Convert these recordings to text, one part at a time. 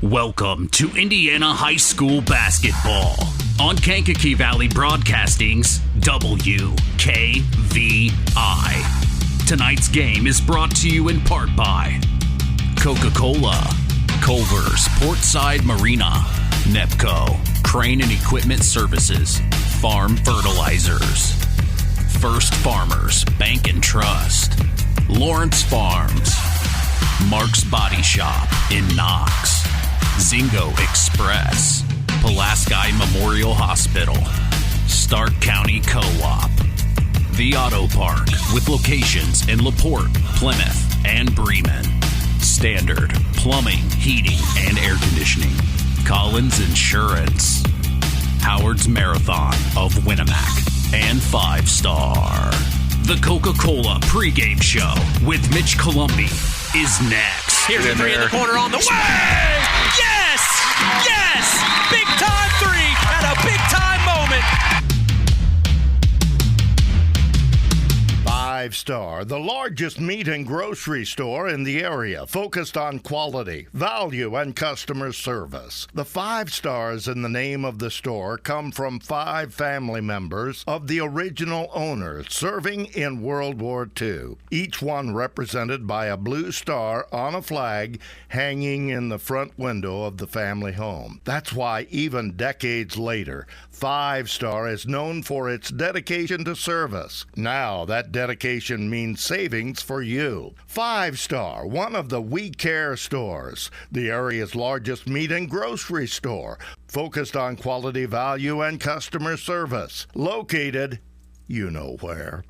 Welcome to Indiana High School basketball on Kankakee Valley Broadcasting's WKVI. Tonight's game is brought to you in part by Coca-Cola, Culver's Portside Marina, Nepco, Crane and Equipment Services, Farm Fertilizers, First Farmers Bank and Trust, Lawrence Farms, Mark's Body Shop in Knox, Zingo Express, Pulaski Memorial Hospital, Stark County Co-op, The Auto Park with locations in LaPorte, Plymouth, and Bremen, Standard Plumbing, Heating, and Air Conditioning, Collins Insurance, Howard's Marathon of Winnemac, and 5 Star. The Coca-Cola pregame show with Mitch Columbi is next. Here's a three in the corner on the way! Yes! Yes! Big time three at a big time moment. 5 Star, the largest meat and grocery store in the area, focused on quality, value, and customer service. The 5 stars in the name of the store come from 5 family members of the original owners serving in World War II, each one represented by a blue star on a flag hanging in the front window of the family home. That's why even decades later, 5 Star is known for its dedication to service. Now that dedication means savings for you. 5 Star, one of the We Care stores, the area's largest meat and grocery store, focused on quality, value, and customer service. Located, you know where,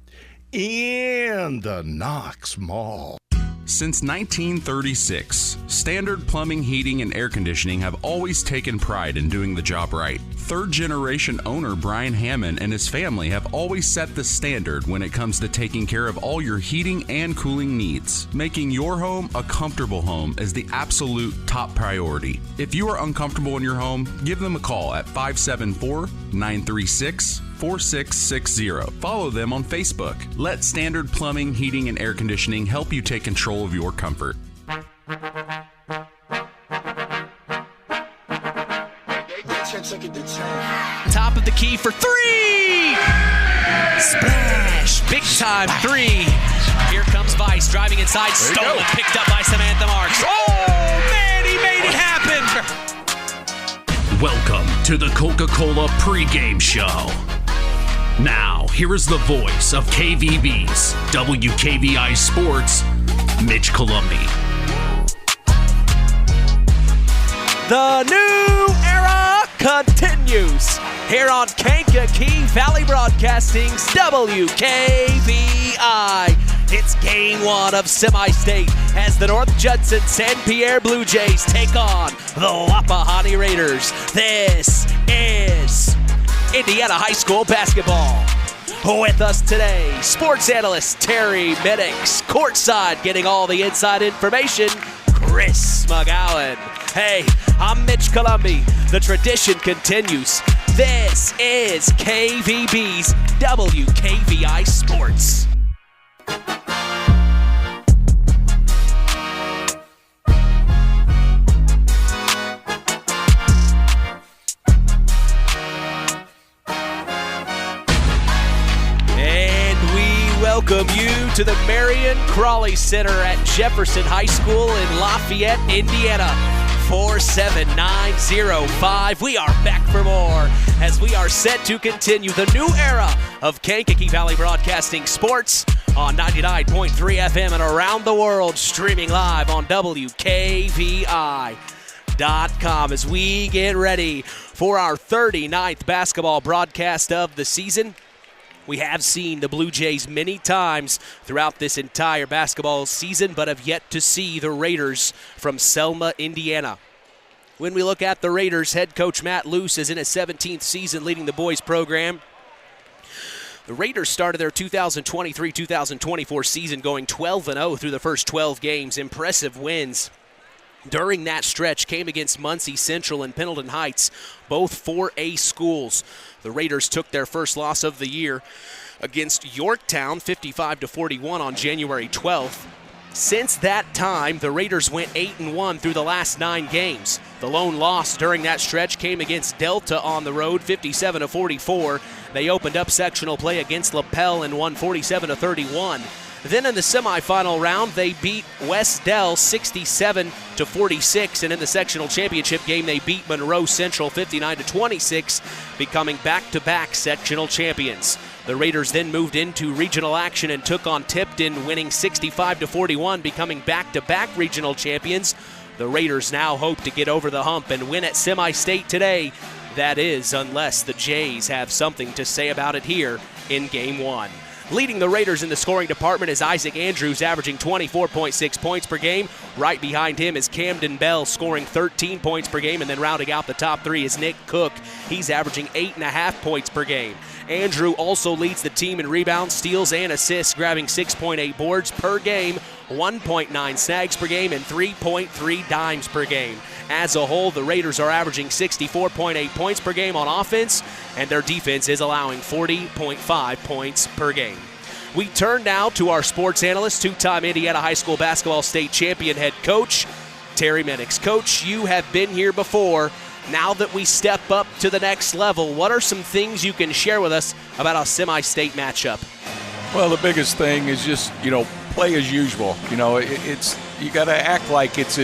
in the Knox Mall. Since 1936, Standard Plumbing, Heating, and Air Conditioning have always taken pride in doing the job right. Third-generation owner Brian Hammond and his family have always set the standard when it comes to taking care of all your heating and cooling needs. Making your home a comfortable home is the absolute top priority. If you are uncomfortable in your home, give them a call at 574-936-4660. Follow them on Facebook. Let Standard Plumbing, Heating, and Air Conditioning help you take control of your comfort. Top of the key for three! Splash! Big time three. Here comes Vice driving inside. Stolen. Picked up by Samantha Marks. Oh, man, he made it happen! Welcome to the Coca-Cola pregame show. Now, here is the voice of KVB's WKVI Sports, Mitch Columbi. The new era continues here on Kankakee Valley Broadcasting's WKVI. It's game 1 of semi-state as the North Judson-San Pierre Blue Jays take on the Wapahani Raiders. This is Indiana High School basketball. With us today, sports analyst Terry Middix, courtside getting all the inside information, Chris McGowan. Hey, I'm Mitch Columbi. The tradition continues. This is KVB's WKVI Sports. Welcome you to the Marion Crawley Center at Jefferson High School in Lafayette, Indiana. 47905. We are back for more as we are set to continue the new era of Kankakee Valley Broadcasting Sports on 99.3 FM and around the world, streaming live on WKVI.com as we get ready for our 39th basketball broadcast of the season. We have seen the Blue Jays many times throughout this entire basketball season, but have yet to see the Raiders from Selma, Indiana. When we look at the Raiders, head coach Matt Luce is in his 17th season leading the boys program. The Raiders started their 2023-2024 season going 12-0 through the first 12 games. Impressive wins during that stretch came against Muncie Central and Pendleton Heights, both 4A schools. The Raiders took their first loss of the year against Yorktown, 55-41 on January 12th. Since that time, the Raiders went 8-1 through the last 9 games. The lone loss during that stretch came against Delta on the road, 57-44. They opened up sectional play against LaPel and won 47-31. Then in the semifinal round, they beat West Dell 67-46, and in the sectional championship game, they beat Monroe Central 59-26, becoming back-to-back sectional champions. The Raiders then moved into regional action and took on Tipton, winning 65-41, becoming back-to-back regional champions. The Raiders now hope to get over the hump and win at semi-state today. That is, unless the Jays have something to say about it here in Game 1. Leading the Raiders in the scoring department is Isaac Andrews, averaging 24.6 points per game. Right behind him is Camden Bell, scoring 13 points per game. And then rounding out the top 3 is Nick Cook. He's averaging 8.5 points per game. Andrew also leads the team in rebounds, steals, and assists, grabbing 6.8 boards per game, 1.9 snags per game, and 3.3 dimes per game. As a whole, the Raiders are averaging 64.8 points per game on offense, and their defense is allowing 40.5 points per game. We turn now to our sports analyst, two-time Indiana High School basketball state champion head coach, Terry Minix. Coach, you have been here before. Now that we step up to the next level, what are some things you can share with us about a semi-state matchup? Well, the biggest thing is just, play as usual. It's you got to act like it's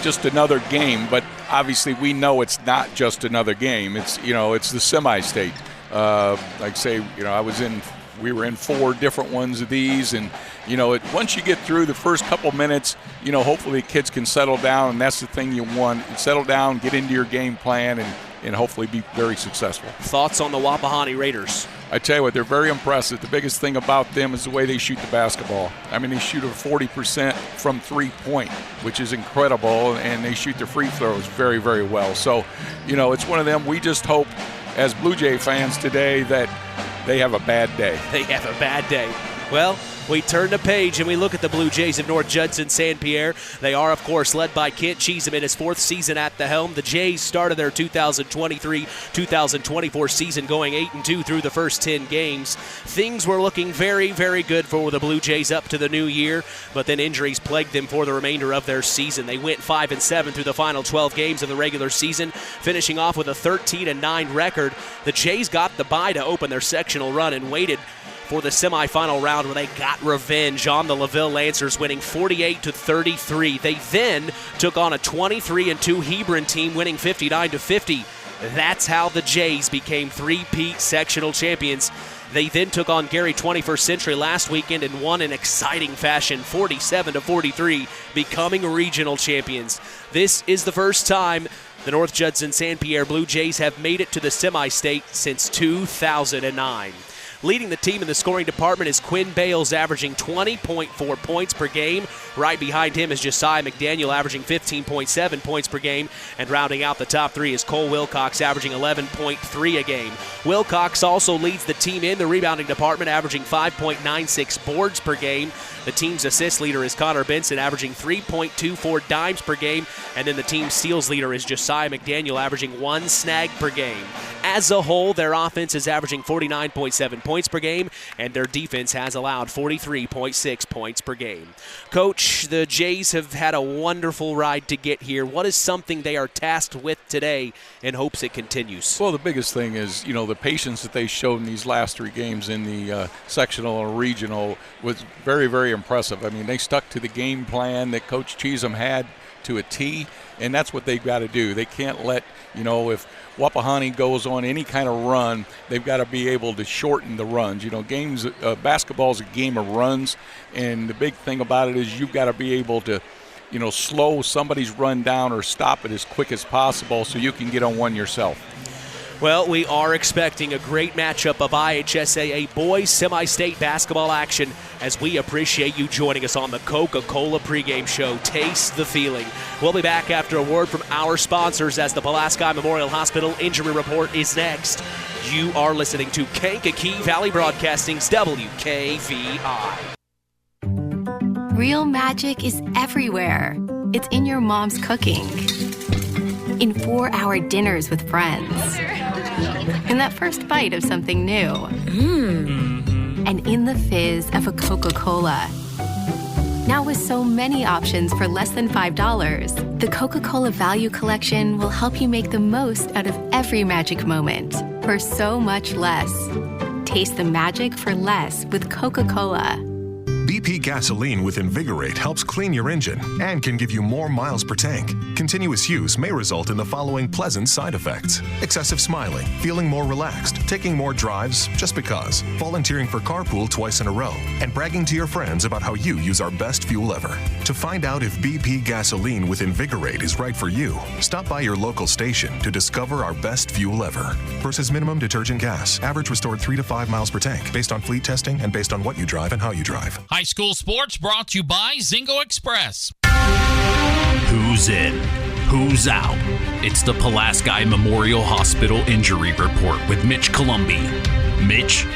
just another game, but obviously we know it's not just another game. It's the semi-state. We were in 4 different ones of these, and once you get through the first couple minutes, hopefully the kids can settle down, and that's the thing you want. Settle down, get into your game plan, and hopefully be very successful. Thoughts on the Wapahani Raiders? I tell you what, they're very impressive. The biggest thing about them is the way they shoot the basketball. I mean, they shoot 40% from three-point, which is incredible, and they shoot their free throws very, very well. So, it's one of them. We just hope, as Blue Jay fans today, that they have a bad day. They have a bad day. Well, we turn the page and we look at the Blue Jays of North Judson-San Pierre. They are, of course, led by Kent Cheesem in his 4th season at the helm. The Jays started their 2023-2024 season going 8-2 through the first 10 games. Things were looking very, very good for the Blue Jays up to the new year, but then injuries plagued them for the remainder of their season. They went 5-7 through the final 12 games of the regular season, finishing off with a 13-9 record. The Jays got the bye to open their sectional run and waited for the semifinal round where they got revenge on the LaVille Lancers, winning 48-33. They then took on a 23-2 Hebron team, winning 59-50. That's how the Jays became 3-peat sectional champions. They then took on Gary 21st Century last weekend and won in exciting fashion, 47-43, becoming regional champions. This is the first time the North Judson-San Pierre Blue Jays have made it to the semi-state since 2009. Leading the team in the scoring department is Quinn Bales, averaging 20.4 points per game. Right behind him is Josiah McDaniel, averaging 15.7 points per game. And rounding out the top 3 is Cole Wilcox, averaging 11.3 a game. Wilcox also leads the team in the rebounding department, averaging 5.96 boards per game. The team's assist leader is Connor Benson, averaging 3.24 dimes per game. And then the team's steals leader is Josiah McDaniel, averaging 1 snag per game. As a whole, their offense is averaging 49.7 points per game, and their defense has allowed 43.6 points per game. Coach, the Jays have had a wonderful ride to get here. What is something they are tasked with today in hopes it continues? Well, the biggest thing is, the patience that they showed in these last 3 games in the sectional and regional was very, very impressive. I mean, they stuck to the game plan that Coach Cheesem had to a T, and that's what they've got to do. They can't let, if Wapahani goes on any kind of run, they've got to be able to shorten the runs. Basketball is a game of runs, and the big thing about it is you've got to be able to, slow somebody's run down or stop it as quick as possible so you can get on one yourself. Well, we are expecting a great matchup of IHSAA boys semi-state basketball action as we appreciate you joining us on the Coca-Cola pregame show. Taste the feeling. We'll be back after a word from our sponsors as the Pulaski Memorial Hospital Injury Report is next. You are listening to Kankakee Valley Broadcasting's WKVI. Real magic is everywhere. It's in your mom's cooking, in 4-hour dinners with friends, in that first bite of something new, and in the fizz of a Coca-Cola. Now with so many options for less than $5, the Coca-Cola Value Collection will help you make the most out of every magic moment for so much less. Taste the magic for less with Coca-Cola. BP gasoline with Invigorate helps clean your engine and can give you more miles per tank. Continuous use may result in the following pleasant side effects: excessive smiling, feeling more relaxed, taking more drives just because, volunteering for carpool twice in a row, and bragging to your friends about how you use our best fuel ever. To find out if BP gasoline with Invigorate is right for you, stop by your local station to discover our best fuel ever. Versus minimum detergent gas. Average restored 3 to 5 miles per tank, based on fleet testing and based on what you drive and how you drive. High school sports brought to you by Zingo Express. Who's in? Who's out? It's the Pulaski Memorial Hospital Injury Report with Mitch Columbi. Mitch?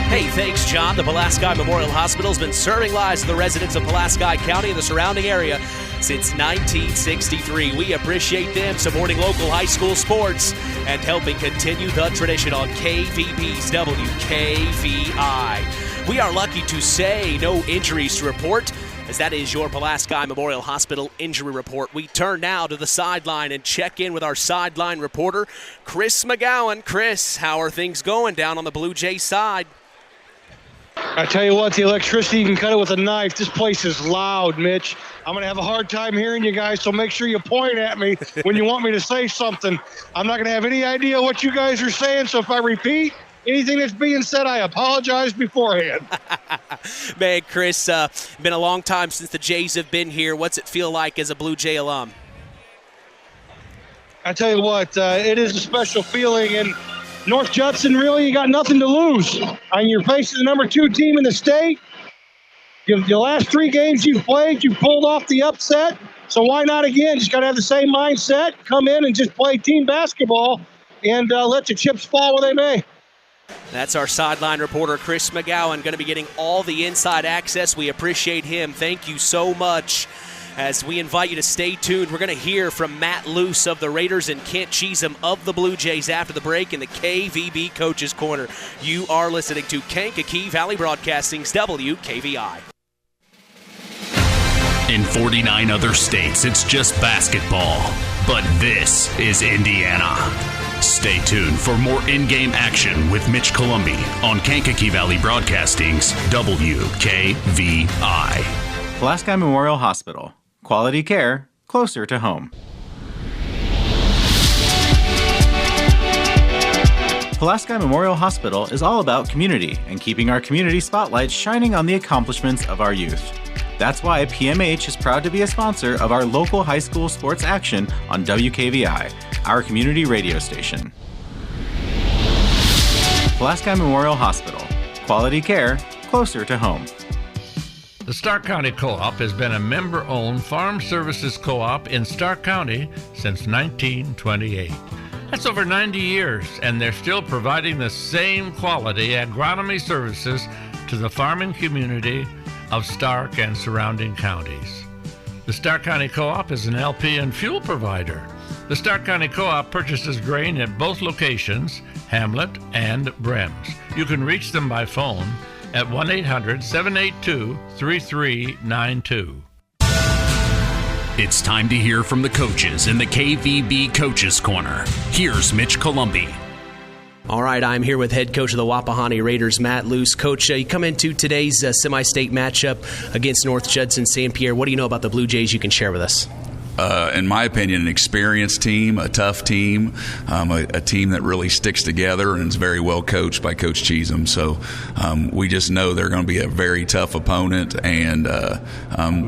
Hey, thanks, John. The Pulaski Memorial Hospital has been serving lives to the residents of Pulaski County and the surrounding area since 1963. We appreciate them supporting local high school sports and helping continue the tradition on KVB's WKVI. We are lucky to say no injuries to report, as that is your Pulaski Memorial Hospital Injury Report. We turn now to the sideline and check in with our sideline reporter, Chris McGowan. Chris, how are things going down on the Blue Jays side? I tell you what, the electricity, you can cut it with a knife. This place is loud, Mitch. I'm going to have a hard time hearing you guys, so make sure you point at me when you want me to say something. I'm not going to have any idea what you guys are saying, so if I repeat anything that's being said, I apologize beforehand. Man, Chris, been a long time since the Jays have been here. What's it feel like as a Blue Jay alum? I tell you what, it is a special feeling, and North Judson, really, you got nothing to lose. You're facing the number 2 team in the state. The last 3 games you've played, you've pulled off the upset. So why not again? Just got to have the same mindset, come in and just play team basketball and let the chips fall where they may. That's our sideline reporter, Chris McGowan, going to be getting all the inside access. We appreciate him. Thank you so much. As we invite you to stay tuned, we're going to hear from Matt Luce of the Raiders and Kent Cheatham of the Blue Jays after the break in the KVB Coaches Corner. You are listening to Kankakee Valley Broadcasting's WKVI. In 49 other states, it's just basketball. But this is Indiana. Stay tuned for more in-game action with Mitch Columbi on Kankakee Valley Broadcasting's WKVI. Pulaski Memorial Hospital. Quality care closer to home. Pulaski Memorial Hospital is all about community and keeping our community spotlight shining on the accomplishments of our youth. That's why PMH is proud to be a sponsor of our local high school sports action on WKVI, our community radio station. Pulaski Memorial Hospital. Quality care closer to home. The Stark County Co-op has been a member-owned farm services co-op in Stark County since 1928. That's over 90 years, and they're still providing the same quality agronomy services to the farming community of Stark and surrounding counties. The Stark County Co-op is an LP and fuel provider. The Stark County Co-op purchases grain at both locations, Hamlet and Brems. You can reach them by phone at 1-800-782-3392. It's time to hear from the coaches in the KVB Coaches Corner. Here's Mitch Columbi. All right, I'm here with head coach of the Wapahani Raiders, Matt Luce. Coach, you come into today's semi-state matchup against North Judson-San Pierre. What do you know about the Blue Jays you can share with us? In my opinion, an experienced team, a tough team, a team that really sticks together and is very well coached by Coach Cheatham. So we just know they're going to be a very tough opponent. And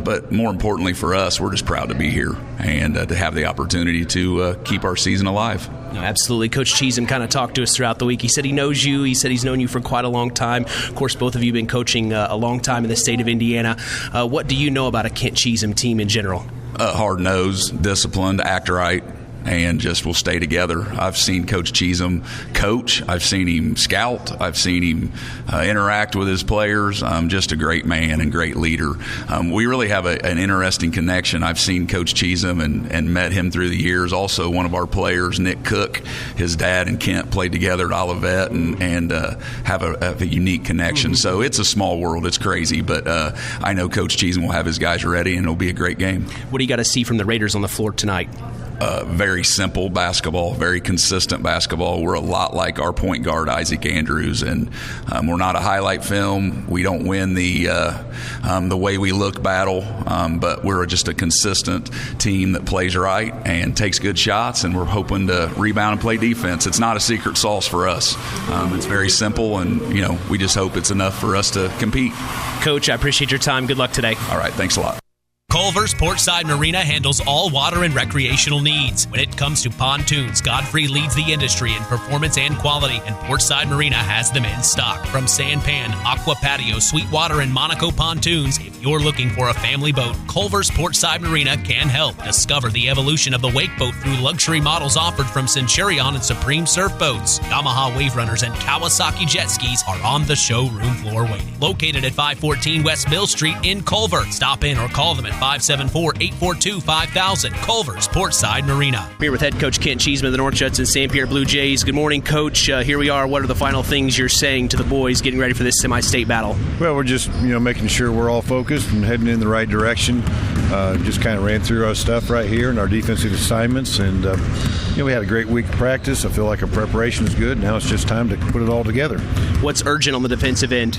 but more importantly for us, we're just proud to be here and to have the opportunity to keep our season alive. No, absolutely. Coach Cheatham kind of talked to us throughout the week. He said he knows you. He said he's known you for quite a long time. Of course, both of you have been coaching a long time in the state of Indiana. What do you know about a Kent Cheatham team in general? Hard-nosed, disciplined, act right, and just will stay together. I've seen Coach Cheesem coach. I've seen him scout. I've seen him interact with his players. Just a great man and great leader. We really have an interesting connection. I've seen Coach Cheesem and met him through the years. Also, one of our players, Nick Cook, his dad and Kent played together at Olivet and have a unique connection. So it's a small world. It's crazy, but I know Coach Cheesem will have his guys ready, and it'll be a great game. What do you got to see from the Raiders on the floor tonight? Very simple basketball, very consistent basketball. We're a lot like our point guard, Isaac Andrews, and we're not a highlight film. We don't win the way we look battle, but we're just a consistent team that plays right and takes good shots, and we're hoping to rebound and play defense. It's not a secret sauce for us. It's very simple, and we just hope it's enough for us to compete. Coach, I appreciate your time. Good luck today. All right, thanks a lot. Culver's Portside Marina handles all water and recreational needs. When it comes to pontoons, Godfrey leads the industry in performance and quality, and Portside Marina has them in stock. From Sanpan, Aqua Patio, Sweetwater, and Monaco pontoons, if you're looking for a family boat, Culver's Portside Marina can help. Discover the evolution of the wake boat through luxury models offered from Centurion and Supreme surf boats. Yamaha Wave Runners and Kawasaki jet skis are on the showroom floor waiting. Located at 514 West Mill Street in Culver. Stop in or call them at 574-842-5000. Culver's Portside Marina. Here with head coach Kent Cheesman of the North Judson-San Pierre Blue Jays. Good morning, Coach. Here we are. What are the final things you're saying to the boys getting ready for this semi-state battle? Well, we're just making sure we're all focused and heading in the right direction. Just kind of ran through our stuff right here and our defensive assignments, and we had a great week of practice. I feel like our preparation is good. Now it's just time to put it all together. What's urgent on the defensive end?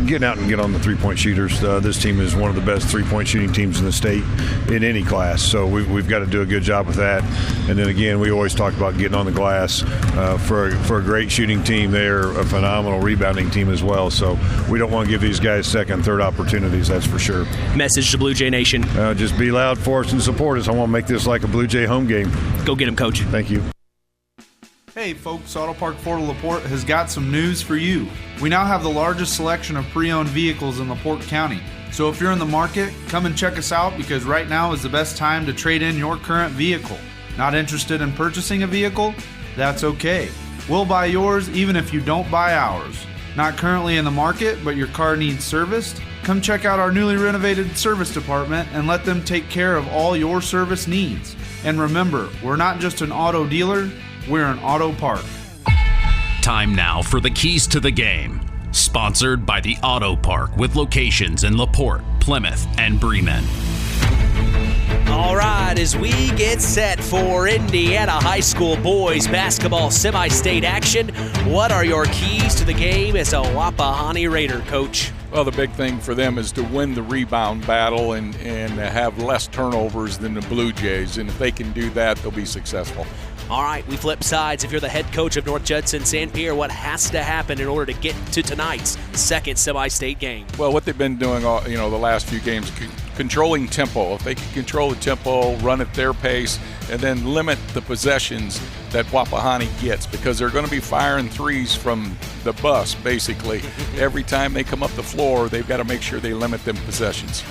Getting out and get on the three-point shooters. This team is one of the best three-point shooting teams in the state in any class, so we've got to do a good job with that. And then again, we always talk about getting on the glass. For a great shooting team, they're a phenomenal rebounding team as well, so we don't want to give these guys second, third opportunities, that's for sure. Message to Blue Jay Nation. Just be loud for us and support us. I want to make this like a Blue Jay home game. Go get him, Coach. Thank you. Hey folks, Auto Park Fort LaPorte has got some news for you. We now have the largest selection of pre-owned vehicles in LaPorte County. So if you're in the market, come and check us out, because right now is the best time to trade in your current vehicle. Not interested in purchasing a vehicle? That's okay. We'll buy yours even if you don't buy ours. Not currently in the market, but your car needs serviced? Come check out our newly renovated service department and let them take care of all your service needs. And remember, we're not just an auto dealer, we're an auto park. Time now for the keys to the game. Sponsored by the Auto Park with locations in LaPorte, Plymouth, and Bremen. All right, as we get set for Indiana High School boys basketball semi-state action, what are your keys to the game as a Wapahani Raider, Coach? Well, the big thing for them is to win the rebound battle and have less turnovers than the Blue Jays. And if they can do that, they'll be successful. All right, we flip sides. If you're the head coach of North Judson-San Pierre, what has to happen in order to get to tonight's second semi-state game? Well, what they've been doing, the last few games, controlling tempo. If they can control the tempo, run at their pace, and then limit the possessions that Wapahani gets, because they're going to be firing threes from the bus, basically. Every time they come up the floor, they've got to make sure they limit them possessions.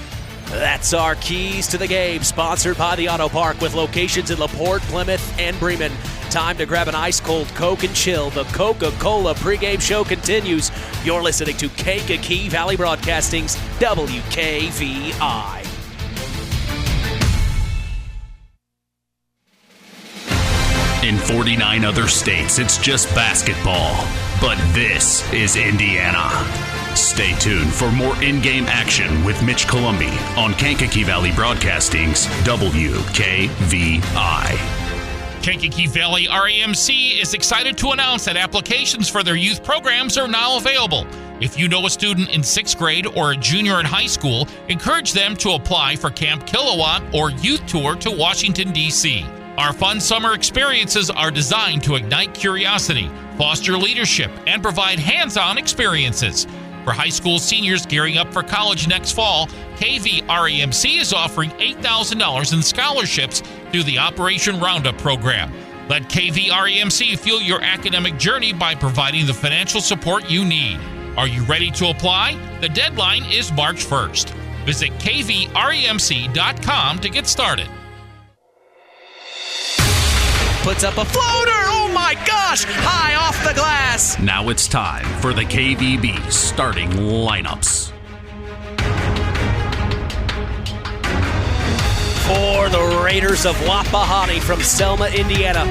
That's our keys to the game, sponsored by the Auto Park with locations in LaPorte, Plymouth, and Bremen. Time to grab an ice-cold Coke and chill. The Coca-Cola pregame show continues. You're listening to Kankakee Valley Broadcasting's WKVI. In 49 other states, it's just basketball. But this is Indiana. Stay tuned for more in-game action with Mitch Columbi on Kankakee Valley Broadcasting's WKVI. Kankakee Valley RAMC is excited to announce that applications for their youth programs are now available. If you know a student in 6th grade or a junior in high school, encourage them to apply for Camp Kilowatt or Youth Tour to Washington, D.C. Our fun summer experiences are designed to ignite curiosity, foster leadership, and provide hands-on experiences. For high school seniors gearing up for college next fall, KVRAMC is offering $8,000 in scholarships through the Operation Roundup program. Let KVRAMC fuel your academic journey by providing the financial support you need. Are you ready to apply? The deadline is March 1st. Visit kvramc.com to get started. puts up a floater. Oh my gosh, high off the glass. Now it's time for the KVB starting lineups. For the Raiders of Wapahani from Selma, Indiana.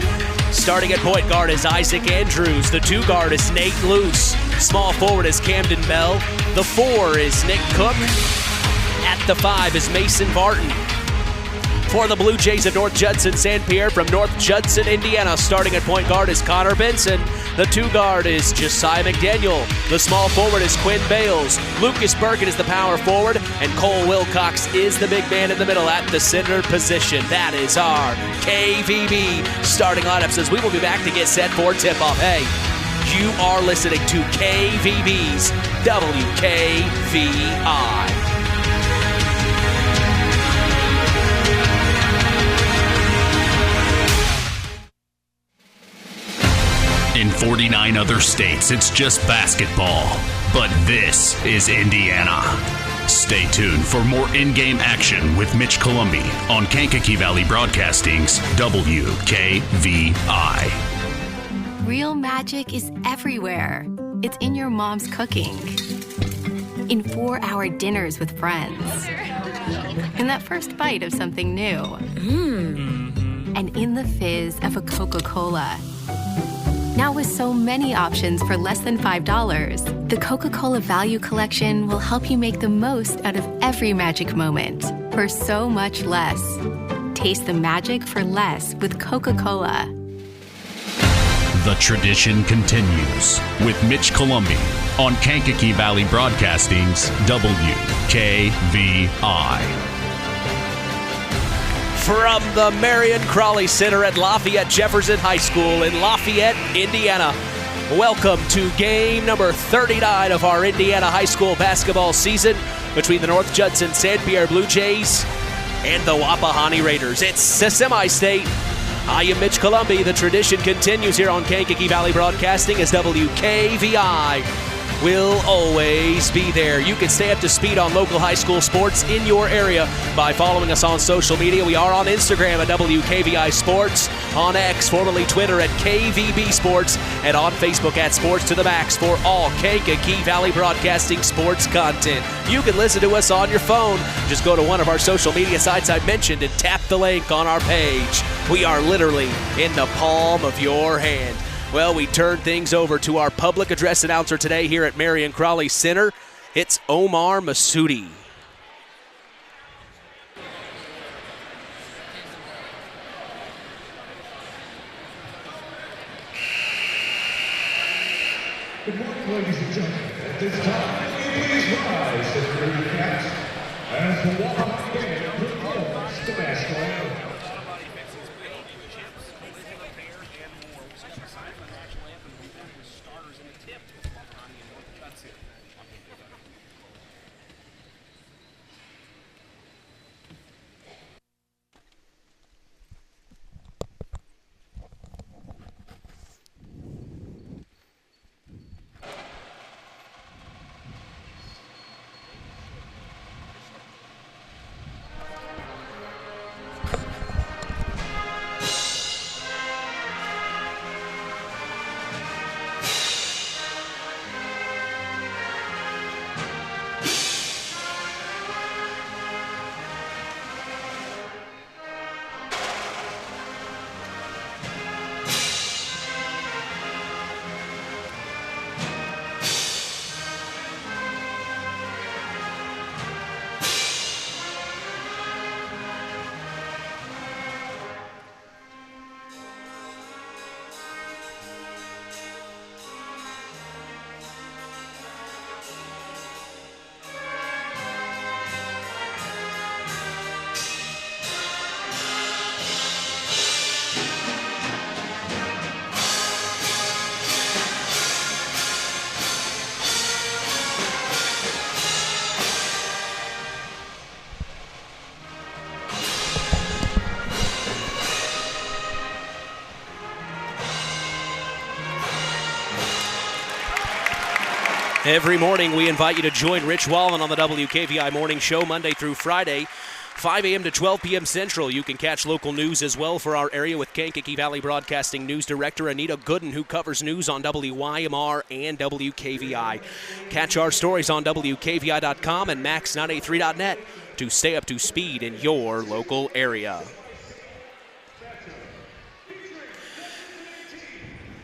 Starting at point guard is Isaac Andrews. The 2 guard is Nate Luce. Small forward is Camden Bell. The 4 is Nick Cook. At the 5 is Mason Barton. For the Blue Jays of North Judson-San Pierre from North Judson, Indiana. Starting at point guard is Connor Benson. The 2 guard is Josiah McDaniel. The small forward is Quinn Bales. Lucas Bergen is the power forward, and Cole Wilcox is the big man in the middle at the center position. That is our KVB starting lineups as we will be back to get set for tip-off. Hey, you are listening to KVB's WKVI. In 49 other states, it's just basketball. But this is Indiana. Stay tuned for more in-game action with Mitch Columbi on Kankakee Valley Broadcasting's WKVI. Real magic is everywhere. It's in your mom's cooking, in 4-hour dinners with friends, in that first bite of something new, and in the fizz of a Coca-Cola. Now with so many options for less than $5, the Coca-Cola Value Collection will help you make the most out of every magic moment for so much less. Taste the magic for less with Coca-Cola. The tradition continues with Mitch Columbi on Kankakee Valley Broadcasting's WKVI. From the Marion Crawley Center at Lafayette Jefferson High School in Lafayette, Indiana. Welcome to game number 39 of our Indiana high school basketball season between the North Judson-San Pierre Blue Jays and the Wapahani Raiders. It's a semi-state. I am Mitch Columbi. The tradition continues here on Kankakee Valley Broadcasting as WKVI will always be there. You can stay up to speed on local high school sports in your area by following us on social media. We are on Instagram at WKVI Sports, on X, formerly Twitter at KVB Sports, and on Facebook at Sports to the Max for all Kankakee Valley Broadcasting sports content. You can listen to us on your phone. Just go to one of our social media sites I mentioned and tap the link on our page. We are literally in the palm of your hand. Well, we turn things over to our public address announcer today here at Marion Crawley Center. It's Omar Masudi. Good morning, ladies and gentlemen. At this time, please rise to the caps as the Wapahani band performs the national anthem. Every morning, we invite you to join Rich Wallen on the WKVI Morning Show Monday through Friday 5 a.m. to 12 p.m. Central. You can catch local news as well for our area with Kankakee Valley Broadcasting News Director Anita Gooden, who covers news on WYMR and WKVI. Catch our stories on WKVI.com and Max983.net to stay up to speed in your local area.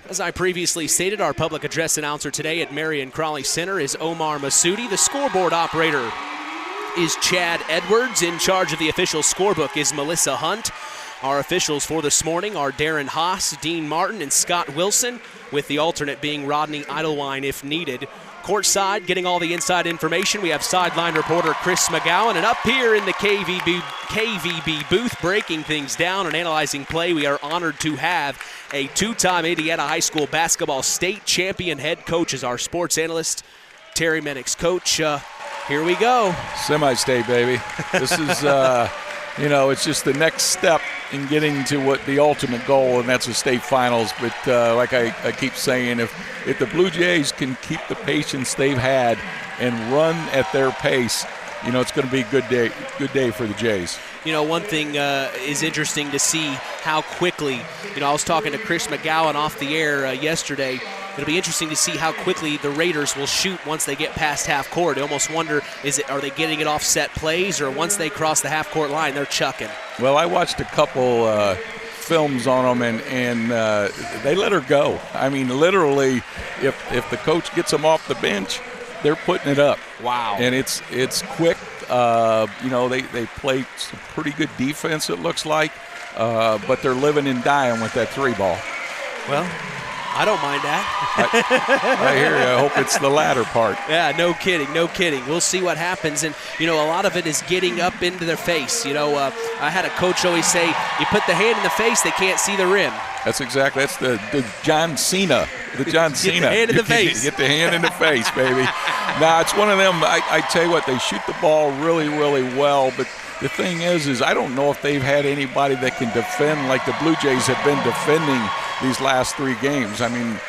As I previously stated, our public address announcer today at Marion Crawley Center is Omar Masudi. The scoreboard operator is Chad Edwards. In charge of the official scorebook is Melissa Hunt. Our officials for this morning are Darren Haas, Dean Martin, and Scott Wilson, with the alternate being Rodney Idlewine if needed. Courtside, getting all the inside information, we have sideline reporter Chris McGowan. And up here in the KVB booth, breaking things down and analyzing play, we are honored to have a two-time Indiana High School basketball state champion head coach as our sports analyst, Terry Minix. Coach, here we go. Semi-state, baby. This is, it's just the next step in getting to what the ultimate goal, and that's the state finals. But like I keep saying, if the Blue Jays can keep the patience they've had and run at their pace, it's going to be a good day for the Jays. One thing is interesting to see how quickly, I was talking to Chris McGowan off the air yesterday. It'll be interesting to see how quickly the Raiders will shoot once they get past half court. I almost wonder, are they getting it off set plays, or once they cross the half court line, they're chucking? Well, I watched a couple films on them, and they let her go. I mean, literally, if the coach gets them off the bench, they're putting it up. Wow. And it's quick. They play some pretty good defense, it looks like, but they're living and dying with that three ball. Well, I don't mind that. I hear you. I hope it's the latter part. Yeah, no kidding. We'll see what happens. And, a lot of it is getting up into their face. I had a coach always say, you put the hand in the face, they can't see the rim. That's the John Cena. The John Cena. Get the hand in the face. Get the hand in the face, baby. Now, it's one of them, I tell you what, they shoot the ball really, really well, but the thing is I don't know if they've had anybody that can defend like the Blue Jays have been defending these last three games. I mean,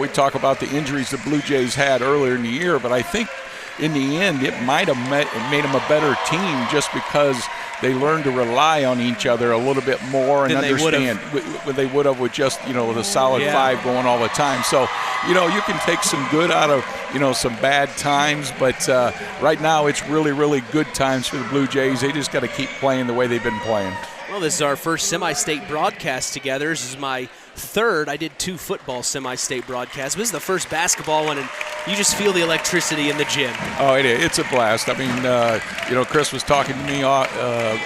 we talk about the injuries the Blue Jays had earlier in the year, but I think in the end it might have made them a better team just because they learned to rely on each other a little bit more and understand what they would have with just, the solid five going all the time. So, you can take some good out of, some bad times, but right now it's really, really good times for the Blue Jays. They just got to keep playing the way they've been playing. Well, this is our first semi-state broadcast together. This is my third. I did 2 football semi-state broadcasts. This is the first basketball one, and you just feel the electricity in the gym. Oh, it is. It's a blast. I mean, Chris was talking to me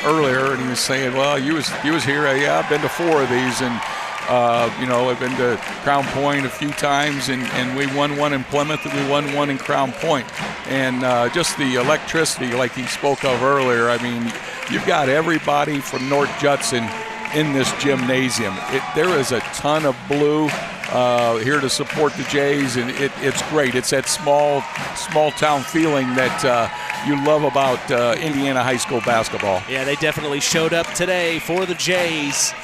earlier, and he was saying, well, you was here. Yeah, I've been to 4 of these, and I've been to Crown Point a few times, and we won one in Plymouth, and we won one in Crown Point. And just the electricity, like he spoke of earlier, I mean, you've got everybody from North Judson in this gymnasium. There is a ton of blue here to support the Jays, and it's great. It's that small town feeling that you love about Indiana high school basketball. Yeah, they definitely showed up today for the Jays.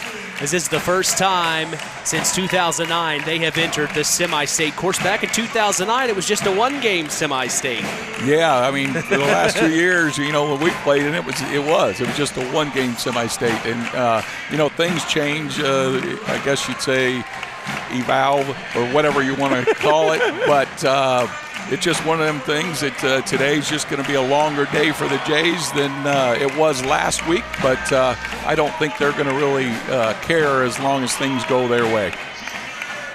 This is the first time since 2009 they have entered the semi-state. Of course, back in 2009, it was just a one-game semi-state. Yeah, I mean, for the last 2 years, when we played, and it was just a one-game semi-state. And, things change, I guess you'd say, evolve, or whatever you want to call it. But it's just one of them things that today's just going to be a longer day for the Jays than it was last week. But I don't think they're going to really care as long as things go their way.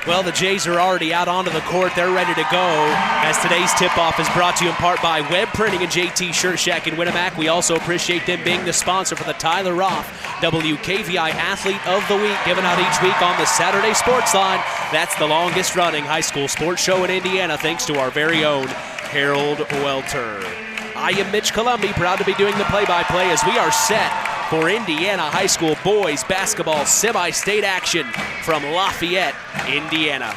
Well, the Jays are already out onto the court. They're ready to go, as today's tip-off is brought to you in part by Web Printing and JT Shirt Shack in Winamac. We also appreciate them being the sponsor for the Tyler Roth WKVI Athlete of the Week, given out each week on the Saturday Sports Line. That's the longest-running high school sports show in Indiana, thanks to our very own Harold Welter. I am Mitch Columbi, proud to be doing the play-by-play as we are set for Indiana High School boys basketball semi-state action from Lafayette, Indiana.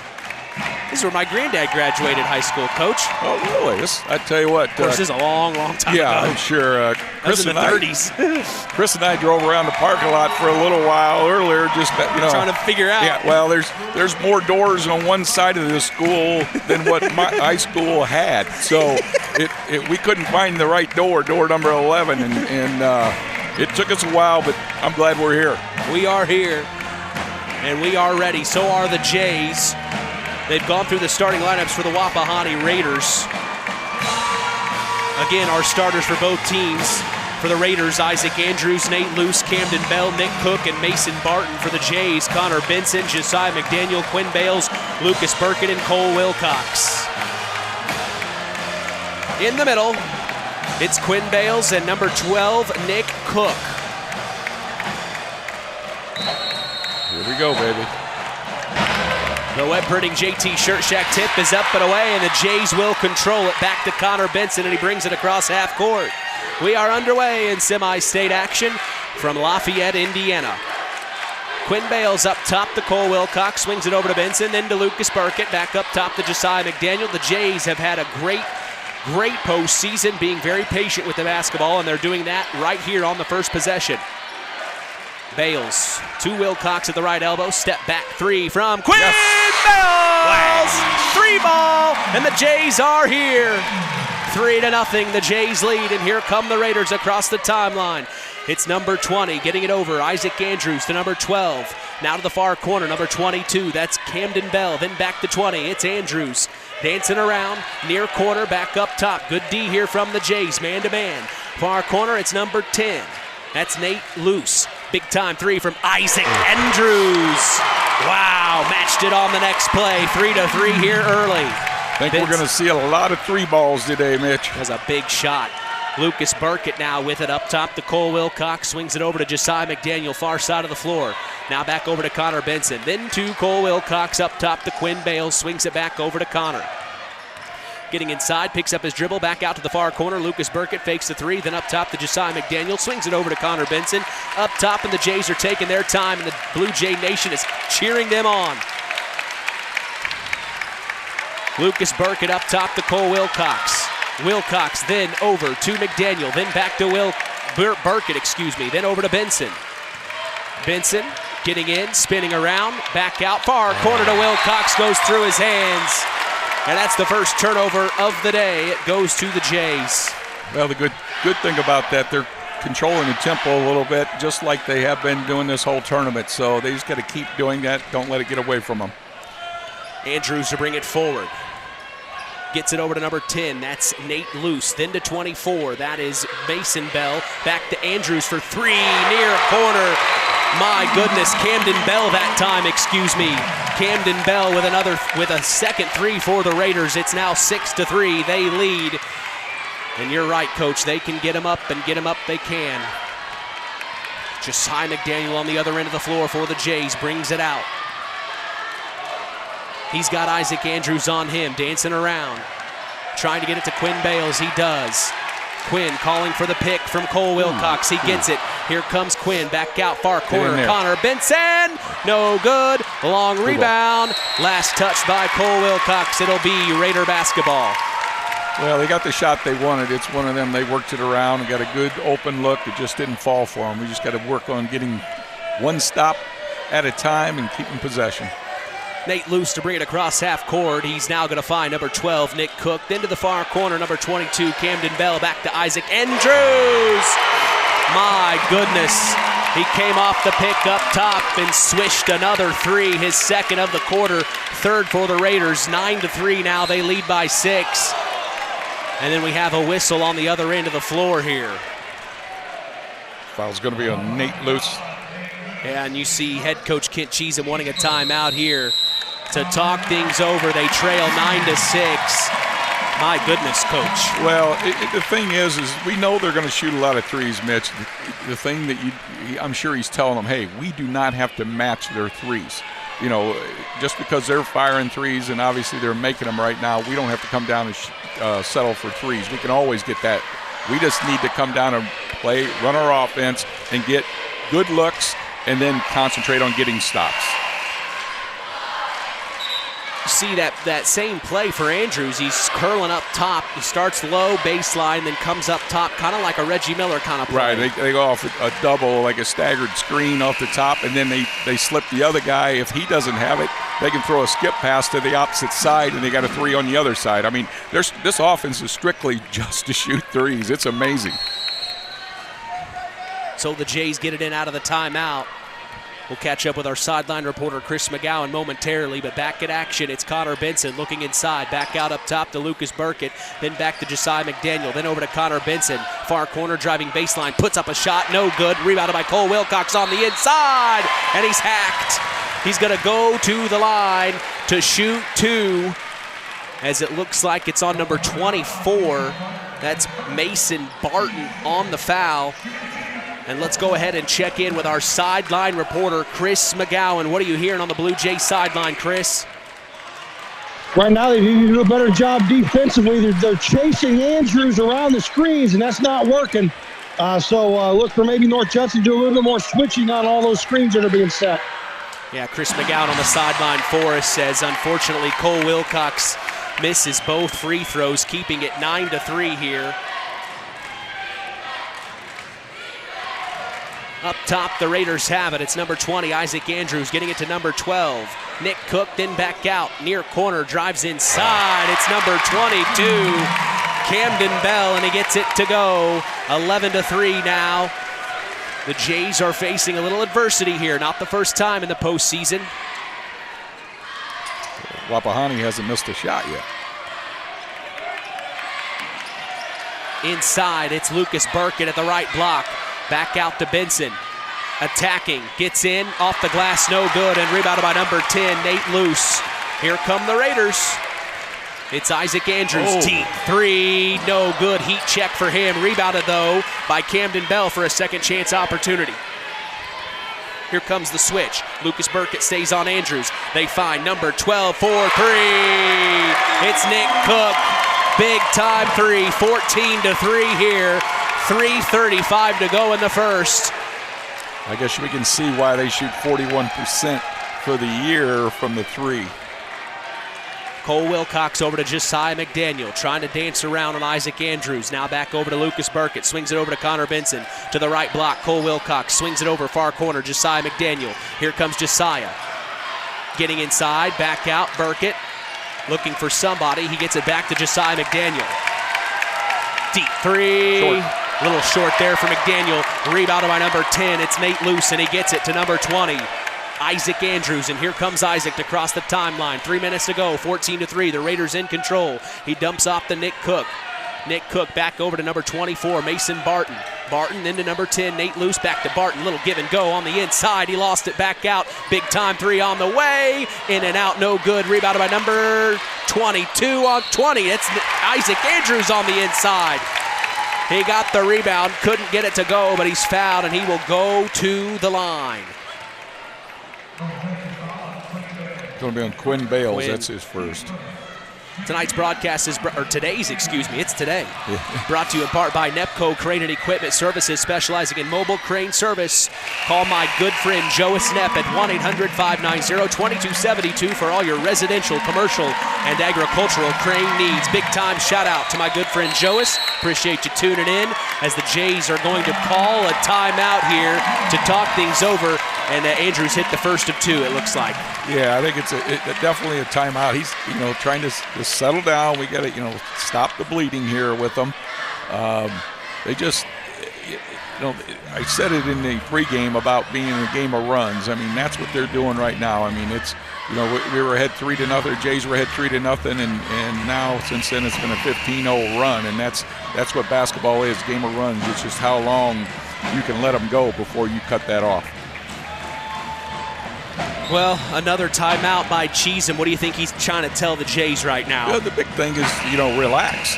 This is where my granddad graduated high school, Coach. Oh, really? I tell you what. Of course, this is a long, long time ago. Yeah, I'm sure. Chris in the 30s. Chris and I drove around the parking lot for a little while earlier, just trying to figure out. Yeah, well, there's more doors on one side of the school than what my high school had, so we couldn't find the right door number 11, and It took us a while, but I'm glad we're here. We are here, and we are ready. So are the Jays. They've gone through the starting lineups for the Wapahani Raiders. Again, our starters for both teams. For the Raiders, Isaac Andrews, Nate Luce, Camden Bell, Nick Cook, and Mason Barton. For the Jays, Connor Benson, Josiah McDaniel, Quinn Bales, Lucas Burkett, and Cole Wilcox. In the middle, it's Quinn Bales and number 12, Nick Cook. Here we go, baby. The Web-Birding JT Shirt Shack tip is up and away, and the Jays will control it. Back to Connor Benson, and he brings it across half court. We are underway in semi-state action from Lafayette, Indiana. Quinn Bales up top to Cole Wilcox, swings it over to Benson, then to Lucas Burkett, back up top to Josiah McDaniel. The Jays have had a great postseason, being very patient with the basketball, and they're doing that right here on the first possession. Bales to Wilcox at the right elbow, step back three from Quinn Bales! Three ball, and the Jays are here. 3-0, the Jays lead, and here come the Raiders across the timeline. It's number 20, getting it over, Isaac Andrews to number 12. Now to the far corner, number 22, that's Camden Bell, then back to 20, it's Andrews. Dancing around, near corner, back up top. Good D here from the Jays, man-to-man. Far corner, it's number 10. That's Nate Luce. Big-time three from Isaac Andrews. Wow, matched it on the next play. 3-3 here early. I think we're going to see a lot of three balls today, Mitch. That was a big shot. Lucas Burkett now with it up top to Cole Wilcox. Swings it over to Josiah McDaniel, far side of the floor. Now back over to Connor Benson. Then to Cole Wilcox up top to Quinn Bales. Swings it back over to Connor. Getting inside, picks up his dribble, back out to the far corner. Lucas Burkett fakes the three, then up top to Josiah McDaniel. Swings it over to Connor Benson. Up top, and the Jays are taking their time, and the Blue Jay Nation is cheering them on. Lucas Burkett up top to Cole Wilcox. Wilcox then over to McDaniel, then back to Burkett, then over to Benson. Benson getting in, spinning around, back out, far corner to Wilcox, goes through his hands. And that's the first turnover of the day. It goes to the Jays. Well, the good thing about that, they're controlling the tempo a little bit, just like they have been doing this whole tournament. So they just got to keep doing that. Don't let it get away from them. Andrews to bring it forward. Gets it over to number 10. That's Nate Luce. Then to 24. That is Mason Bell. Back to Andrews for three. Near corner. My goodness. Camden Bell that time, Camden Bell with a second three for the Raiders. It's now 6-3. They lead. And you're right, Coach. They can get them up, and get them up they can. Josiah McDaniel on the other end of the floor for the Jays. Brings it out. He's got Isaac Andrews on him, dancing around. Trying to get it to Quinn Bales. He does. Quinn calling for the pick from Cole Wilcox. He gets it. Here comes Quinn. Back out far corner. Connor Benson. No good. Long rebound. Last touch by Cole Wilcox. It'll be Raider basketball. Well, they got the shot they wanted. It's one of them. They worked it around and got a good open look. It just didn't fall for them. We just got to work on getting one stop at a time and keeping possession. Nate Luce to bring it across half court. He's now going to find number 12, Nick Cook. Then to the far corner, number 22, Camden Bell. Back to Isaac Andrews. My goodness. He came off the pick up top and swished another three, his second of the quarter. Third for the Raiders. 9-3 now. They lead by 6. And then we have a whistle on the other end of the floor here. Foul's going to be on Nate Luce. And you see head coach Kent Cheatham wanting a timeout here to talk things over. They trail 9-6. My goodness, Coach. Well, the thing is we know they're going to shoot a lot of threes, Mitch. The thing that I'm sure he's telling them, hey, we do not have to match their threes. You know, just because they're firing threes and obviously they're making them right now, we don't have to come down and settle for threes. We can always get that. We just need to come down and play, run our offense, and get good looks, and then concentrate on getting stops. You see that same play for Andrews. He's curling up top. He starts low, baseline, then comes up top, kind of like a Reggie Miller kind of play. Right, they go off a double, like a staggered screen off the top, and then they slip the other guy. If he doesn't have it, they can throw a skip pass to the opposite side, and they got a three on the other side. I mean, this offense is strictly just to shoot threes. It's amazing. So the Jays get it in out of the timeout. We'll catch up with our sideline reporter Chris McGowan momentarily, but back at action, it's Connor Benson looking inside, back out up top to Lucas Burkett, then back to Josiah McDaniel, then over to Connor Benson, far corner driving baseline, puts up a shot, no good, rebounded by Cole Wilcox on the inside, and he's hacked. He's going to go to the line to shoot two, as it looks like it's on number 24. That's Mason Barton on the foul. And let's go ahead and check in with our sideline reporter, Chris McGowan. What are you hearing on the Blue Jays sideline, Chris? Right now, they need to do a better job defensively. They're chasing Andrews around the screens, and that's not working. So look for maybe North Judson to do a little bit more switching on all those screens that are being set. Yeah, Chris McGowan on the sideline for us says, unfortunately, Cole Wilcox misses both free throws, keeping it 9-3 here. Up top, the Raiders have it. It's number 20, Isaac Andrews, getting it to number 12. Nick Cook, then back out. Near corner, drives inside. It's number 22, Camden Bell, and he gets it to go. 11-3 now. The Jays are facing a little adversity here. Not the first time in the postseason. Wapahani hasn't missed a shot yet. Inside, it's Lucas Burkett at the right block. Back out to Benson. Attacking, gets in, off the glass, no good, and rebounded by number 10, Nate Luce. Here come the Raiders. It's Isaac Andrews, deep three, no good. Heat check for him. Rebounded, though, by Camden Bell for a second chance opportunity. Here comes the switch. Lucas Burkett stays on Andrews. They find number 12 for three. It's Nick Cook. Big time three, 14-3 here. 3:35 to go in the first. I guess we can see why they shoot 41% for the year from the three. Cole Wilcox over to Josiah McDaniel, trying to dance around on Isaac Andrews. Now back over to Lucas Burkett, swings it over to Connor Benson. To the right block, Cole Wilcox swings it over far corner, Josiah McDaniel. Here comes Josiah. Getting inside, back out, Burkett. Looking for somebody, he gets it back to Josiah McDaniel. Deep three. Short. A little short there for McDaniel. Rebounded by number 10. It's Nate Luce, and he gets it to number 20. Isaac Andrews, and here comes Isaac to cross the timeline. 3 minutes to go, 14-3. The Raiders in control. He dumps off to Nick Cook. Nick Cook back over to number 24, Mason Barton. Barton into number 10, Nate Luce, back to Barton. Little give and go on the inside. He lost it back out. Big time three on the way. In and out, no good. Rebounded by number 22 on 20. It's Isaac Andrews on the inside. He got the rebound, couldn't get it to go, but he's fouled, and he will go to the line. It's going to be on Quinn Bales. Quinn. That's his first. Tonight's broadcast is, or today's, excuse me, it's today. Brought to you in part by Nepco Crane and Equipment Services, specializing in mobile crane service. Call my good friend Joe Snepp at 1-800-590-2272 for all your residential, commercial, and agricultural crane needs. Big time shout out to my good friend Joas. Appreciate you tuning in as the Jays are going to call a timeout here to talk things over. And Andrews hit the first of two, it looks like. Yeah, I think it's definitely a timeout. He's, trying to settle down. We got to, stop the bleeding here with them. They just, I said it in the pregame about being in a game of runs. I mean, that's what they're doing right now. I mean, it's, we were ahead 3-0. Jays were ahead 3-0, and now since then it's been a 15-0 run, and that's what basketball is, game of runs. It's just how long you can let them go before you cut that off. Well, another timeout by Cheesem. What do you think he's trying to tell the Jays right now? Yeah, the big thing is, relax.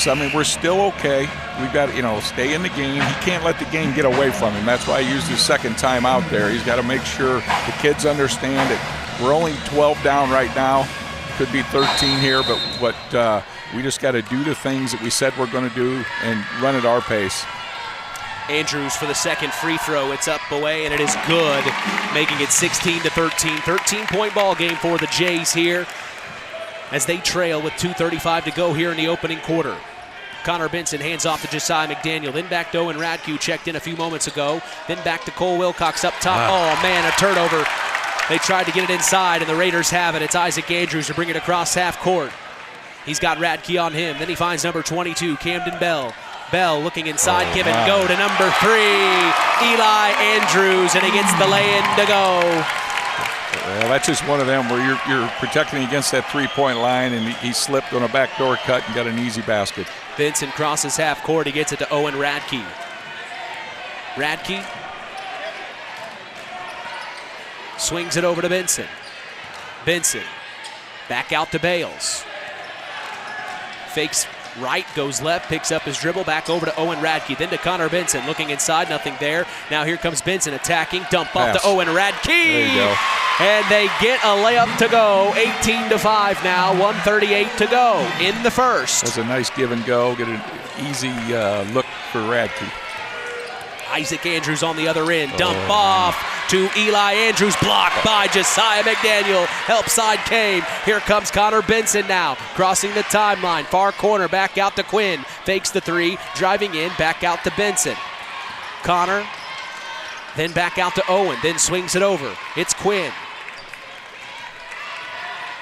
I mean, we're still okay. We've got to, stay in the game. He can't let the game get away from him. That's why I used his second timeout there. He's got to make sure the kids understand it. We're only 12 down right now. Could be 13 here, but we just got to do the things that we said we're going to do and run at our pace. Andrews for the second free throw. It's up away, and it is good, making it 16-13. 13-point ball game for the Jays here as they trail with 2:35 to go here in the opening quarter. Connor Benson hands off to Josiah McDaniel, then back to Owen Radke, checked in a few moments ago, then back to Cole Wilcox up top. Wow. Oh, man, a turnover. They tried to get it inside, and the Raiders have it. It's Isaac Andrews to bring it across half court. He's got Radke on him. Then he finds number 22, Camden Bell. Bell looking inside, give and go to number 3, Eli Andrews, and he gets the lay-in to go. Well, that's just one of them where you're protecting against that three-point line, and he slipped on a backdoor cut and got an easy basket. Vincent crosses half court. He gets it to Owen Radke. Radke swings it over to Benson. Benson back out to Bales. Fakes right, goes left, picks up his dribble, back over to Owen Radke, then to Connor Benson, looking inside, nothing there. Now here comes Benson attacking, dump off to Owen Radke. There you go. And they get a layup to go, 18-5 now, 1:38 to go in the first. That's a nice give and go, get an easy look for Radke. Isaac Andrews on the other end, dump off to Eli Andrews, blocked by Josiah McDaniel. Help side came. Here comes Connor Benson now, crossing the timeline. Far corner, back out to Quinn. Fakes the 3, driving in, back out to Benson. Connor, then back out to Owen, then swings it over. It's Quinn.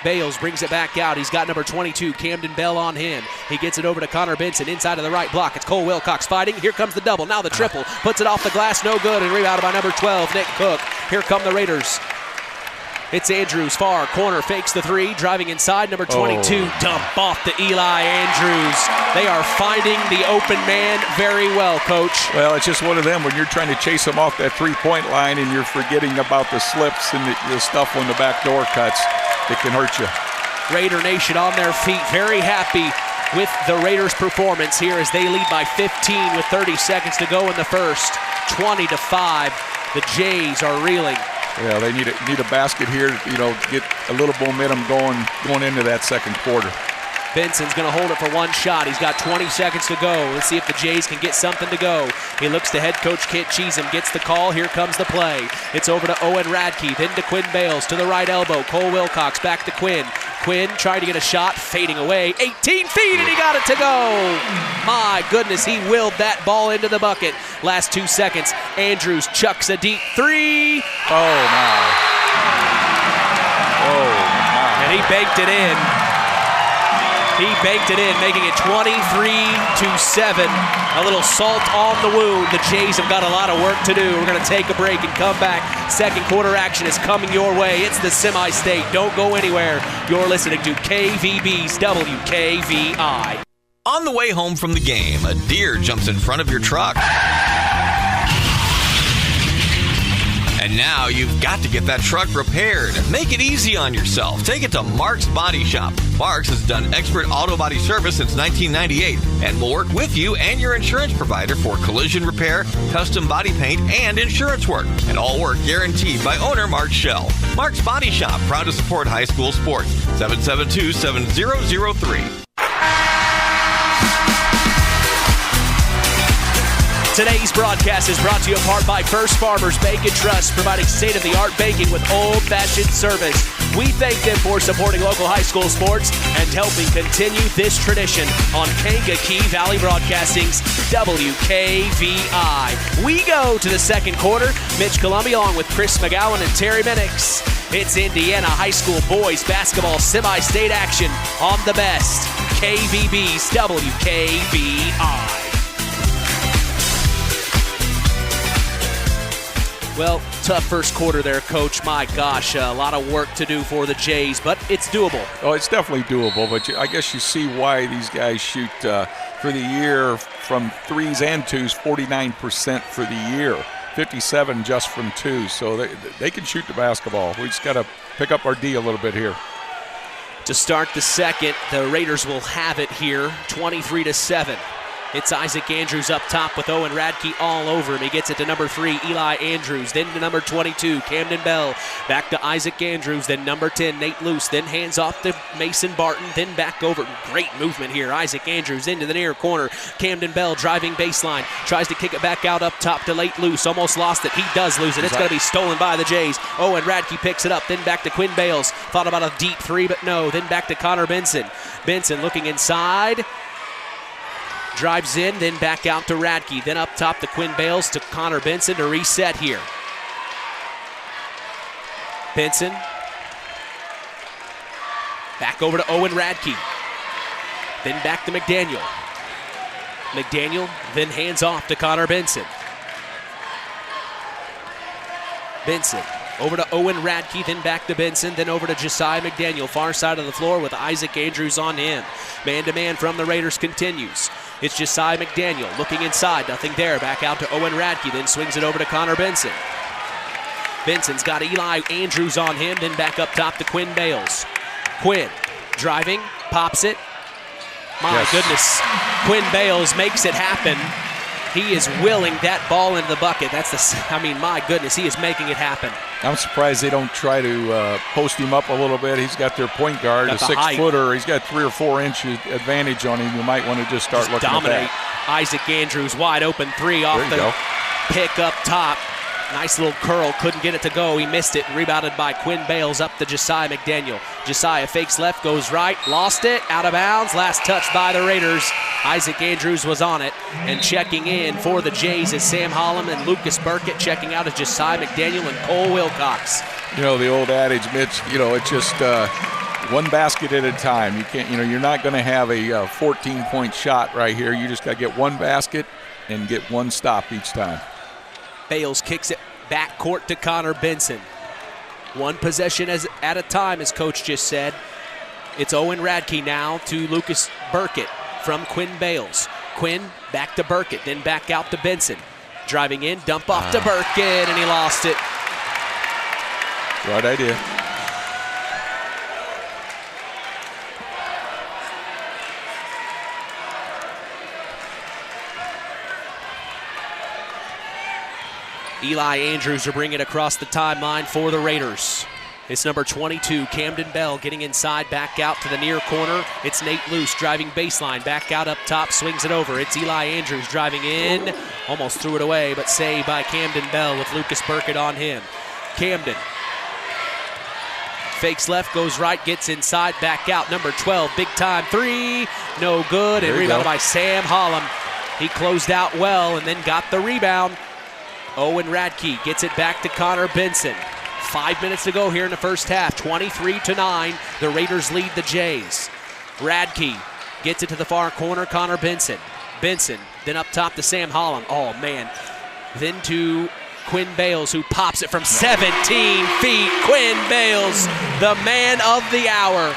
Bales brings it back out. He's got number 22, Camden Bell, on him. He gets it over to Connor Benson inside of the right block. It's Cole Wilcox fighting. Here comes the double. Now the triple. Puts it off the glass. No good. And rebounded by number 12, Nick Cook. Here come the Raiders. It's Andrews, far corner, fakes the 3, driving inside, number 22, dump off to Eli Andrews. They are finding the open man very well, Coach. Well, it's just one of them when you're trying to chase them off that three-point line and you're forgetting about the slips and the stuff on the backdoor cuts. It can hurt you. Raider Nation on their feet, very happy with the Raiders' performance here as they lead by 15 with 30 seconds to go in the first. 20-5, the Jays are reeling. Yeah, they need a basket here to, get a little momentum going into that second quarter. Benson's going to hold it for one shot. He's got 20 seconds to go. Let's see if the Jays can get something to go. He looks to head coach Kent Cheatham, gets the call. Here comes the play. It's over to Owen Radke, then to Quinn Bales, to the right elbow. Cole Wilcox back to Quinn. Quinn tried to get a shot, fading away. 18 feet, and he got it to go. My goodness, he willed that ball into the bucket. Last 2 seconds, Andrews chucks a deep 3. Oh, my. And he baked it in. He baked it in, making it 23-7. A little salt on the wound. The Jays have got a lot of work to do. We're going to take a break and come back. Second quarter action is coming your way. It's the semi-state. Don't go anywhere. You're listening to KVB's WKVI. On the way home from the game, a deer jumps in front of your truck. And now you've got to get that truck repaired. Make it easy on yourself. Take it to Mark's Body Shop. Mark's has done expert auto body service since 1998 and will work with you and your insurance provider for collision repair, custom body paint, and insurance work. And all work guaranteed by owner Mark Schell. Mark's Body Shop, proud to support high school sports. 772-7003. Today's broadcast is brought to you in part by First Farmers Bacon Trust, providing state-of-the-art baking with old-fashioned service. We thank them for supporting local high school sports and helping continue this tradition on Kankakee Valley Broadcasting's WKVI. We go to the second quarter. Mitch Columbia along with Chris McGowan and Terry Minix. It's Indiana High School boys basketball semi-state action on the best. KVB's WKVI. Well, tough first quarter there, Coach. My gosh, a lot of work to do for the Jays, but it's doable. Oh, it's definitely doable, but I guess you see why these guys shoot for the year from threes and twos, 49% for the year, 57 just from two. So they can shoot the basketball. We just got to pick up our D a little bit here. To start the second, the Raiders will have it here, 23-7. It's Isaac Andrews up top with Owen Radke all over him. He gets it to number 3, Eli Andrews. Then to number 22, Camden Bell. Back to Isaac Andrews. Then number 10, Nate Luce. Then hands off to Mason Barton. Then back over. Great movement here. Isaac Andrews into the near corner. Camden Bell driving baseline. Tries to kick it back out up top to Nate Luce. Almost lost it. He does lose it. It's going to be stolen by the Jays. Owen Radke picks it up. Then back to Quinn Bales. Thought about a deep 3, but no. Then back to Connor Benson. Benson looking inside. Drives in, then back out to Radke. Then up top to Quinn Bales to Connor Benson to reset here. Benson. Back over to Owen Radke. Then back to McDaniel. McDaniel then hands off to Connor Benson. Benson over to Owen Radke, then back to Benson, then over to Josiah McDaniel, far side of the floor with Isaac Andrews on him. Man-to-man from the Raiders continues. It's Josiah McDaniel looking inside, nothing there. Back out to Owen Radke, then swings it over to Connor Benson. Benson's got Eli Andrews on him, then back up top to Quinn Bales. Quinn driving, pops it. My goodness, Quinn Bales makes it happen. He is willing that ball into the bucket. My goodness, he is making it happen. I'm surprised they don't try to post him up a little bit. He's got their point guard, a 6-footer. He's got 3 or 4 inch advantage on him. You might want to just start looking dominate. at that. Isaac Andrews, wide open 3 off the pick up top. Nice little curl, couldn't get it to go. He missed it, rebounded by Quinn Bales up to Josiah McDaniel. Josiah fakes left, goes right, lost it, out of bounds. Last touch by the Raiders. Isaac Andrews was on it, and checking in for the Jays is Sam Holland and Lucas Burkett. Checking out is Josiah McDaniel and Cole Wilcox. You know, the old adage, Mitch, it's just one basket at a time. You can't, you're not going to have a 14-point shot right here. You just got to get one basket and get one stop each time. Bales kicks it back court to Connor Benson. One possession at a time, as Coach just said. It's Owen Radke now to Lucas Burkett from Quinn Bales. Quinn back to Burkett, then back out to Benson. Driving in, dump off to Burkett, and he lost it. Right idea. Eli Andrews will bring it across the timeline for the Raiders. It's number 22, Camden Bell, getting inside, back out to the near corner. It's Nate Luce driving baseline, back out up top, swings it over. It's Eli Andrews driving in, almost threw it away, but saved by Camden Bell with Lucas Burkett on him. Camden fakes left, goes right, gets inside, back out. Number 12, big time 3, no good, and rebounded by Sam Holland. He closed out well and then got the rebound. Owen Radke gets it back to Connor Benson. 5 minutes to go here in the first half. 23-9. The Raiders lead the Jays. Radke gets it to the far corner. Connor Benson. Benson then up top to Sam Holland. Oh, man. Then to Quinn Bales, who pops it from 17 feet. Quinn Bales, the man of the hour.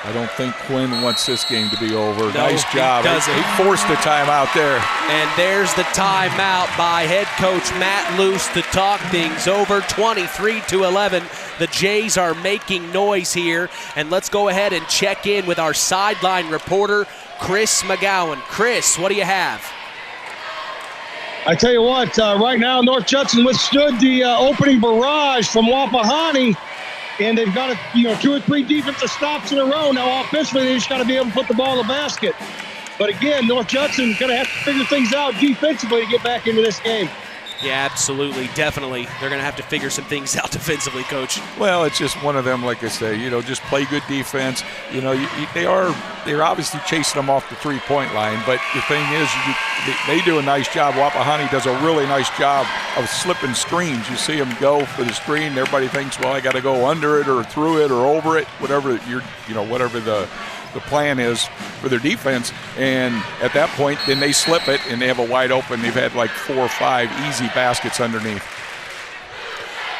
I don't think Quinn wants this game to be over. No, nice job. He forced the timeout there. And there's the timeout by head coach Matt Luce to talk things over. 23-11. The Jays are making noise here. And let's go ahead and check in with our sideline reporter, Chris McGowan. Chris, what do you have? I tell you what, right now North Judson withstood the opening barrage from Wapahani. And they've got 2 or 3 defensive stops in a row. Now, offensively, they just got to be able to put the ball in the basket. But again, North Judson going to have to figure things out defensively to get back into this game. Yeah, absolutely, definitely. They're going to have to figure some things out defensively, Coach. Well, it's just one of them, like I say, just play good defense. They're obviously chasing them off the three-point line, but the thing is, they do a nice job. Wapahani does a really nice job of slipping screens. You see them go for the screen, and everybody thinks, well, I got to go under it or through it or over it, whatever whatever the plan is for their defense, and at that point then they slip it and they have a wide open. They've had like 4 or 5 easy baskets underneath.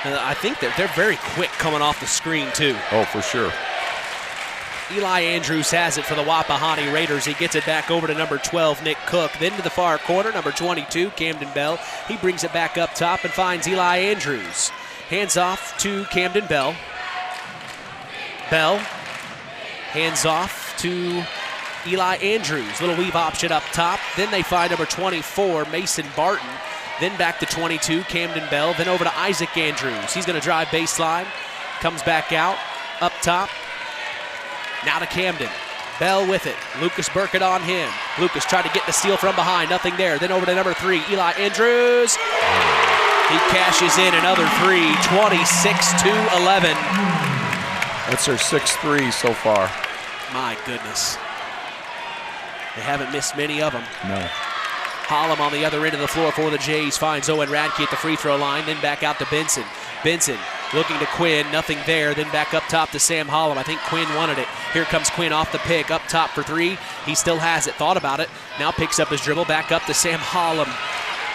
I think that they're very quick coming off the screen too. Oh, for sure. Eli Andrews has it for the Wapahani Raiders. He gets it back over to number 12, Nick Cook. Then to the far corner, number 22, Camden Bell. He brings it back up top and finds Eli Andrews. Hands off to Camden Bell. Bell hands off to Eli Andrews. Little weave option up top. Then they find number 24, Mason Barton. Then back to 22, Camden Bell. Then over to Isaac Andrews. He's going to drive baseline. Comes back out. Up top. Now to Camden. Bell with it. Lucas Burkett on him. Lucas tried to get the steal from behind. Nothing there. Then over to number 3, Eli Andrews. He cashes in another 3. 26-11. That's their 6-3 so far. My goodness. They haven't missed many of them. No. Hollum on the other end of the floor for the Jays finds Owen Radke at the free throw line, then back out to Benson. Benson Looking to Quinn, nothing there. Then back up top to Sam Hollum. I think Quinn wanted it. Here comes Quinn off the pick, up top for three. He still has it, thought about it. Now picks up his dribble, back up to Sam Hollum.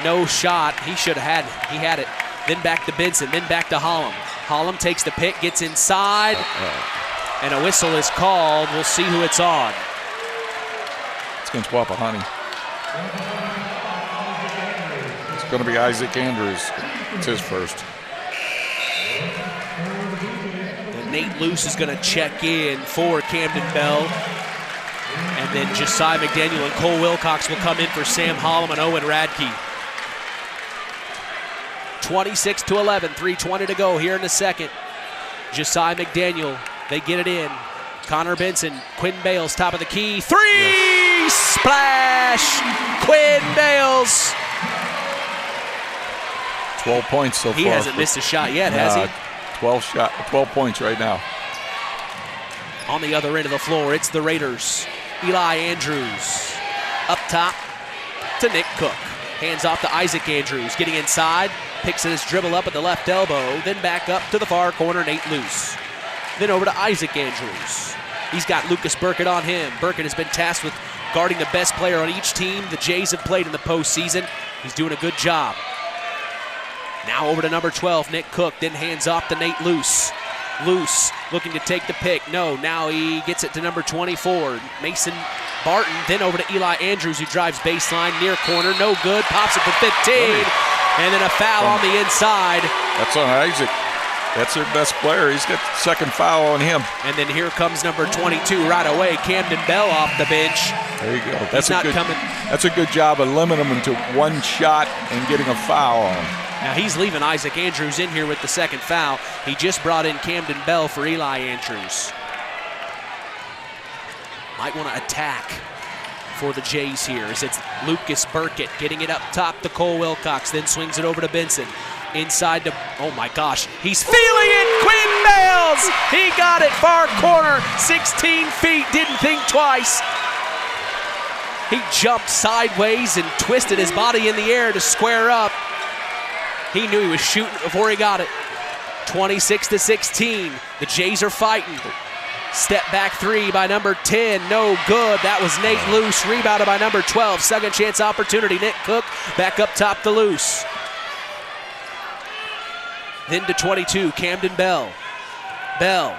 No shot. He should have had it. He had it. Then back to Benson, then back to Hollum. Hollum takes the pick, gets inside, and a whistle is called. We'll see who it's on. It's against Wapahani. It's going to be Isaac Andrews. It's his first. And Nate Luce is going to check in for Camden Bell. And then Josiah McDaniel and Cole Wilcox will come in for Sam Hollum and Owen Radke. 26-11, 3:20 to go here in the second. Josiah McDaniel, they get it in. Connor Benson, Quinn Bales, top of the key. Three! Yes. Splash! Quinn Bales. 12 points so far. He hasn't missed a shot yet, has he? 12 points right now. On the other end of the floor, it's the Raiders. Eli Andrews up top to Nick Cook. Hands off to Isaac Andrews, getting inside, picks his dribble up at the left elbow, then back up to the far corner, Nate Luce. Then over to Isaac Andrews. He's got Lucas Burkett on him. Burkett has been tasked with guarding the best player on each team the Jays have played in the postseason. He's doing a good job. Now over to number 12, Nick Cook, then hands off to Nate Luce. Luce looking to take the pick. No, now he gets it to number 24, Mason Barton. Then over to Eli Andrews, who drives baseline, near corner, no good, pops it for 15. And then a foul on the inside. That's on Isaac. That's their best player. He's got the second foul on him. And then here comes number 22 right away, Camden Bell off the bench. There you go. He's not coming. That's a good job of limiting him to one shot and getting a foul on him. Now he's leaving Isaac Andrews in here with the second foul. He just brought in Camden Bell for Eli Andrews. Might want to attack for the Jays here as it's Lucas Burkett getting it up top to Cole Wilcox, then swings it over to Benson. Inside to, oh my gosh, he's feeling it, Quinn Bales! He got it, far corner, 16 feet, didn't think twice. He jumped sideways and twisted his body in the air to square up. He knew he was shooting before he got it. 26-16, the Jays are fighting. Step back three by number 10, no good. That was Nate Luce, rebounded by number 12. Second chance opportunity, Nick Cook back up top to Luce. Then to 22, Camden Bell. Bell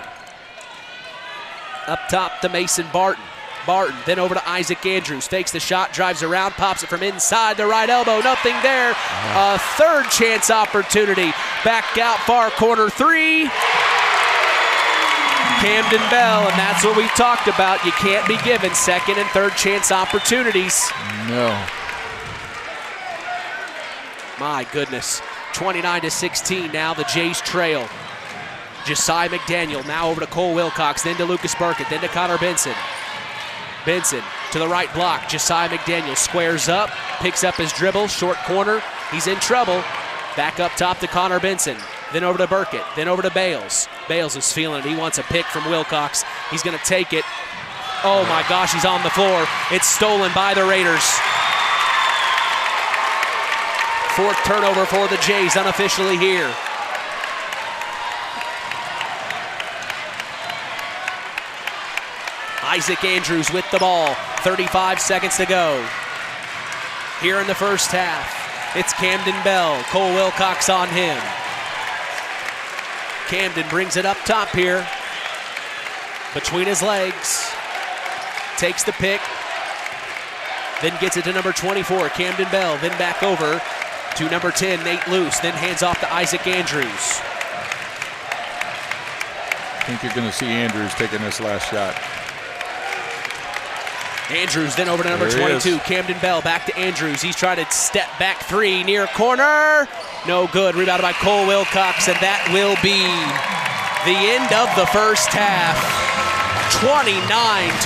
up top to Mason Barton. Barton, then over to Isaac Andrews. Fakes the shot, drives around, pops it from inside the right elbow. Nothing there. A third chance opportunity. Back out far corner three. Camden Bell, and that's what we talked about. You can't be given second and third chance opportunities. No. My goodness. 29-16 now, the Jays trail. Josiah McDaniel now over to Cole Wilcox, then to Lucas Burkett, then to Connor Benson. Benson to the right block. Josiah McDaniel squares up, picks up his dribble, short corner. He's in trouble. Back up top to Connor Benson. Then over to Burkett. Then over to Bales. Bales is feeling it. He wants a pick from Wilcox. He's going to take it. Oh my gosh, he's on the floor. It's stolen by the Raiders. Fourth turnover for the Jays unofficially here. Isaac Andrews with the ball. 35 seconds to go. Here in the first half, it's Camden Bell. Cole Wilcox on him. Camden brings it up top here. Between his legs. Takes the pick. Then gets it to number 24, Camden Bell. Then back over to number 10, Nate Luce. Then hands off to Isaac Andrews. I think you're going to see Andrews taking this last shot. Andrews then over to number 22, Camden Bell. Back to Andrews. He's trying to step back three, near corner. No good. Rebounded by Cole Wilcox, and that will be the end of the first half. 29-16.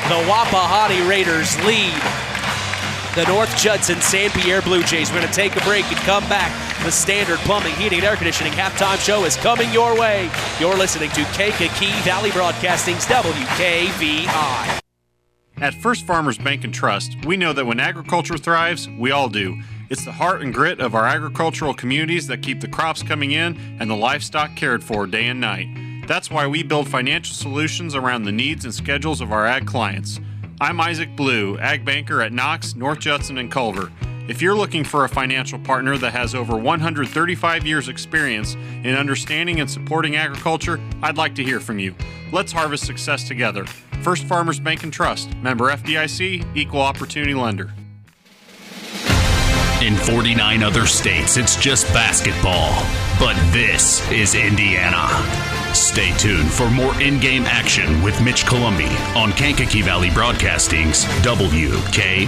The Wapahani Raiders lead the North Judson-San Pierre Blue Jays. We're going to take a break and come back. The Standard Plumbing, Heating, and Air Conditioning halftime show is coming your way. You're listening to Kankakee Valley Broadcasting's WKVI. At First Farmers Bank and Trust, we know that when agriculture thrives, we all do. It's the heart and grit of our agricultural communities that keep the crops coming in and the livestock cared for day and night. That's why we build financial solutions around the needs and schedules of our ag clients. I'm Isaac Blue, ag banker at Knox, North Judson, and Culver. If you're looking for a financial partner that has over 135 years experience in understanding and supporting agriculture, I'd like to hear from you. Let's harvest success together. First Farmers Bank and Trust, member FDIC, equal opportunity lender. In 49 other states, it's just basketball. But this is Indiana. Stay tuned for more in-game action with Mitch Columbi on Kankakee Valley Broadcasting's WKVI.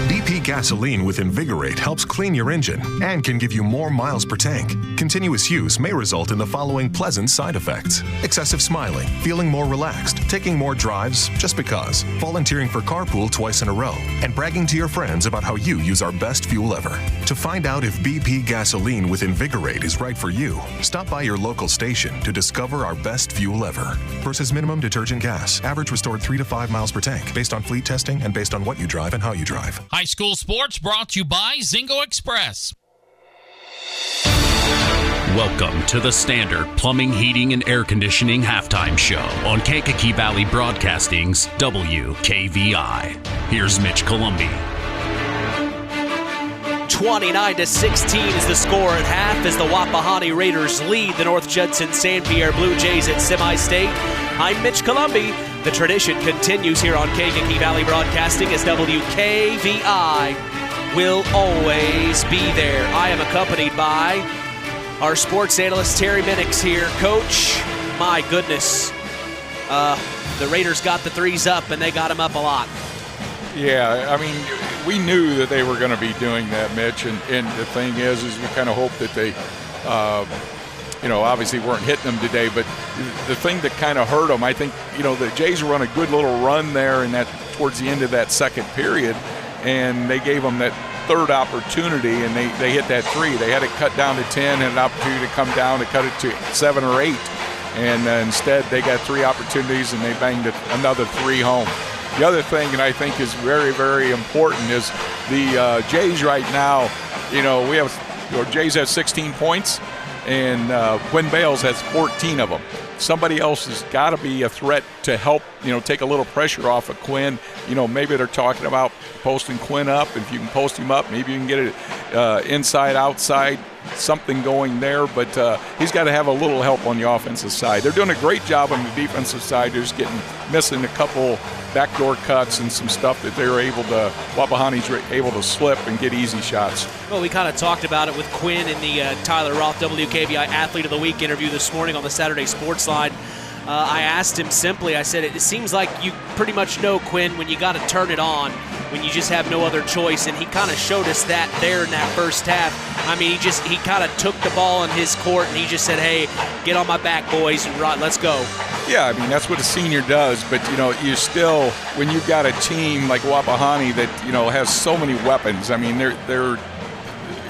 BP gasoline with Invigorate helps clean your engine and can give you more miles per tank. Continuous use may result in the following pleasant side effects: excessive smiling, feeling more relaxed, taking more drives just because, volunteering for carpool twice in a row, and bragging to your friends about how you use our best fuel ever. To find out if BP gasoline with Invigorate is right for you, stop by your local station to discover our best fuel ever. Versus minimum detergent gas. Average restored 3 to 5 miles per tank, based on fleet testing and based on what you drive and how you drive. High school sports brought to you by Zingo Express. Welcome to the Standard Plumbing, Heating, and Air Conditioning Halftime Show on Kankakee Valley Broadcasting's WKVI. Here's Mitch Columbi. 29-16 is the score at half as the Wapahani Raiders lead the North Judson-San Pierre Blue Jays at Semi-State. I'm Mitch Columbi. The tradition continues here on Kankakee Valley Broadcasting as WKVI will always be there. I am accompanied by our sports analyst Terry Minix here. Coach, my goodness, the Raiders got the threes up and they got them up a lot. Yeah, I mean, we knew that they were going to be doing that, Mitch, and the thing is we kind of hope that they, obviously weren't hitting them today, but the thing that kind of hurt them, I think, the Jays were on a good little run there in that towards the end of that second period, and they gave them that third opportunity, and they hit that three. They had it cut down to 10, and an opportunity to come down to cut it to 7 or 8, and instead they got 3 opportunities, and they banged another 3 home. The other thing that I think is very, very important is the Jays right now, Jays have 16 points, and Quinn Bales has 14 of them. Somebody else has got to be a threat to help, take a little pressure off of Quinn. Maybe they're talking about posting Quinn up. If you can post him up, maybe you can get it inside, outside, something going there. But he's got to have a little help on the offensive side. They're doing a great job on the defensive side. They're just missing a couple backdoor cuts and some stuff that Wapahani's able to slip and get easy shots. Well, we kind of talked about it with Quinn in the Tyler Roth WKVI Athlete of the Week interview this morning on the Saturday Sports Line. I asked him simply, I said, it seems like you pretty much know, Quinn, when you got to turn it on, when you just have no other choice, and he kind of showed us that there in that first half. I mean, he kind of took the ball in his court, and he just said, hey, get on my back, boys, and let's go. Yeah, I mean, that's what a senior does, but, you still, when you've got a team like Wapahani that, has so many weapons, I mean, they're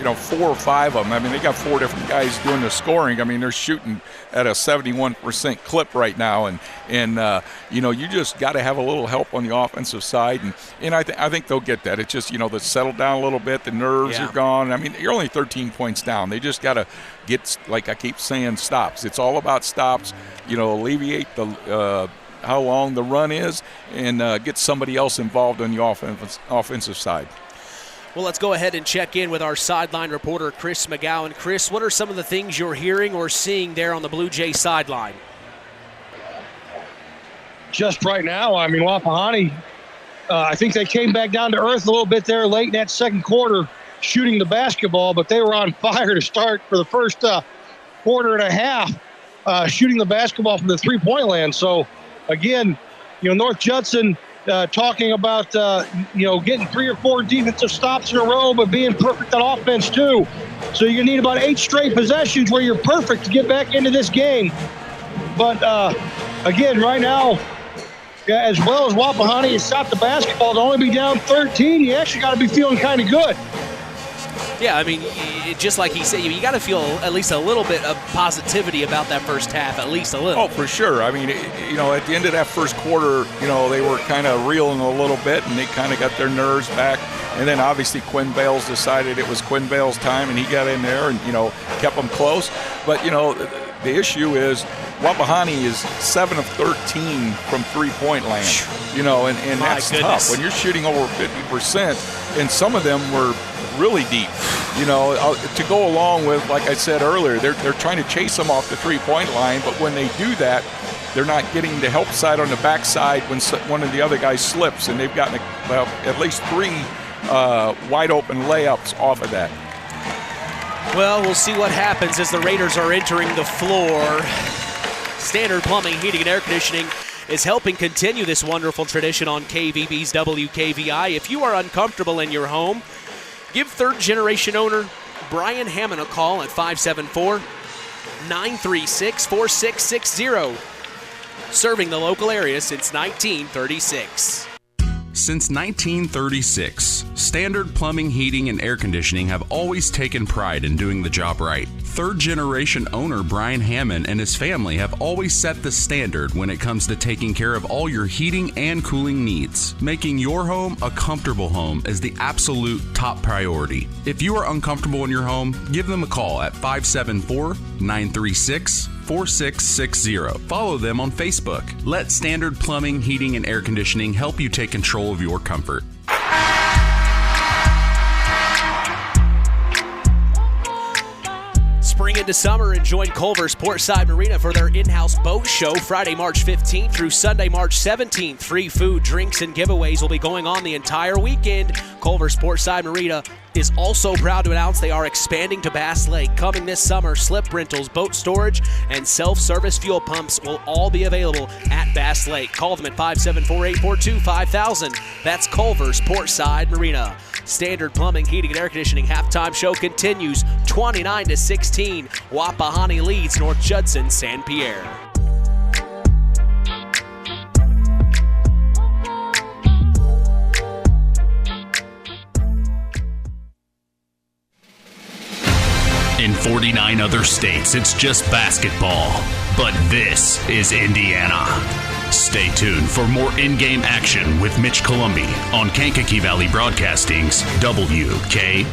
4 or 5 of them. I mean, they got 4 different guys doing the scoring. I mean, they're shooting at a 71% clip right now, and you just got to have a little help on the offensive side, and I think they'll get that. It's just, they settle down a little bit, the nerves are gone. I mean, you're only 13 points down. They just got to get, like I keep saying, stops. It's all about stops. Alleviate the how long the run is, and get somebody else involved on the offensive side. Well, let's go ahead and check in with our sideline reporter, Chris McGowan. Chris, what are some of the things you're hearing or seeing there on the Blue Jay sideline? Just right now, I mean, Wapahani, I think they came back down to earth a little bit there late in that second quarter shooting the basketball, but they were on fire to start for the first quarter and a half shooting the basketball from the three-point land. So, again, North Judson talking about, getting 3 or 4 defensive stops in a row, but being perfect on offense too. So you're going to need about 8 straight possessions where you're perfect to get back into this game. But, again, right now, as well as Wapahani has shot the basketball to only be down 13, you actually got to be feeling kind of good. Yeah, I mean, just like he said, you got to feel at least a little bit of positivity about that first half, at least a little. Oh, for sure. I mean, at the end of that first quarter, they were kind of reeling a little bit, and they kind of got their nerves back. And then obviously Quinn Bales decided it was Quinn Bales' time, and he got in there and, kept them close. But, the issue is Wapahani is 7 of 13 from three-point land, and that's tough. When you're shooting over 50%, and some of them were really deep, to go along with, like I said earlier, they're trying to chase them off the three-point line, but when they do that, they're not getting the help side on the backside when one of the other guys slips, and they've gotten at least 3 wide-open layups off of that. Well, we'll see what happens as the Raiders are entering the floor. Standard Plumbing, Heating, and Air Conditioning is helping continue this wonderful tradition on KVB's WKVI. If you are uncomfortable in your home, give third-generation owner Brian Hammond a call at 574-936-4660. Serving the local area since 1936. Since 1936, Standard Plumbing, Heating, and Air Conditioning have always taken pride in doing the job right. Third-generation owner Brian Hammond and his family have always set the standard when it comes to taking care of all your heating and cooling needs. Making your home a comfortable home is the absolute top priority. If you are uncomfortable in your home, give them a call at 574-936-4660. Follow them on Facebook. Let Standard Plumbing, Heating, and Air Conditioning help you take control of your comfort. Spring into summer and join Culver's Portside Marina for their in-house boat show Friday, March 15th through Sunday, March 17th. Free food, drinks, and giveaways will be going on the entire weekend. Culver's Portside Marina is also proud to announce they are expanding to Bass Lake. Coming this summer, slip rentals, boat storage, and self-service fuel pumps will all be available at Bass Lake. Call them at 574-842-5000. That's Culver's Portside Marina. Standard Plumbing, Heating, and Air Conditioning halftime show continues 29-16. Wapahani leads North Judson-San Pierre. In 49 other states, it's just basketball. But this is Indiana. Stay tuned for more in-game action with Mitch Columbi on Kankakee Valley Broadcasting's WKVI.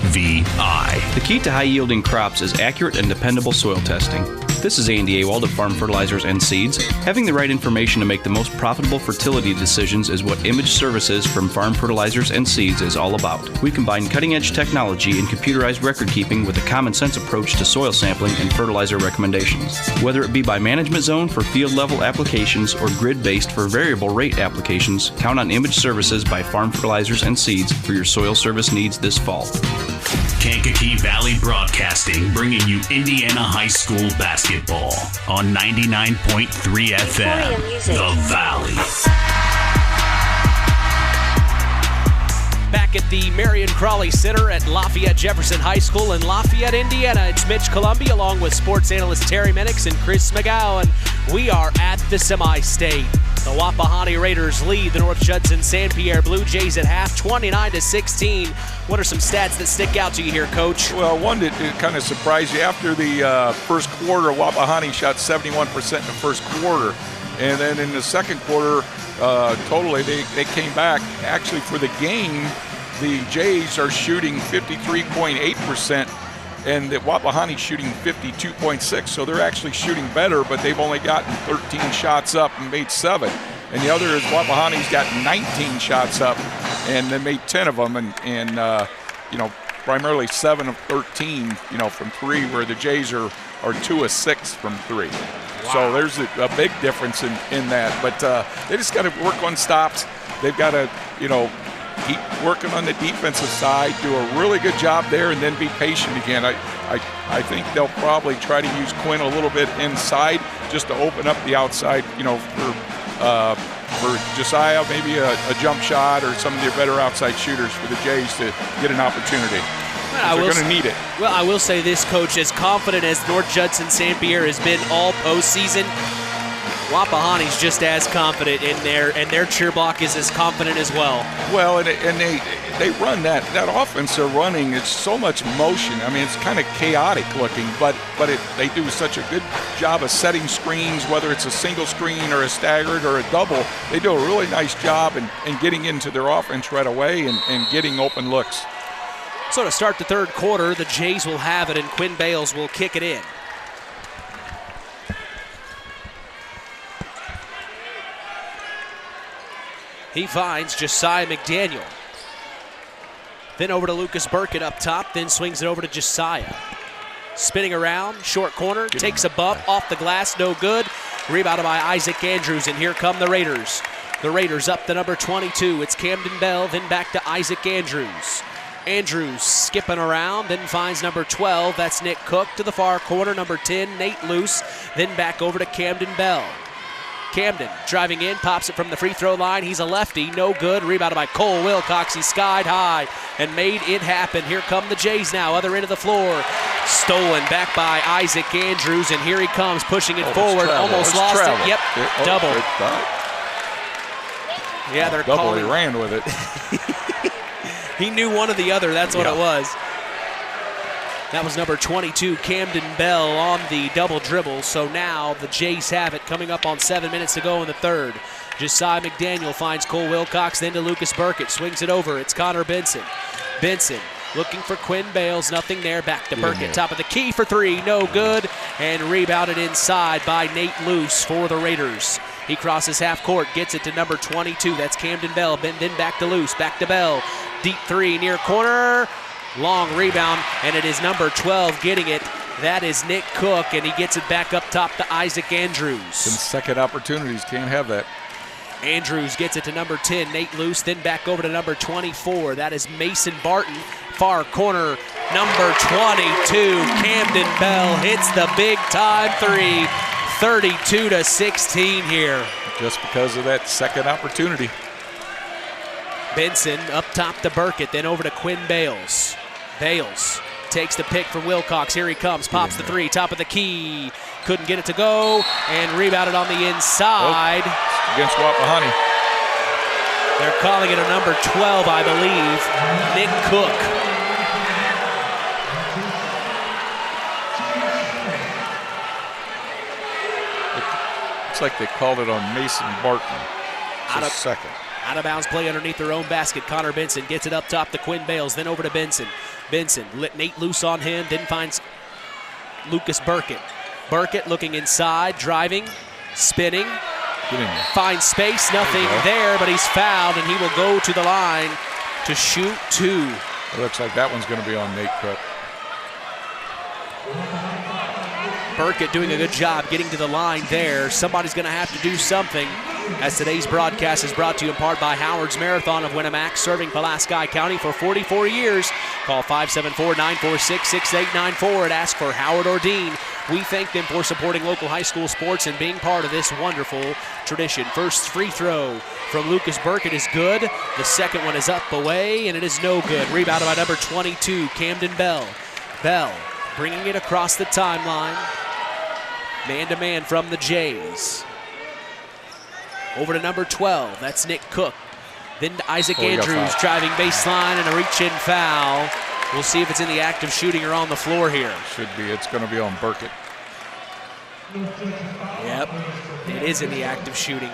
The key to high-yielding crops is accurate and dependable soil testing. This is Andy Awald of Farm Fertilizers and Seeds. Having the right information to make the most profitable fertility decisions is what Image Services from Farm Fertilizers and Seeds is all about. We combine cutting-edge technology and computerized record-keeping with a common-sense approach to soil sampling and fertilizer recommendations. Whether it be by management zone for field-level applications or grid-based for variable rate applications, count on Image Services by Farm Fertilizers and Seeds for your soil service needs this fall. Kankakee Valley Broadcasting, bringing you Indiana high school basketball on 99.3 FM, The Valley. Back at the Marion Crawley Center at Lafayette Jefferson High School in Lafayette, Indiana, it's Mitch Columbi along with sports analyst Terry Minix and Chris McGowan. We are at the semi-state. The Wapahani Raiders lead the North Judson-San Pierre Blue Jays at half, 29-16. What are some stats that stick out to you here, Coach? Well, one that kind of surprised you. After the first quarter, Wapahani shot 71% in the first quarter. And then in the second quarter, totally, they came back. Actually, for the game, the Jays are shooting 53.8%. And the Wapahani shooting 52.6, so they're actually shooting better, but they've only gotten 13 shots up and made 7. And the other is Wapahani's got 19 shots up and they made 10 of them, and primarily 7 of 13, from 3, where the Jays are 2 of 6 from 3. Wow. So there's a big difference in that. But they just got to work on stops. They've got to, keep working on the defensive side, do a really good job there, and then be patient again. I think they'll probably try to use Quinn a little bit inside just to open up the outside, for Josiah, maybe a jump shot or some of their better outside shooters for the Jays to get an opportunity. They're going to need it. Well, I will say this, Coach, as confident as North Judson-San Pierre has been all postseason, Wapahani's just as confident in there, and their cheer block is as confident as well. Well, and they run that offense they're running. It's so much motion. I mean, it's kind of chaotic looking, but they do such a good job of setting screens, whether it's a single screen or a staggered or a double. They do a really nice job in getting into their offense right away and getting open looks. So to start the third quarter, the Jays will have it, and Quinn Bales will kick it in. He finds Josiah McDaniel. Then over to Lucas Burkett up top, then swings it over to Josiah. Spinning around, short corner, takes a bump off the glass, no good. Rebounded by Isaac Andrews, and here come the Raiders. The Raiders up to number 22. It's Camden Bell, then back to Isaac Andrews. Andrews skipping around, then finds number 12. That's Nick Cook to the far corner. Number 10, Nate Luce, then back over to Camden Bell. Camden driving in, pops it from the free throw line. He's a lefty, no good. Rebounded by Cole Wilcox. He skied high and made it happen. Here come the Jays now, other end of the floor. Stolen back by Isaac Andrews, and here he comes, pushing it forward. Almost lost it. Yep, double. Yeah, they're double. calling. He ran with it. He knew one or the other. That's what it was. That was number 22, Camden Bell, on the double dribble. So now the Jays have it, coming up on 7 minutes to go in the third. Josiah McDaniel finds Cole Wilcox, then to Lucas Burkett. Swings it over. It's Connor Benson. Benson looking for Quinn Bales. Nothing there. Back to Burkett. Top of the key for three. No good. And rebounded inside by Nate Luce for the Raiders. He crosses half court, gets it to number 22. That's Camden Bell. Then back to Luce. Back to Bell. Deep three near corner. Long rebound, and it is number 12 getting it. That is Nick Cook, and he gets it back up top to Isaac Andrews. Some second opportunities, can't have that. Andrews gets it to number 10, Nate Luce, then back over to number 24. That is Mason Barton, far corner, number 22. Camden Bell hits the big-time three, 32-16 here. Just because of that second opportunity. Benson up top to Burkett, then over to Quinn Bales. Bales takes the pick from Wilcox. Here he comes, pops the three, top of the key. Couldn't get it to go, and rebounded on the inside. Against Wapahani. They're calling it a number 12, I believe, Nick Cook. Looks like they called it on Mason Barton. Just a second. Out of bounds play underneath their own basket. Connor Benson gets it up top to Quinn Bales, then over to Benson. Benson lit Nate Luce on him, then finds Lucas Burkett. Burkett looking inside, driving, spinning, finds space, nothing there, but he's fouled, and he will go to the line to shoot two. It looks like that one's going to be on Nate Cook. Burkett doing a good job getting to the line there. Somebody's going to have to do something, as today's broadcast is brought to you in part by Howard's Marathon of Winamac, serving Pulaski County for 44 years. Call 574-946-6894 and ask for Howard or Dean. We thank them for supporting local high school sports and being part of this wonderful tradition. First free throw from Lucas Burkett is good. The second one is up away, and it is no good. Rebounded by number 22, Camden Bell. Bell bringing it across the timeline. Man-to-man from the Jays. Over to number 12. That's Nick Cook. Then to Isaac Andrews driving baseline and a reach-in foul. We'll see if it's in the act of shooting or on the floor here. Should be. It's going to be on Burkett. Yep, it is in the act of shooting.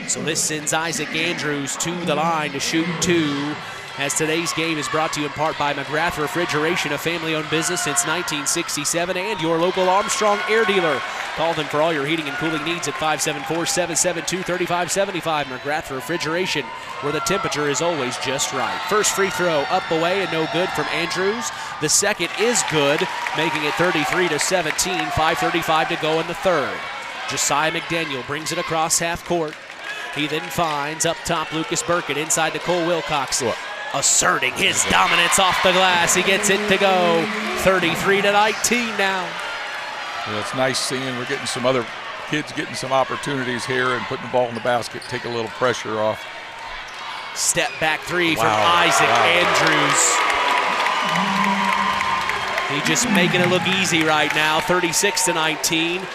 So this sends Isaac Andrews to the line to shoot two. As today's game is brought to you in part by McGrath Refrigeration, a family-owned business since 1967, and your local Armstrong Air Dealer. Call them for all your heating and cooling needs at 574-772-3575. McGrath Refrigeration, where the temperature is always just right. First free throw up away and no good from Andrews. The second is good, making it 33-17, 5:35 to go in the third. Josiah McDaniel brings it across half court. He then finds up top Lucas Burkett inside to Cole Wilcox. Asserting his dominance off the glass. He gets it to go. 33-19 now. Yeah, it's nice seeing we're getting some other kids getting some opportunities here and putting the ball in the basket, take a little pressure off. Step back three from Isaac Andrews. He's just making it look easy right now. 36-19.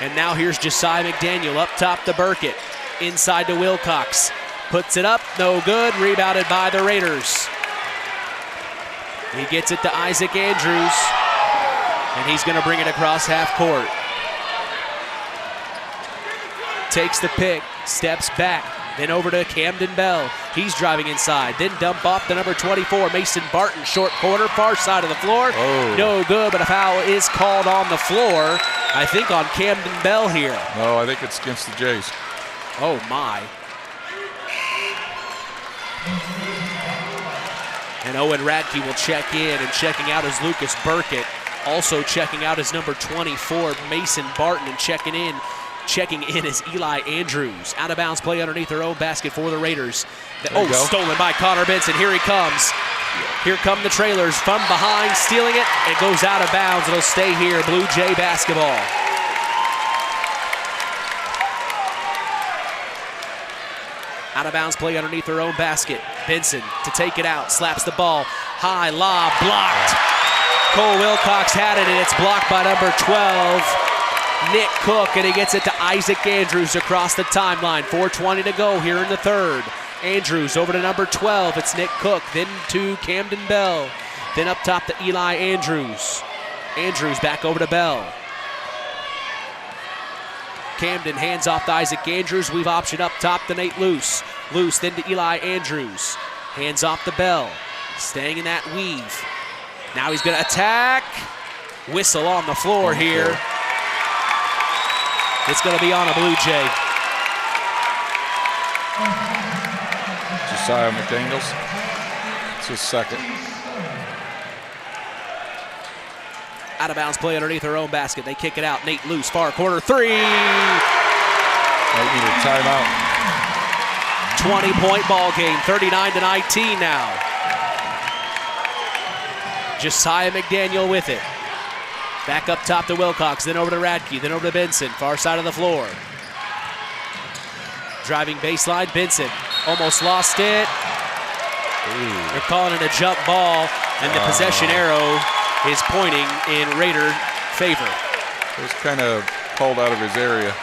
And now here's Josiah McDaniel up top to Burkett. Inside to Wilcox. Puts it up, no good. Rebounded by the Raiders. He gets it to Isaac Andrews. And he's going to bring it across half court. Takes the pick, steps back, then over to Camden Bell. He's driving inside, then dump off to number 24, Mason Barton, short corner, far side of the floor. Oh. No good, but a foul is called on the floor, I think on Camden Bell here. No, I think it's against the Jays. Oh, my. And Owen Radke will check in, and checking out is Lucas Burkett. Also checking out is number 24, Mason Barton, and checking in is Eli Andrews. Out of bounds play underneath their own basket for the Raiders. Stolen by Connor Benson. Here he comes. Here come the trailers from behind, stealing it. It goes out of bounds. It'll stay here. Blue Jay basketball. Out of bounds play underneath their own basket. Benson to take it out. Slaps the ball. High lob blocked. Cole Wilcox had it, and it's blocked by number 12. Nick Cook, and he gets it to Isaac Andrews across the timeline. 4:20 to go here in the third. Andrews over to number 12. It's Nick Cook, then to Camden Bell. Then up top to Eli Andrews. Andrews back over to Bell. Camden hands off to Isaac Andrews. We've optioned up top to Nate Luce. Luce then to Eli Andrews. Hands off to Bell. Staying in that weave. Now he's going to attack. Whistle on the floor here. It's going to be on a Blue Jay. Josiah McDaniels. It's his second. Out of bounds play underneath their own basket. They kick it out. Nate Luce, far corner three. They need a timeout. 20-point ball game, 39-19 now. Josiah McDaniel with it. Back up top to Wilcox, then over to Radke, then over to Benson, far side of the floor. Driving baseline, Benson almost lost it. They're calling it a jump ball, and the possession arrow is pointing in Raider favor. It was kind of pulled out of his area.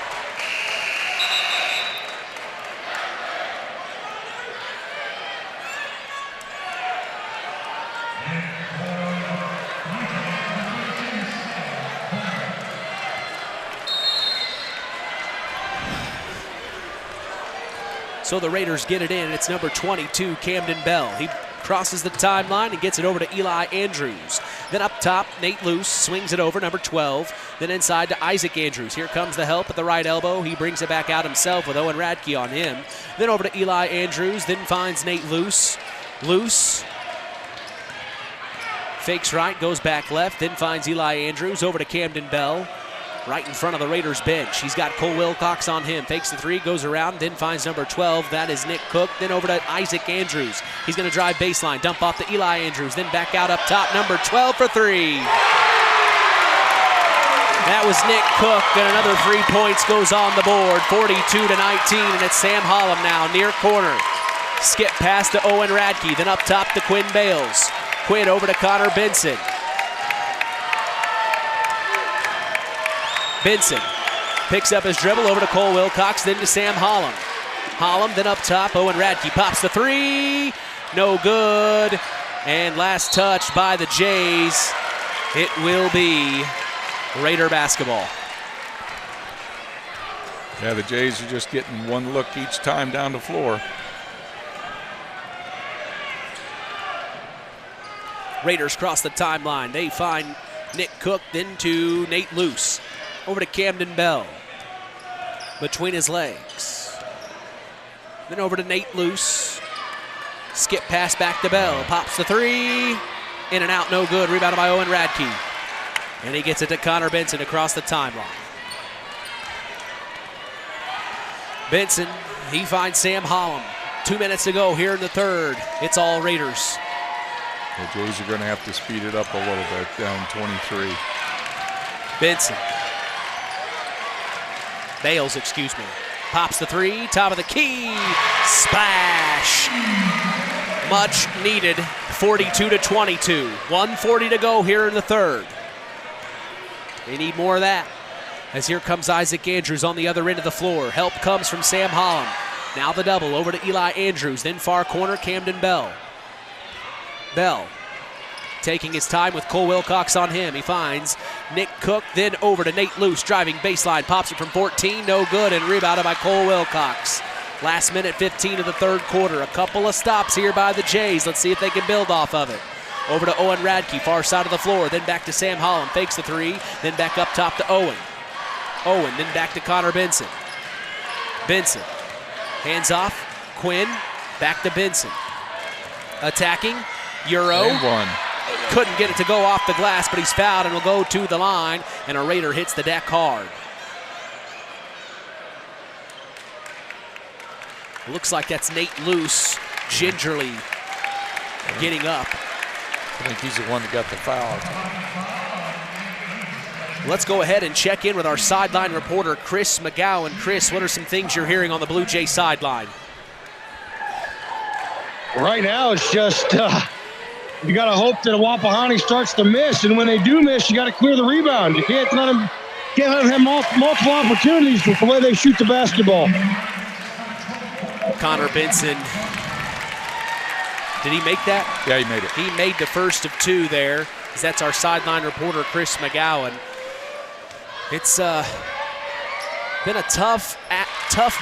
So the Raiders get it in. It's number 22, Camden Bell. He crosses the timeline and gets it over to Eli Andrews. Then up top, Nate Luce swings it over, number 12. Then inside to Isaac Andrews. Here comes the help at the right elbow. He brings it back out himself with Owen Radke on him. Then over to Eli Andrews. Then finds Nate Luce. Luce fakes right, goes back left. Then finds Eli Andrews over to Camden Bell. Right in front of the Raiders bench. He's got Cole Wilcox on him. Fakes the three, goes around, then finds number 12. That is Nick Cook. Then over to Isaac Andrews. He's going to drive baseline, dump off to Eli Andrews, then back out up top. Number 12 for three. That was Nick Cook, and another 3 points goes on the board. 42-19, and it's Sam Hollum now, near corner. Skip pass to Owen Radke, then up top to Quinn Bales. Quinn over to Connor Benson. Benson picks up his dribble over to Cole Wilcox, then to Sam Hollum. Hollum, then up top, Owen Radke pops the three. No good. And last touch by the Jays. It will be Raider basketball. Yeah, the Jays are just getting one look each time down the floor. Raiders cross the timeline. They find Nick Cook, then to Nate Luce. Over to Camden Bell. Between his legs. Then over to Nate Luce. Skip pass back to Bell. Pops the three. In and out, no good. Rebounded by Owen Radke. And he gets it to Connor Benson across the timeline. Benson, he finds Sam Hollum. 2 minutes to go here in the third. It's all Raiders. The Jays are going to have to speed it up a little bit, down 23. Benson. Bales, excuse me. Pops the three, top of the key. Splash. Much needed. 42-22. 1:40 to go here in the third. They need more of that. As here comes Isaac Andrews on the other end of the floor. Help comes from Sam Holland. Now the double over to Eli Andrews. Then far corner, Camden Bell. Bell taking his time with Cole Wilcox on him. He finds Nick Cook, then over to Nate Luce, driving baseline, pops it from 14, no good, and rebounded by Cole Wilcox. Last minute 15 of the third quarter. A couple of stops here by the Jays. Let's see if they can build off of it. Over to Owen Radke, far side of the floor, then back to Sam Holland, fakes the three, then back up top to Owen. Owen, then back to Connor Benson. Benson, hands off, Quinn, back to Benson. Attacking, Euro. And one. Couldn't get it to go off the glass, but he's fouled and will go to the line, and a Raider hits the deck hard. Looks like that's Nate Luce gingerly getting up. I think he's the one that got the foul. Let's go ahead and check in with our sideline reporter, Chris McGowan. Chris, what are some things you're hearing on the Blue Jay sideline? Right now, it's just you got to hope that Wapahani starts to miss, and when they do miss, you got to clear the rebound. You can't let them have multiple opportunities with the way they shoot the basketball. Connor Benson, did he make that? Yeah, he made it. He made the first of two there. That's our sideline reporter, Chris McGowan. It's been a tough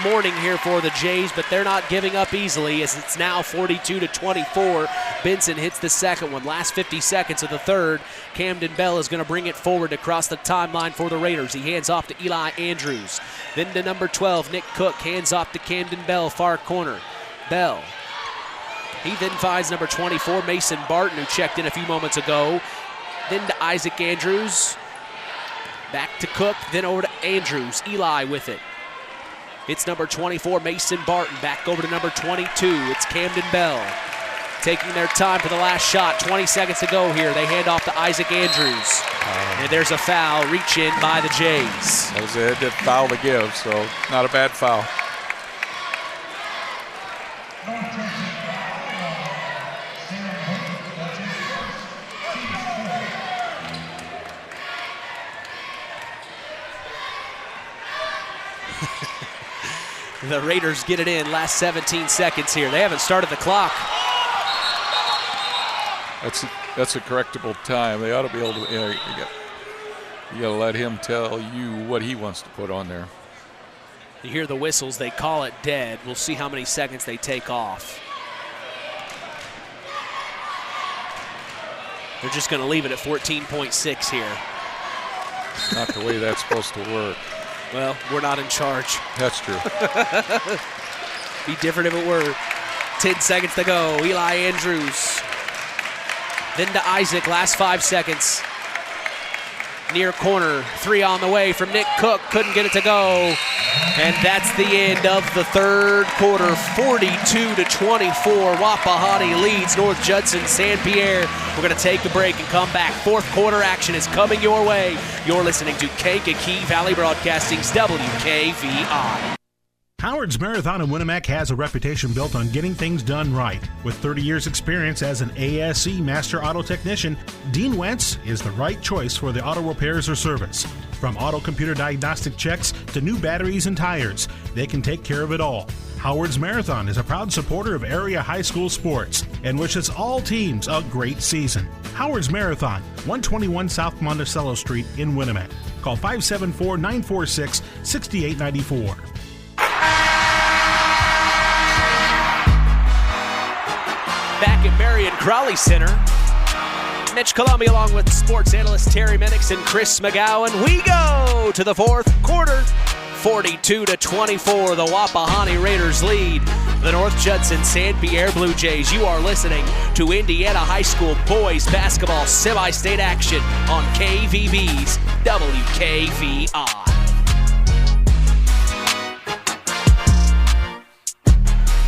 morning here for the Jays, but they're not giving up easily as it's now 42-24. Benson hits the second one. Last 50 seconds of the third. Camden Bell is going to bring it forward across the timeline for the Raiders. He hands off to Eli Andrews. Then to number 12, Nick Cook, hands off to Camden Bell, far corner. Bell. He then finds number 24, Mason Barton, who checked in a few moments ago. Then to Isaac Andrews. Back to Cook, then over to Andrews. Eli with it. It's number 24, Mason Barton. Back over to number 22. It's Camden Bell. Taking their time for the last shot. 20 seconds to go here. They hand off to Isaac Andrews. And there's a foul. Reach in by the Jays. That was a foul to give, so not a bad foul. The Raiders get it in. Last 17 seconds here. They haven't started the clock. That's a correctable time. They ought to be able to. You got to let him tell you what he wants to put on there. You hear the whistles. They call it dead. We'll see how many seconds they take off. They're just going to leave it at 14.6 here. Not the way that's supposed to work. Well, we're not in charge. That's true. Be different if it were. 10 seconds to go. Eli Andrews. Then to Isaac. Last 5 seconds. Near corner. Three on the way from Nick Cook. Couldn't get it to go. And that's the end of the third quarter. 42-24. Wapahani leads North Judson-San Pierre. We're going to take a break and come back. Fourth quarter action is coming your way. You're listening to Kankakee Valley Broadcasting's WKVI. Howard's Marathon in Winnemac has a reputation built on getting things done right. With 30 years experience as an ASE Master Auto Technician, Dean Wentz is the right choice for the auto repairs or service. From auto computer diagnostic checks to new batteries and tires, they can take care of it all. Howard's Marathon is a proud supporter of area high school sports and wishes all teams a great season. Howard's Marathon, 121 South Monticello Street in Winnemac. Call 574-946-6894. Back at Marion Crowley Center, Mitch Columbia along with sports analyst Terry Minix and Chris McGowan. We go to the fourth quarter. 42-24, the Wapahani Raiders lead the North Judson-San Pierre Blue Jays. You are listening to Indiana High School boys basketball semi-state action on KVB's WKVI.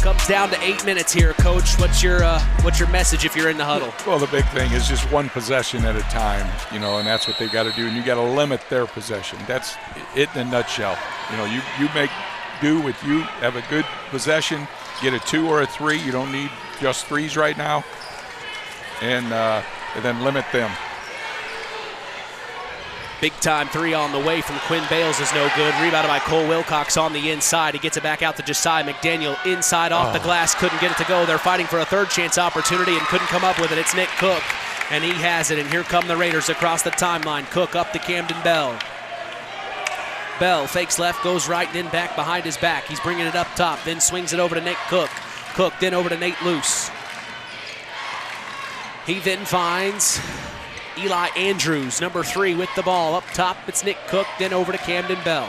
Comes down to 8 minutes here, Coach. What's your message if you're in the huddle? Well, the big thing is just one possession at a time, and that's what they've got to do. And you got to limit their possession. That's it in a nutshell. You make do with you have a good possession, get a 2 or a 3. You don't need just threes right now, and then limit them. Big-time three on the way from Quinn Bales is no good. Rebounded by Cole Wilcox on the inside. He gets it back out to Josiah McDaniel. Inside off the glass, couldn't get it to go. They're fighting for a third chance opportunity and couldn't come up with it. It's Nick Cook, and he has it, and here come the Raiders across the timeline. Cook up to Camden Bell. Bell fakes left, goes right, then back behind his back. He's bringing it up top, then swings it over to Nick Cook. Cook then over to Nate Luce. He then finds Eli Andrews, number 3, with the ball. Up top, it's Nick Cook, then over to Camden Bell.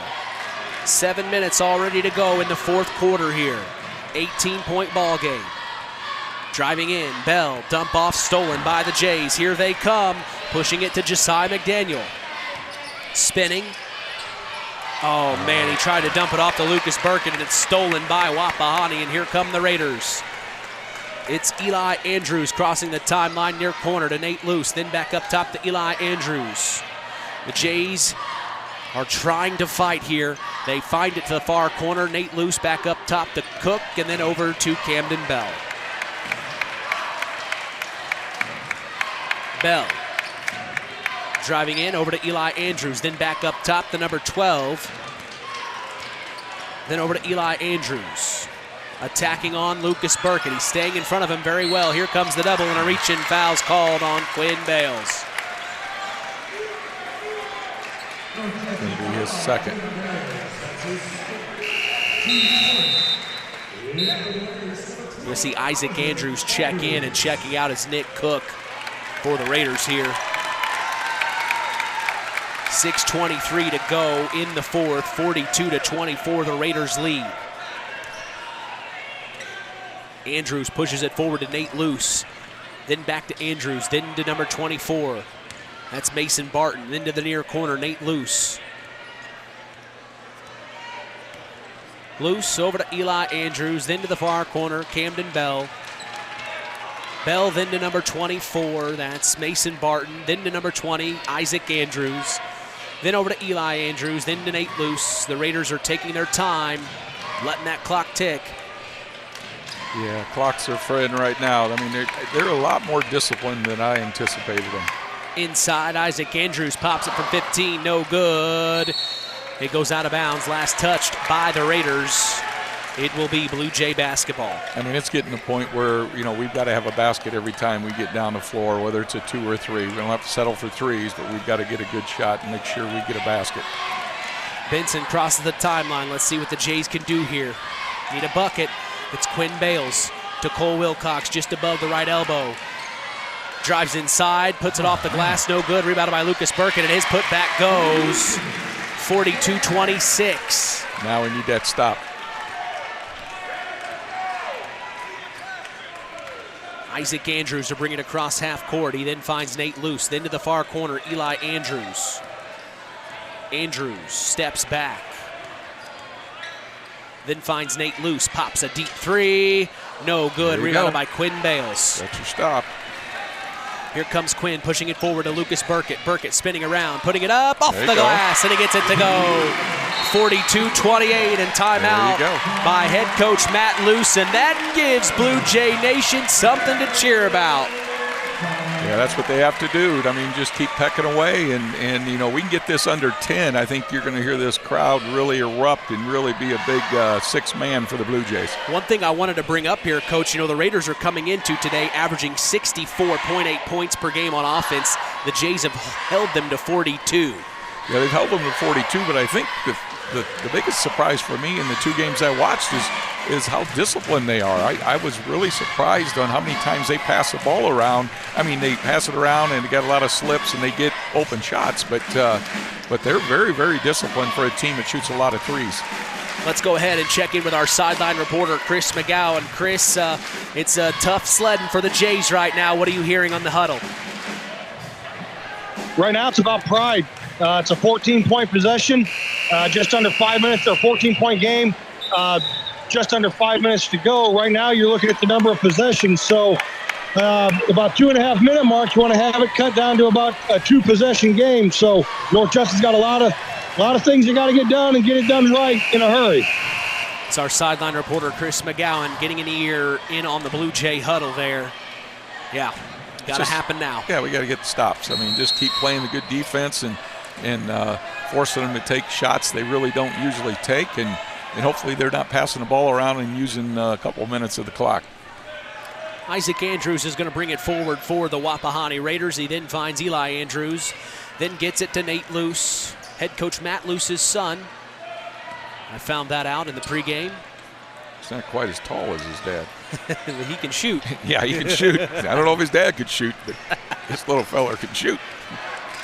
7 minutes already to go in the fourth quarter here. 18-point ball game. Driving in, Bell, dump off, stolen by the Jays. Here they come, pushing it to Josiah McDaniel. Spinning. Oh, man, he tried to dump it off to Lucas Burkett, and it's stolen by Wapahani, and here come the Raiders. It's Eli Andrews crossing the timeline near corner to Nate Luce, then back up top to Eli Andrews. The Jays are trying to fight here. They find it to the far corner. Nate Luce back up top to Cook, and then over to Camden Bell. Bell driving in over to Eli Andrews, then back up top to number 12. Then over to Eli Andrews. Attacking on Lucas Burkett. He's staying in front of him very well. Here comes the double, and a reach-in foul's called on Quinn Bales. Going to be his second. You'll see Isaac Andrews check in, and checking out is Nick Cook for the Raiders here. 6:23 to go in the fourth. 42-24, the Raiders lead. Andrews pushes it forward to Nate Luce. Then back to Andrews, then to number 24. That's Mason Barton. Then to the near corner, Nate Luce. Luce over to Eli Andrews, then to the far corner, Camden Bell. Bell then to number 24, that's Mason Barton. Then to number 20, Isaac Andrews. Then over to Eli Andrews, then to Nate Luce. The Raiders are taking their time, letting that clock tick. Yeah, clocks are frying right now. I mean, they're a lot more disciplined than I anticipated them. Inside, Isaac Andrews pops it from 15, no good. It goes out of bounds, last touched by the Raiders. It will be Blue Jay basketball. I mean, it's getting to the point where, we've got to have a basket every time we get down the floor, whether it's a 2 or 3. We don't have to settle for 3s, but we've got to get a good shot and make sure we get a basket. Benson crosses the timeline. Let's see what the Jays can do here. Need a bucket. It's Quinn Bales to Cole Wilcox just above the right elbow. Drives inside, puts it off the glass, no good. Rebounded by Lucas Burkett, and his putback goes. 42-26. Now we need that stop. Isaac Andrews to bring it across half court. He then finds Nate Luce. Then to the far corner, Eli Andrews. Andrews steps back. Then finds Nate Luce. Pops a deep 3. No good. Rebounded by Quinn Bales. That's your stop. Here comes Quinn pushing it forward to Lucas Burkett. Burkett spinning around, putting it up off the glass, and he gets it to go. 42-28 and timeout by head coach Matt Luce, and that gives Blue Jay Nation something to cheer about. Yeah, that's what they have to do. I mean, just keep pecking away, and we can get this under 10. I think you're going to hear this crowd really erupt and really be a big six-man for the Blue Jays. One thing I wanted to bring up here, Coach, the Raiders are coming into today averaging 64.8 points per game on offense. The Jays have held them to 42. Yeah, they've held them to 42, but I think the biggest surprise for me in the 2 games I watched is how disciplined they are. I was really surprised on how many times they pass the ball around. I mean, they pass it around and they got a lot of slips and they get open shots, but they're very, very disciplined for a team that shoots a lot of 3s. Let's go ahead and check in with our sideline reporter, Chris McGowan. Chris, it's a tough sledding for the Jays right now. What are you hearing on the huddle? Right now, it's about pride. It's a 14-point possession. Just under 5 minutes. They're a 14-point game. Just under 5 minutes to go. Right now, you're looking at the number of possessions. So about 2.5 minute mark, you want to have it cut down to about a 2-possession game. So North Justin's got a lot of things you got to get done and get it done right in a hurry. It's our sideline reporter, Chris McGowan, getting an ear in on the Blue Jay huddle there. Yeah, got to happen now. Yeah, we got to get the stops. I mean, just keep playing the good defense and and forcing them to take shots they really don't usually take, and hopefully they're not passing the ball around and using a couple of minutes of the clock. Isaac Andrews is going to bring it forward for the Wapahani Raiders. He then finds Eli Andrews, then gets it to Nate Luce, head coach Matt Luce's son. I found that out in the pregame. He's not quite as tall as his dad. He can shoot. Yeah, he can shoot. I don't know if his dad could shoot, but this little fella can shoot.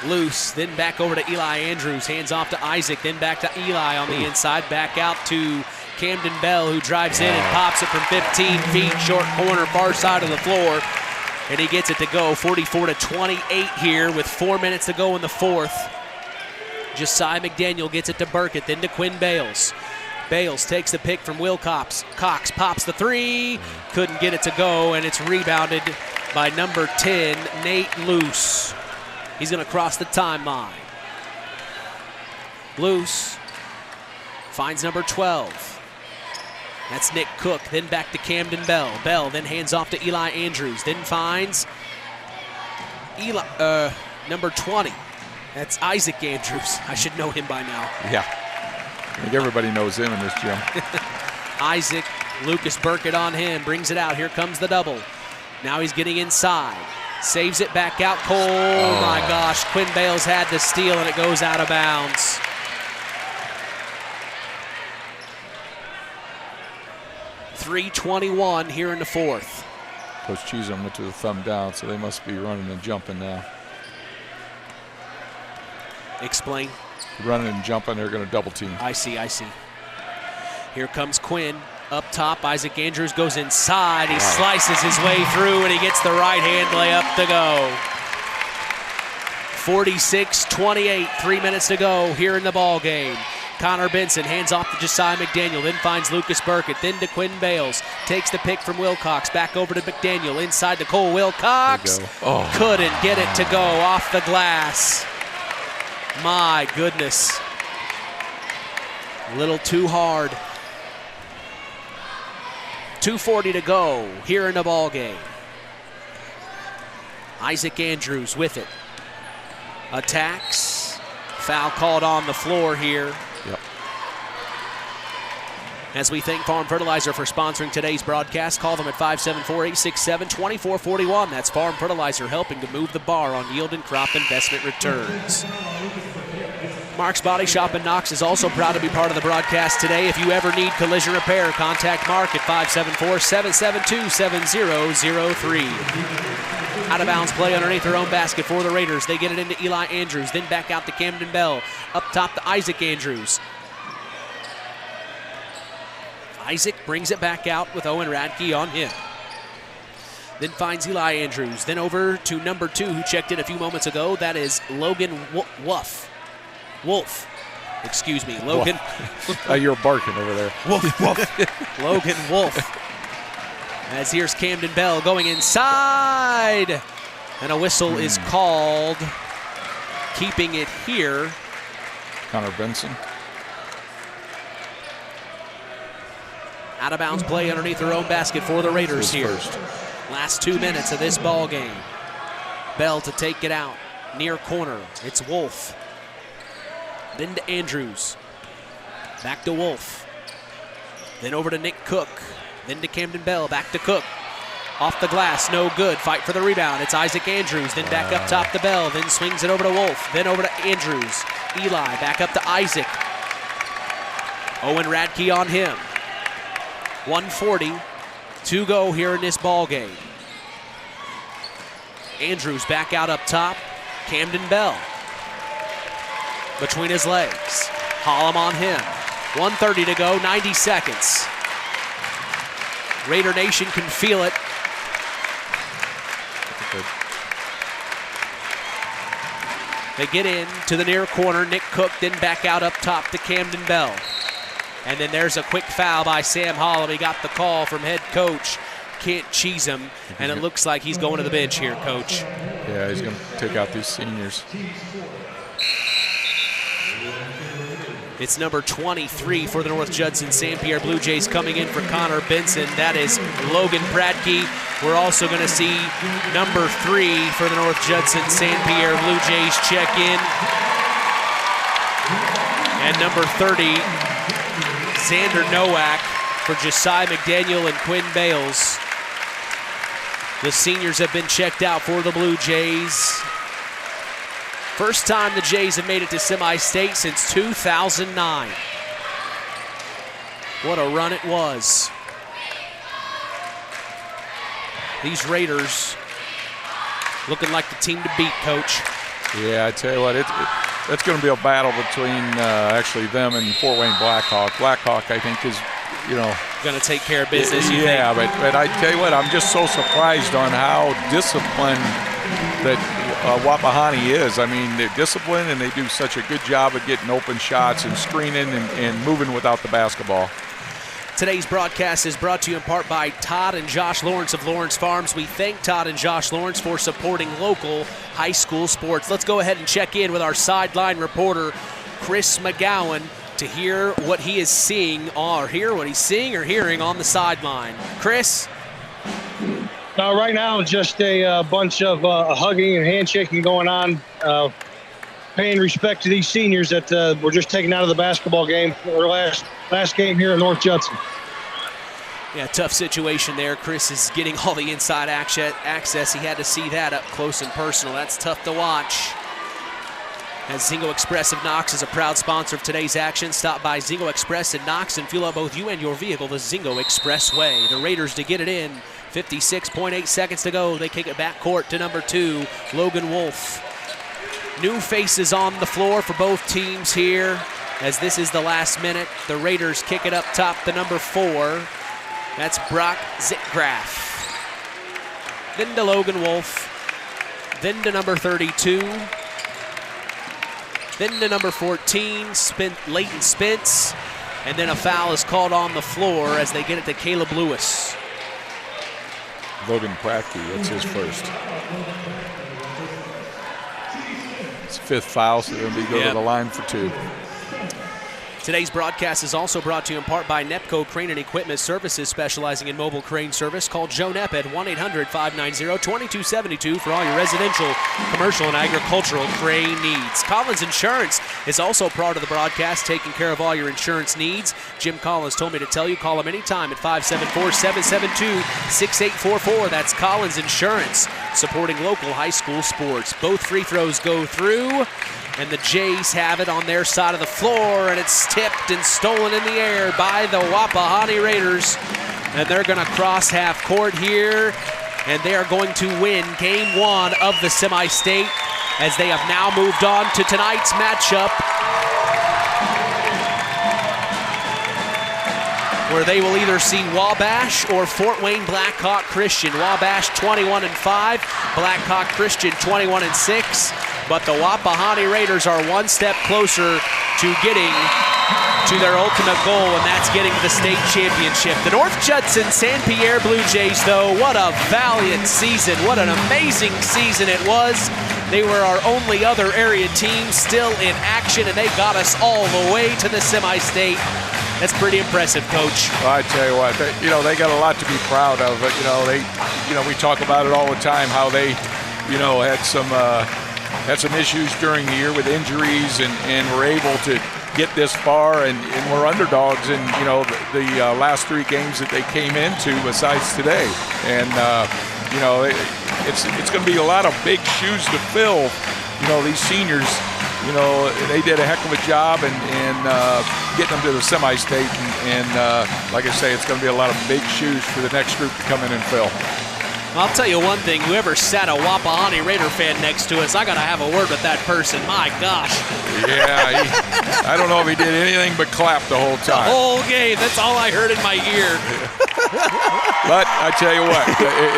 Luce, then back over to Eli Andrews, hands off to Isaac, then back to Eli on the inside, back out to Camden Bell, who drives in and pops it from 15 feet, short corner, far side of the floor, and he gets it to go 44-28 here with 4 minutes to go in the fourth. Josiah McDaniel gets it to Burkett, then to Quinn Bales. Bales takes the pick from Will Cox. Cox pops the three, couldn't get it to go, and it's rebounded by number 10, Nate Luce. He's going to cross the timeline. Luce finds number 12. That's Nick Cook, then back to Camden Bell. Bell then hands off to Eli Andrews, then finds number 20. That's Isaac Andrews. I should know him by now. Yeah. I think everybody knows him in this gym. Isaac, Lucas Burkett on him, brings it out. Here comes the double. Now he's getting inside. Saves it back out. Cole, oh my gosh. Quinn Bales had the steal, and it goes out of bounds. .321 here in the fourth. Coach Cheeseum went to the thumb down, so they must be running and jumping now. Explain. Running and jumping, they're going to double team. I see. Here comes Quinn. Up top, Isaac Andrews goes inside. He slices his way through, and he gets the right-hand layup to go. 46-28, 3 minutes to go here in the ball game. Connor Benson hands off to Josiah McDaniel, then finds Lucas Burkett, then to Quinn Bales. Takes the pick from Wilcox, back over to McDaniel, inside to Cole Wilcox. Couldn't get it to go off the glass. My goodness. A little too hard. 2:40 to go here in the ball game. Isaac Andrews with it. Attacks. Foul called on the floor here. Yep. As we thank Farm Fertilizer for sponsoring today's broadcast, call them at 574-867-2441. That's Farm Fertilizer, helping to move the bar on yield and crop investment returns. Mark's Body Shop in Knox is also proud to be part of the broadcast today. If you ever need collision repair, contact Mark at 574-772-7003. Out of bounds play underneath their own basket for the Raiders. They get it into Eli Andrews, then back out to Camden Bell. Up top to Isaac Andrews. Isaac brings it back out with Owen Radke on him. Then finds Eli Andrews. Then over to number 2, who checked in a few moments ago. That is Logan Wolf. Excuse me, Logan. You're barking over there. Wolf. Logan Wolf. As here's Camden Bell going inside. And a whistle is called. Keeping it here. Connor Benson. Out of bounds play underneath their own basket for the Raiders here. Last 2 minutes of this ball game. Bell to take it out. Near corner. It's Wolf. Then to Andrews. Back to Wolf. Then over to Nick Cook. Then to Camden Bell. Back to Cook. Off the glass. No good. Fight for the rebound. It's Isaac Andrews. Then back up top to Bell. Then swings it over to Wolf. Then over to Andrews. Eli. Back up to Isaac. Owen Radke on him. 1:40 to go here in this ball game. Andrews back out up top. Camden Bell. Between his legs. Hollum on him. 1:30 to go, 90 seconds. Raider Nation can feel it. They get in to the near corner. Nick Cook then back out up top to Camden Bell. And then there's a quick foul by Sam Hollum. He got the call from head coach Kent Cheeseum, and it looks like he's going to the bench here, Coach. Yeah, he's going to take out these seniors. It's number 23 for the North Judson-San Pierre Blue Jays coming in for Connor Benson. That is Logan Pratke. We're also going to see number 3 for the North Judson-San Pierre Blue Jays check in. And number 30, Xander Nowak for Josiah McDaniel and Quinn Bales. The seniors have been checked out for the Blue Jays. First time the Jays have made it to semi-state since 2009. What a run it was. These Raiders looking like the team to beat, Coach. Yeah, I tell you what, it's going to be a battle between actually them and Fort Wayne Blackhawk. Blackhawk, I think, is, going to take care of business. Yeah, but I tell you what, I'm just so surprised on how disciplined that Wapahani is. I mean, they're disciplined and they do such a good job of getting open shots and screening and moving without the basketball. Today's broadcast is brought to you in part by Todd and Josh Lawrence of Lawrence Farms. We thank Todd and Josh Lawrence for supporting local high school sports. Let's go ahead and check in with our sideline reporter, Chris McGowan, to hear what he is seeing or hear what he's seeing or hearing on the sideline. Chris? Right now, just a bunch of hugging and handshaking going on, paying respect to these seniors that were just taken out of the basketball game for their last game here in North Judson. Yeah, tough situation there. Chris is getting all the inside access. He had to see that up close and personal. That's tough to watch. As Zingo Express of Knox is a proud sponsor of today's action. Stop by Zingo Express in Knox and fuel up both you and your vehicle the Zingo Express way. The Raiders to get it in. 56.8 seconds to go. They kick it back court to number 2, Logan Wolf. New faces on the floor for both teams here, as this is the last minute. The Raiders kick it up top to number 4. That's Brock Zitgraff. Then to Logan Wolf. Then to number 32. Then to number 14, Leighton Spence. And then a foul is called on the floor as they get it to Caleb Lewis. Logan Pratke, that's his first. It's 5th foul, so they'll go to the line for 2. Today's broadcast is also brought to you in part by Nepco Crane and Equipment Services, specializing in mobile crane service. Call Joe Nepp at 1-800-590-2272 for all your residential, commercial, and agricultural crane needs. Collins Insurance is also part of the broadcast, taking care of all your insurance needs. Jim Collins told me to tell you, call him anytime at 574-772-6844. That's Collins Insurance, supporting local high school sports. Both free throws go through, and the Jays have it on their side of the floor, and it's tipped and stolen in the air by the Wapahani Raiders. And they're going to cross half court here, and they are going to win Game 1 of the semi-state, as they have now moved on to tonight's matchup, where they will either see Wabash or Fort Wayne Blackhawk Christian. Wabash 21-5, Blackhawk Christian 21-6. But the Wapahani Raiders are one step closer to getting to their ultimate goal, and that's getting the state championship. The North Judson-San Pierre Blue Jays, though, what a valiant season. What an amazing season it was. They were our only other area team still in action, and they got us all the way to the semi-state. That's pretty impressive, Coach. Well, I tell you what, they got a lot to be proud of. We talk about it all the time, how they, had some issues during the year with injuries and were able to get this far, and we're underdogs in the last 3 games that they came into besides today. And it's going to be a lot of big shoes to fill. These seniors, they did a heck of a job and getting them to the semi-state, and like I say, it's going to be a lot of big shoes for the next group to come in and fill. I'll tell you one thing, whoever sat a Wapahani Raider fan next to us, I got to have a word with that person. My gosh. Yeah, I don't know if he did anything but clap the whole time. The whole game, that's all I heard in my ear. But I tell you what,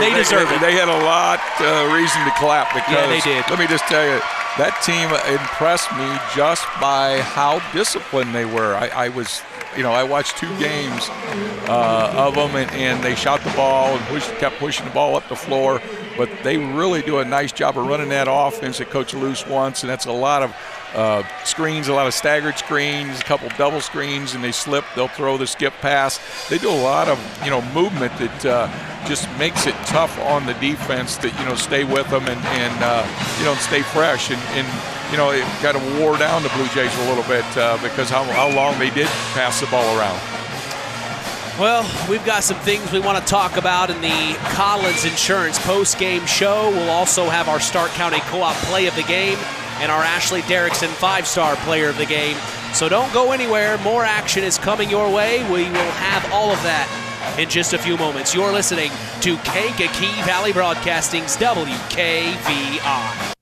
they deserve it. They had a lot of reason to clap, because they did. Let me just tell you, that team impressed me just by how disciplined they were. I watched 2 games of them, and they shot the ball and kept pushing the ball up the floor. But they really do a nice job of running that offense that Coach Luce wants, and that's a lot of screens, a lot of staggered screens, a couple double screens, and they slip. They'll throw the skip pass. They do a lot of movement that just makes it tough on the defense to stay with them and stay fresh. And it kind of wore down the Blue Jays a little bit because how long they did pass the ball around. Well, we've got some things we want to talk about in the Collins Insurance post-game show. We'll also have our Stark County Co-op play of the game and our Ashley Derrickson 5-star player of the game. So don't go anywhere. More action is coming your way. We will have all of that in just a few moments. You're listening to Kankakee Valley Broadcasting's WKVI.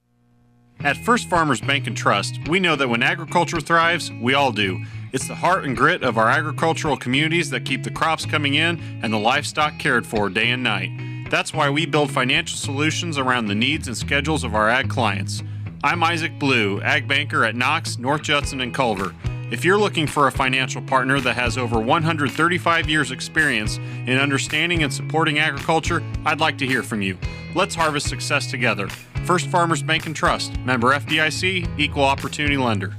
At First Farmers Bank and Trust, we know that when agriculture thrives, we all do. It's the heart and grit of our agricultural communities that keep the crops coming in and the livestock cared for day and night. That's why we build financial solutions around the needs and schedules of our ag clients. I'm Isaac Blue, ag banker at Knox, North Judson, and Culver. If you're looking for a financial partner that has over 135 years experience in understanding and supporting agriculture, I'd like to hear from you. Let's harvest success together. First Farmers Bank and Trust, member FDIC, equal opportunity lender.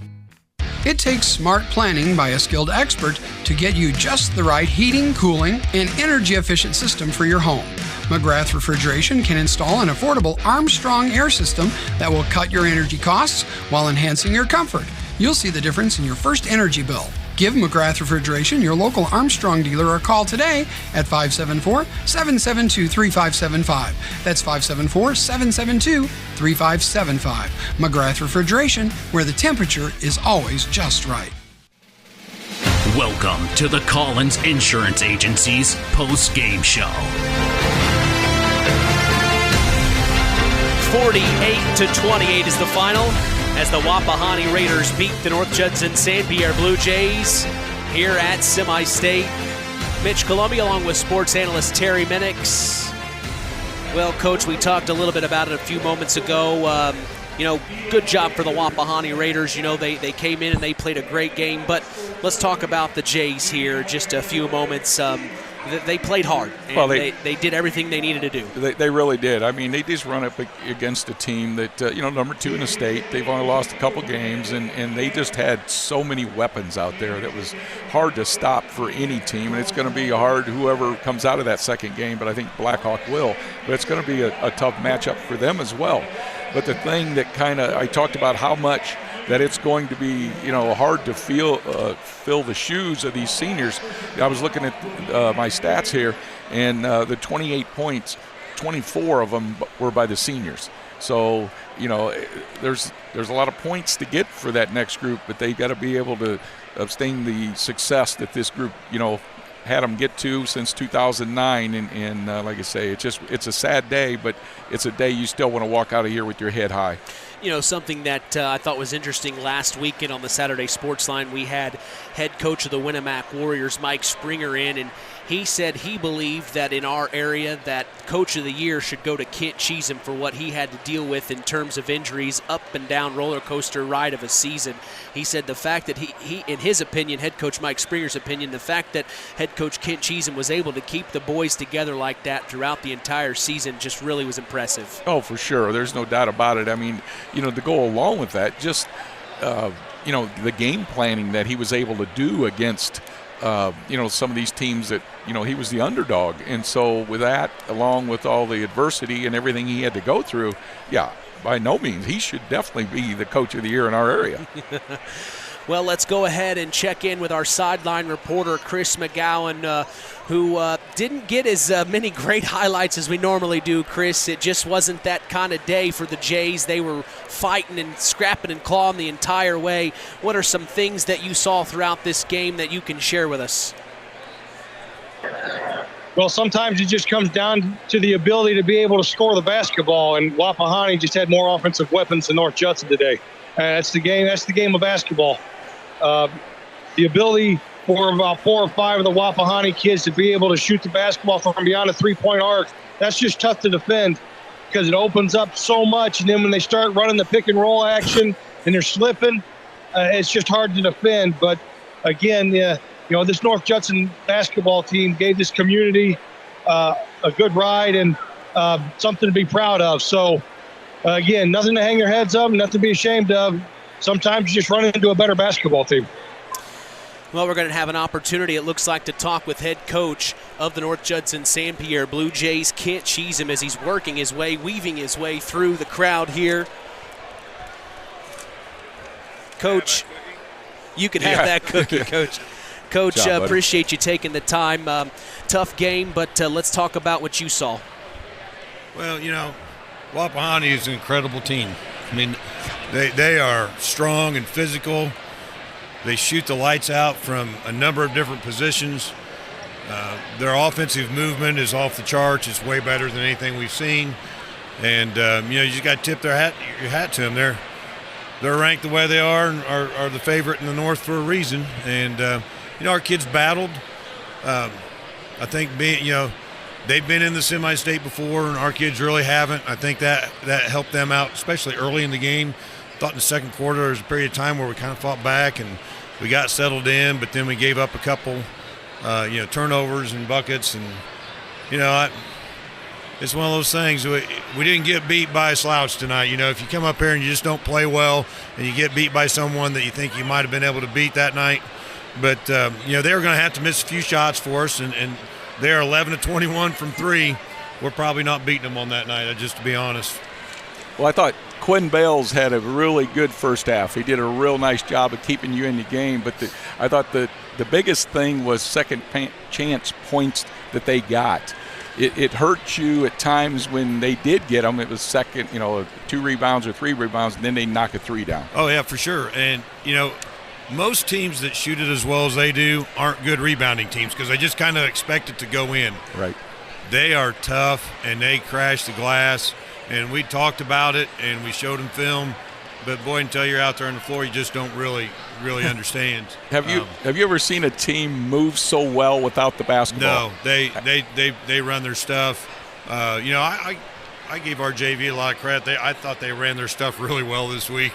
It takes smart planning by a skilled expert to get you just the right heating, cooling, and energy-efficient system for your home. McGrath Refrigeration can install an affordable Armstrong air system that will cut your energy costs while enhancing your comfort. You'll see the difference in your first energy bill. Give McGrath Refrigeration, your local Armstrong dealer, a call today at 574-772-3575. That's 574-772-3575. McGrath Refrigeration, where the temperature is always just right. Welcome to the Collins Insurance Agency's post-game show. 48-28 is the final, as the Wapahani Raiders beat the North Judson-San Pierre Blue Jays here at Semi-State. Mitch Columbia along with sports analyst Terry Minix. Well, Coach, we talked a little bit about it a few moments ago. Good job for the Wapahani Raiders. They came in and they played a great game. But let's talk about the Jays here just a few moments. They played hard, and well, they did everything they needed to do. They really did. I mean, they just run up against a team that, number 2 in the state. They've only lost a couple games, and they just had so many weapons out there that was hard to stop for any team. And it's going to be hard, whoever comes out of that second game, but I think Blackhawk will. But it's going to be a tough matchup for them as well. But the thing that I talked about how much that it's going to be, hard to fill the shoes of these seniors. I was looking at my stats here, and the 28 points, 24 of them were by the seniors. So, there's a lot of points to get for that next group, but they got to be able to sustain the success that this group, had them get to since 2009. And like I say, it's a sad day, but it's a day you still want to walk out of here with your head high. Something that I thought was interesting last weekend on the Saturday Sports Line, we had head coach of the Winamac Warriors, Mike Springer, in, and he said he believed that in our area that Coach of the Year should go to Kent Cheatham for what he had to deal with in terms of injuries, up and down roller coaster ride of a season. He said the fact that he in his opinion, head coach Mike Springer's opinion, the fact that head coach Kent Cheatham was able to keep the boys together like that throughout the entire season just really was impressive. Oh, for sure. There's no doubt about it. I mean, to go along with that, just, the game planning that he was able to do against, some of these teams that, he was the underdog. And so with that, along with all the adversity and everything he had to go through, yeah, by no means, he should definitely be the coach of the year in our area. Well, let's go ahead and check in with our sideline reporter, Chris McGowan, who didn't get as many great highlights as we normally do, Chris. It just wasn't that kind of day for the Jays. They were fighting and scrapping and clawing the entire way. What are some things that you saw throughout this game that you can share with us? Well, sometimes it just comes down to the ability to be able to score the basketball, and Wapahani just had more offensive weapons than North Judson today. That's the game. That's the game of basketball. The ability for about 4 or 5 of the Wapahani kids to be able to shoot the basketball from beyond a three-point arc, that's just tough to defend because it opens up so much. And then when they start running the pick and roll action and they're slipping, it's just hard to defend. But again, this North Judson basketball team gave this community a good ride and something to be proud of. So, again, nothing to hang your heads up, nothing to be ashamed of. Sometimes you just run into a better basketball team. Well, we're going to have an opportunity, it looks like, to talk with head coach of the North Judson-San Pierre Blue Jays, Kent Cheatham, as he's weaving his way through the crowd here. Coach, you can have that cookie, Coach. Coach, job, appreciate you taking the time. Tough game, but let's talk about what you saw. Well, Wapahani is an incredible team. I mean, they are strong and physical. They shoot the lights out from a number of different positions. Their offensive movement is off the charts. It's way better than anything we've seen. And, you just got to tip your hat to them. They're ranked the way they are and are the favorite in the North for a reason. And, our kids battled. I think, they've been in the semi-state before, and our kids really haven't. I think that helped them out, especially early in the game. Thought in the second quarter there was a period of time where we kind of fought back and we got settled in, but then we gave up a couple, turnovers and buckets. And, it's one of those things. We didn't get beat by a slouch tonight. If you come up here and you just don't play well and you get beat by someone that you think you might have been able to beat that night. But, they were going to have to miss a few shots for us, and they're 11-21 from three. We're probably not beating them on that night, just to be honest. Well, I thought Quinn Bales had a really good first half. He did a real nice job of keeping you in the game. But I thought the biggest thing was second chance points that they got. It hurt you at times when they did get them. It was second, 2 rebounds or 3 rebounds, and then they knock a 3 down. Oh, yeah, for sure. And, most teams that shoot it as well as they do aren't good rebounding teams because they just kind of expect it to go in. Right. They are tough, and they crash the glass. And we talked about it, and we showed them film. But, boy, until you're out there on the floor, you just don't really understand. Have you ever seen a team move so well without the basketball? No, they run their stuff. I gave our JV a lot of credit. I thought they ran their stuff really well this week.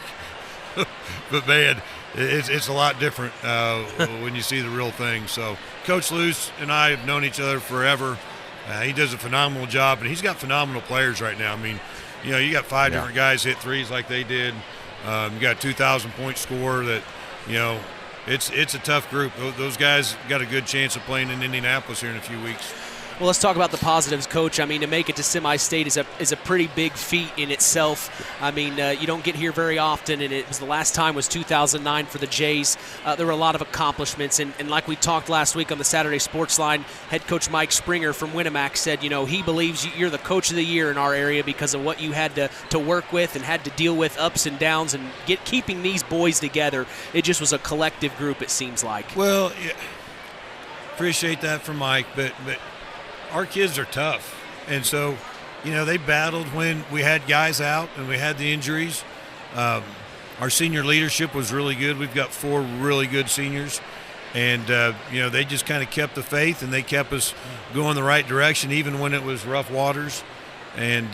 But, man, it's a lot different when you see the real thing. So Coach Luce and I have known each other forever. He does a phenomenal job, and he's got phenomenal players right now. I mean, you got 5 different guys hit threes like they did. You got a 2,000-point scorer that, it's a tough group. Those guys got a good chance of playing in Indianapolis here in a few weeks. Well, let's talk about the positives, Coach. I mean, to make it to semi-state is a pretty big feat in itself. I mean, you don't get here very often, and the last time was 2009 for the Jays. There were a lot of accomplishments, and like we talked last week on the Saturday Sports Line, head coach Mike Springer from Winnemac said, he believes you're the coach of the year in our area because of what you had to work with and had to deal with ups and downs and keeping these boys together. It just was a collective group, it seems like. Well, yeah, appreciate that from Mike, but our kids are tough. And so, they battled when we had guys out and we had the injuries. Our senior leadership was really good. We've got 4 really good seniors. And, they just kind of kept the faith and they kept us going the right direction even when it was rough waters. And,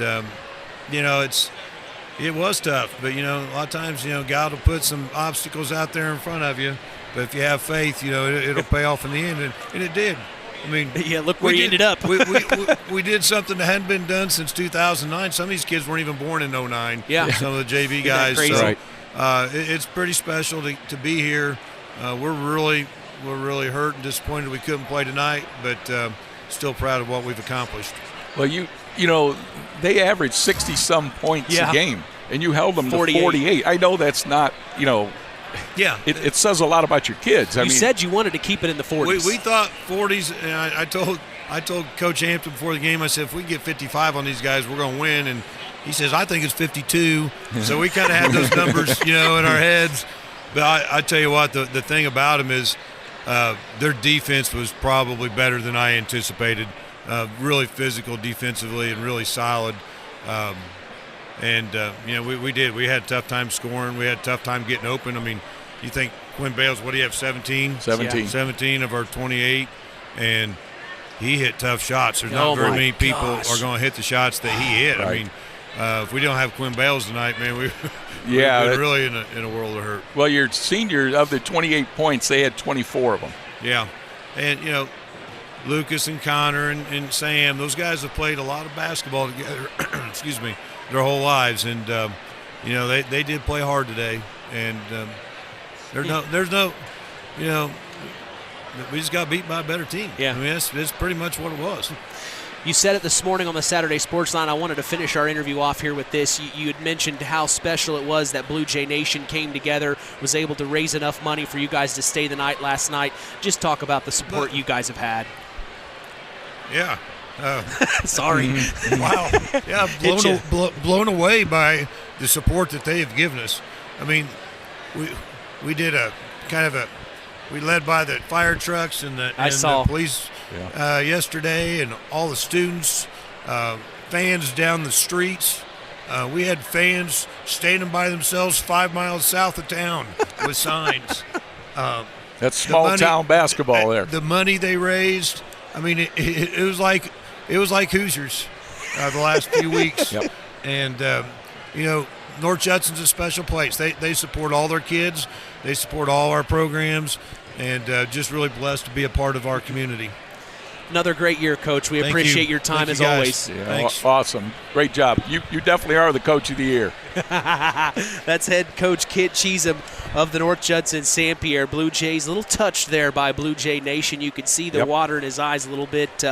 it was tough. But, a lot of times, God will put some obstacles out there in front of you. But if you have faith, it'll pay off in the end. And it did. I mean, yeah, look where you ended up. we did something that hadn't been done since 2009. Some of these kids weren't even born in 2009. Yeah. Some of the JV guys. Crazy? So Right. It's pretty special to be here. We're really hurt and disappointed we couldn't play tonight, but still proud of what we've accomplished. Well, they averaged 60-some points a game, and you held them 48. to 48. I know that's not, Yeah, it says a lot about your kids. You said you wanted to keep it in the 40s. We thought 40s, and I told Coach Hampton before the game, I said, if we get 55 on these guys, we're going to win. And he says, I think it's 52. So we kind of had those numbers, in our heads. But I tell you what, the thing about them is their defense was probably better than I anticipated. Really physical defensively and really solid. We did. We had a tough time scoring. We had a tough time getting open. I mean, you think Quinn Bales, what do you have, 17? 17. 17 of our 28. And he hit tough shots. There's not very many people are going to hit the shots that he hit. Right. I mean, if we don't have Quinn Bales tonight, man, we're really in a world of hurt. Well, your senior, of the 28 points, they had 24 of them. Yeah. And, Lucas and Connor and Sam, those guys have played a lot of basketball together, excuse me, their whole lives. And, they did play hard today. And there's no, we just got beat by a better team. Yeah. I mean, it's pretty much what it was. You said it this morning on the Saturday Sports Line. I wanted to finish our interview off here with this. You had mentioned how special it was that Blue Jay Nation came together, was able to raise enough money for you guys to stay the night last night. Just talk about the support you guys have had. Yeah. Sorry. Wow. Yeah, blown away by the support that they have given us. I mean, we did a kind of we led by the fire trucks and the police yesterday, and all the students, fans down the streets. We had fans standing by themselves 5 miles south of town with signs. That's small town basketball there. The money they raised, I mean, it was like Hoosiers the last few weeks. Yep. And, North Judson's a special place. They support all their kids. They support all our programs, and just really blessed to be a part of our community. Another great year, Coach. We appreciate your time as always. Yeah, Thanks. Awesome. Great job. You definitely are the Coach of the Year. That's head coach Kit Cheesem of the North Judson-San Pierre Blue Jays. A little touched there by Blue Jay Nation. You can see the water in his eyes a little bit.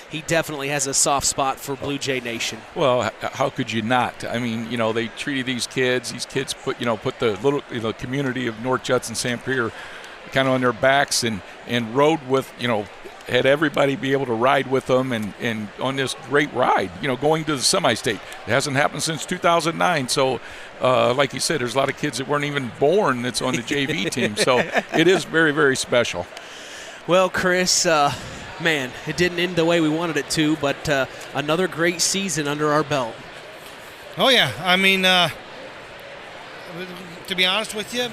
He definitely has a soft spot for Blue Jay Nation. Well, how could you not? I mean, they treated these kids put the little community of North Judson-San Pierre kind of on their backs and rode with, had everybody be able to ride with them and on this great ride, going to the semi-state. It hasn't happened since 2009. So, like you said, there's a lot of kids that weren't even born that's on the JV team. So it is very, very special. Well, Chris, man, it didn't end the way we wanted it to, but another great season under our belt. Oh, yeah. I mean, to be honest with you,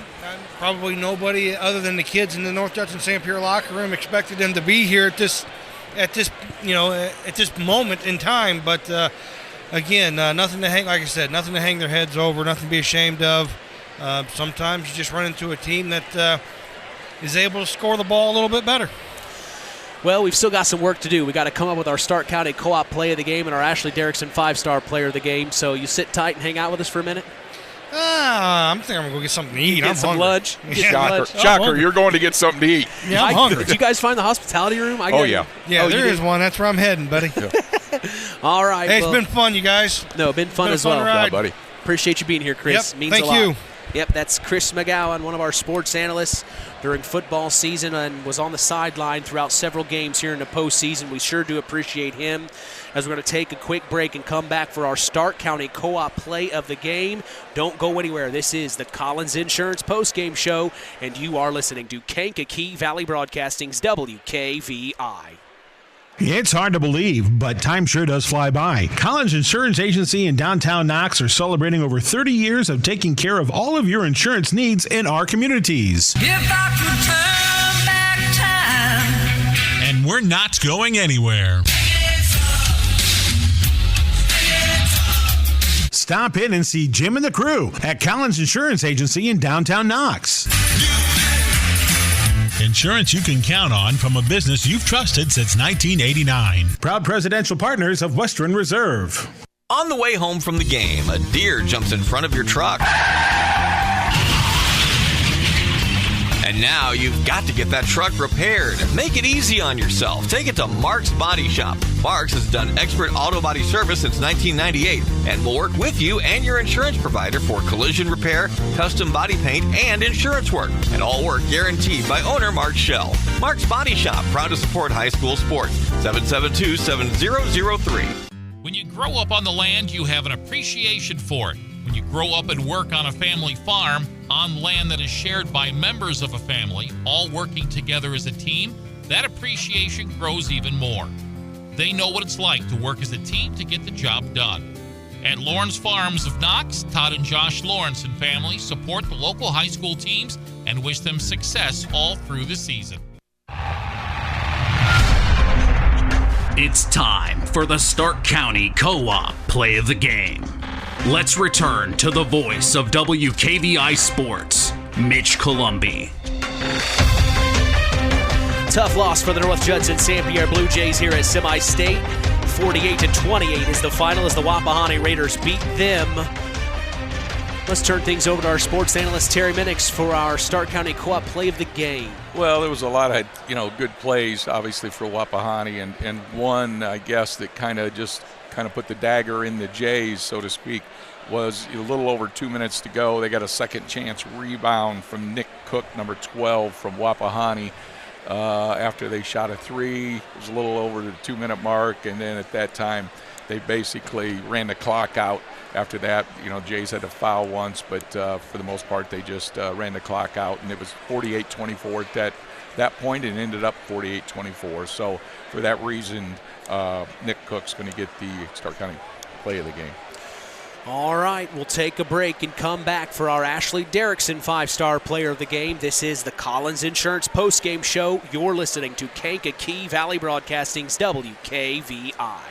probably nobody other than the kids in the North Judson-San Pierre locker room expected them to be here at this moment in time. But again, nothing to hang, like I said, nothing to hang their heads over, nothing to be ashamed of. Sometimes you just run into a team that is able to score the ball a little bit better. Well, we've still got some work to do. We got to come up with our Stark County Co-op play of the game and our Ashley Derrickson 5-star player of the game. So you sit tight and hang out with us for a minute. I'm thinking I'm going to go get something to eat. Get I'm some hungry. lunch. Shocker, you're going to get something to eat. Yeah, I'm hungry. Did you guys find the hospitality room? Yeah, there is one. That's where I'm heading, buddy. All right. Hey, it's been fun, you guys. No, been fun as well. Ride. Yeah, buddy. Appreciate you being here, Chris. Yep, Means a lot. thank you. Yep, that's Chris McGowan, one of our sports analysts during football season and was on the sideline throughout several games here in the postseason. We sure do appreciate him. As we're going to take a quick break and come back for our Stark County Co-op play of the game. Don't go anywhere. This is the Collins Insurance postgame show, and you are listening to Kankakee Valley Broadcasting's WKVI. It's hard to believe, but time sure does fly by. Collins Insurance Agency in downtown Knox are celebrating over 30 years of taking care of all of your insurance needs in our communities. If I could turn back time. And we're not going anywhere. Stop in and see Jim and the crew at Collins Insurance Agency in downtown Knox. Insurance you can count on from a business you've trusted since 1989. Proud presidential partners of Western Reserve. On the way home from the game, a deer jumps in front of your truck. And now you've got to get that truck repaired. Make it easy on yourself. Take it to Mark's Body Shop. Mark's has done expert auto body service since 1998 and will work with you and your insurance provider for collision repair, custom body paint, and insurance work. And all work guaranteed by owner Mark Schell. Mark's Body Shop, proud to support high school sports. 772-7003. When you grow up on the land, you have an appreciation for it. When you grow up and work on a family farm, on land that is shared by members of a family, all working together as a team, that appreciation grows even more. They know what it's like to work as a team to get the job done. At Lawrence Farms of Knox, Todd and Josh Lawrence and family support the local high school teams and wish them success all through the season. It's time for the Stark County Co-op play of the game. Let's return to the voice of WKVI Sports, Mitch Columbi. Tough loss for the North Judson-San Pierre Blue Jays here at Semi-State. 48-28 is the final as the Wapahani Raiders beat them Let's turn things over to our sports analyst, Terry Minix, for our Stark County Co-op play of the game. Well, there was a lot of, good plays, obviously, for Wapahani, and one, I guess, that kind of put the dagger in the Jays, so to speak, was a little over 2 minutes to go. They got a second chance rebound from Nick Cook, number 12, from Wapahani. After they shot a three, it was a little over the 2-minute mark, and then at that time, they basically ran the clock out. After that, Jays had to foul once, but for the most part, they just ran the clock out, and it was 48-24 at that point, and ended up 48-24. So for that reason, Nick Cook's going to get the Stark County play of the game. All right, we'll take a break and come back for our Ashley Derrickson 5-star player of the game. This is the Collins Insurance postgame show. You're listening to Kankakee Valley Broadcasting's WKVI.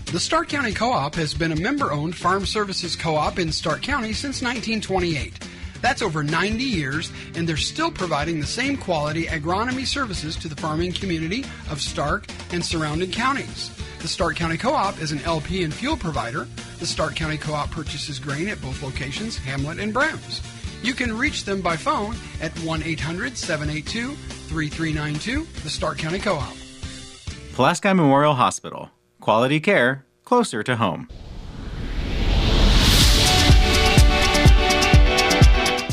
The Stark County Co-op has been a member-owned farm services co-op in Stark County since 1928. That's over 90 years, and they're still providing the same quality agronomy services to the farming community of Stark and surrounding counties. The Stark County Co-op is an LP and fuel provider. The Stark County Co-op purchases grain at both locations, Hamlet and Brems. You can reach them by phone at 1-800-782-3392, the Stark County Co-op. Pulaski Memorial Hospital. Quality care closer to home.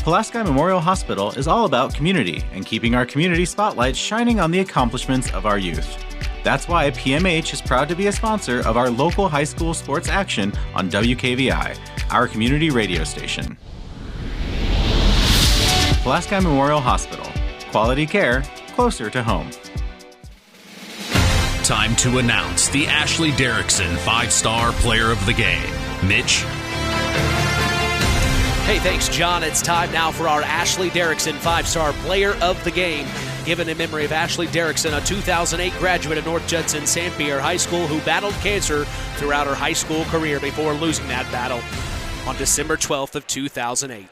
Pulaski Memorial Hospital is all about community and keeping our community spotlight shining on the accomplishments of our youth. That's why PMH is proud to be a sponsor of our local high school sports action on WKVI, our community radio station. Pulaski Memorial Hospital. Quality care closer to home. Time to announce the Ashley Derrickson 5-star player of the game. Mitch? Hey, thanks, John. It's time now for our Ashley Derrickson 5-star player of the game, given in memory of Ashley Derrickson, a 2008 graduate of North Judson-San Pierre High School who battled cancer throughout her high school career before losing that battle on December 12th of 2008.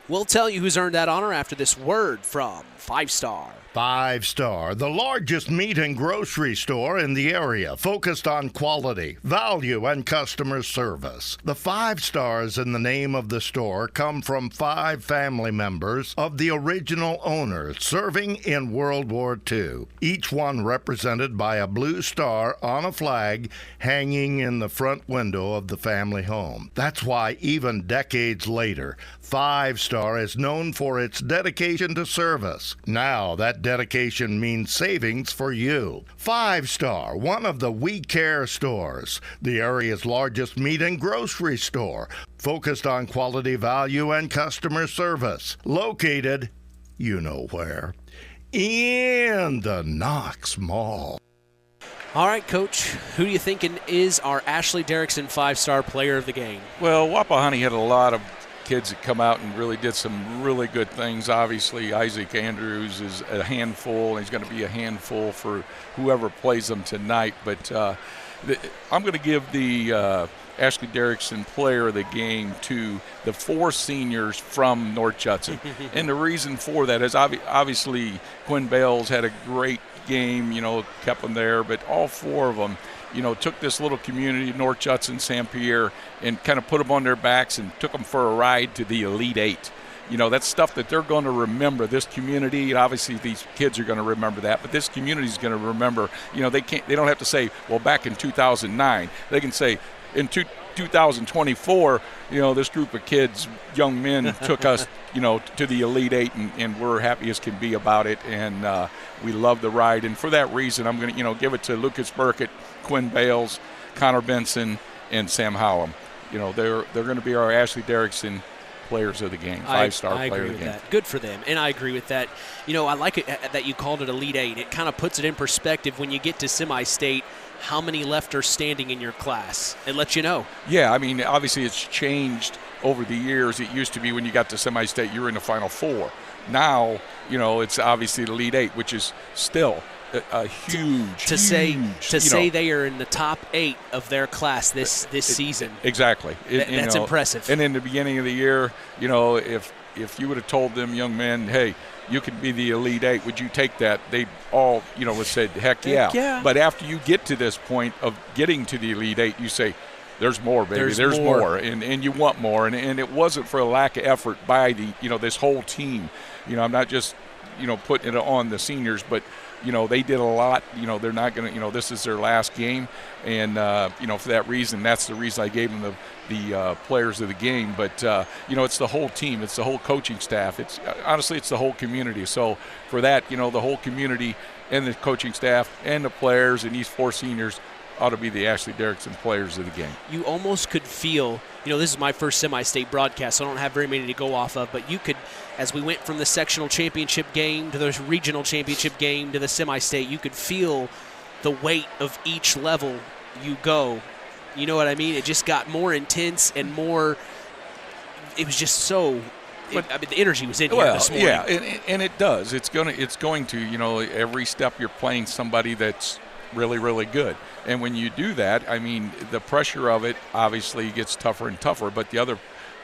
We'll tell you who's earned that honor after this word from 5-star. 5-Star, the largest meat and grocery store in the area, focused on quality, value, and customer service. The 5 stars in the name of the store come from 5 family members of the original owners serving in World War II, each one represented by a blue star on a flag hanging in the front window of the family home. That's why even decades later, 5-Star is known for its dedication to service. Now that dedication means savings for you. 5-Star, one of the We Care stores, the area's largest meat and grocery store, focused on quality, value, and customer service. Located, you know where, in the Knox Mall. All right, Coach, who do you think is our Ashley Derrickson 5-star player of the game? Well, Wapahani had a lot of kids that come out and really did some really good things. Obviously, Isaac Andrews is a handful, and he's going to be a handful for whoever plays them tonight. But I'm going to give the Ashley Derrickson player of the game to the 4 seniors from North Judson. And the reason for that is obviously Quinn Bales had a great game, kept them there, but all 4 of them took this little community, North Judson-San Pierre, and kind of put them on their backs and took them for a ride to the Elite 8. That's stuff that they're going to remember. This community, and obviously these kids are going to remember that, but this community is going to remember. They don't have to say, well, back in 2009. They can say, in 2024, this group of kids, young men, took us, to the Elite 8, and we're happy as can be about it, and we love the ride. And for that reason, I'm going to, give it to Lucas Burkett, Quinn Bales, Connor Benson, and Sam Howlam. They're going to be our Ashley Derrickson players of the game, 5-star player of the game. That. Good for them, and I agree with that. I like it that you called it Elite 8. It kind of puts it in perspective when you get to semi-state, how many left are standing in your class. It lets you know. Yeah, obviously it's changed over the years. It used to be when you got to semi-state, you were in the Final 4. Now, it's obviously the Elite 8, which is still a huge to say they are in the top 8 of their class this season. Exactly. That's impressive. And in the beginning of the year, if you would have told them young men, hey, you could be the Elite 8, would you take that? They all, would said, heck yeah. Yeah. But after you get to this point of getting to the Elite 8, you say, There's more, baby. There's more. And you want more. And it wasn't for a lack of effort by this whole team. I'm not just, putting it on the seniors, but, they did a lot. They're not going to, this is their last game. And, for that reason, that's the reason I gave them the players of the game. But, it's the whole team. It's the whole coaching staff. Honestly, it's the whole community. So for that, the whole community and the coaching staff and the players and these 4 seniors ought to be the Ashley Derrickson players of the game. You almost could feel, this is my first semi-state broadcast, so I don't have very many to go off of, but you could, as we went from the sectional championship game to the regional championship game to the semi-state, you could feel the weight of each level you go. You know what I mean? It just got more intense and more, it was just so, the energy was in here this morning. Yeah, and it does. It's going to, every step you're playing somebody that's really, really good. And when you do that, the pressure of it obviously gets tougher and tougher, but the other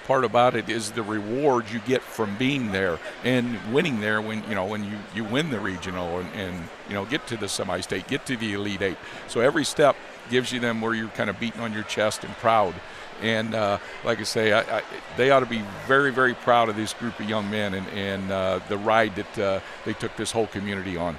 part about it is the reward you get from being there and winning there when you win the regional and get to the semi-state, get to the Elite Eight. So every step gives you them where you're kind of beating on your chest and proud. And like I say, they ought to be very, very proud of this group of young men and the ride that they took this whole community on.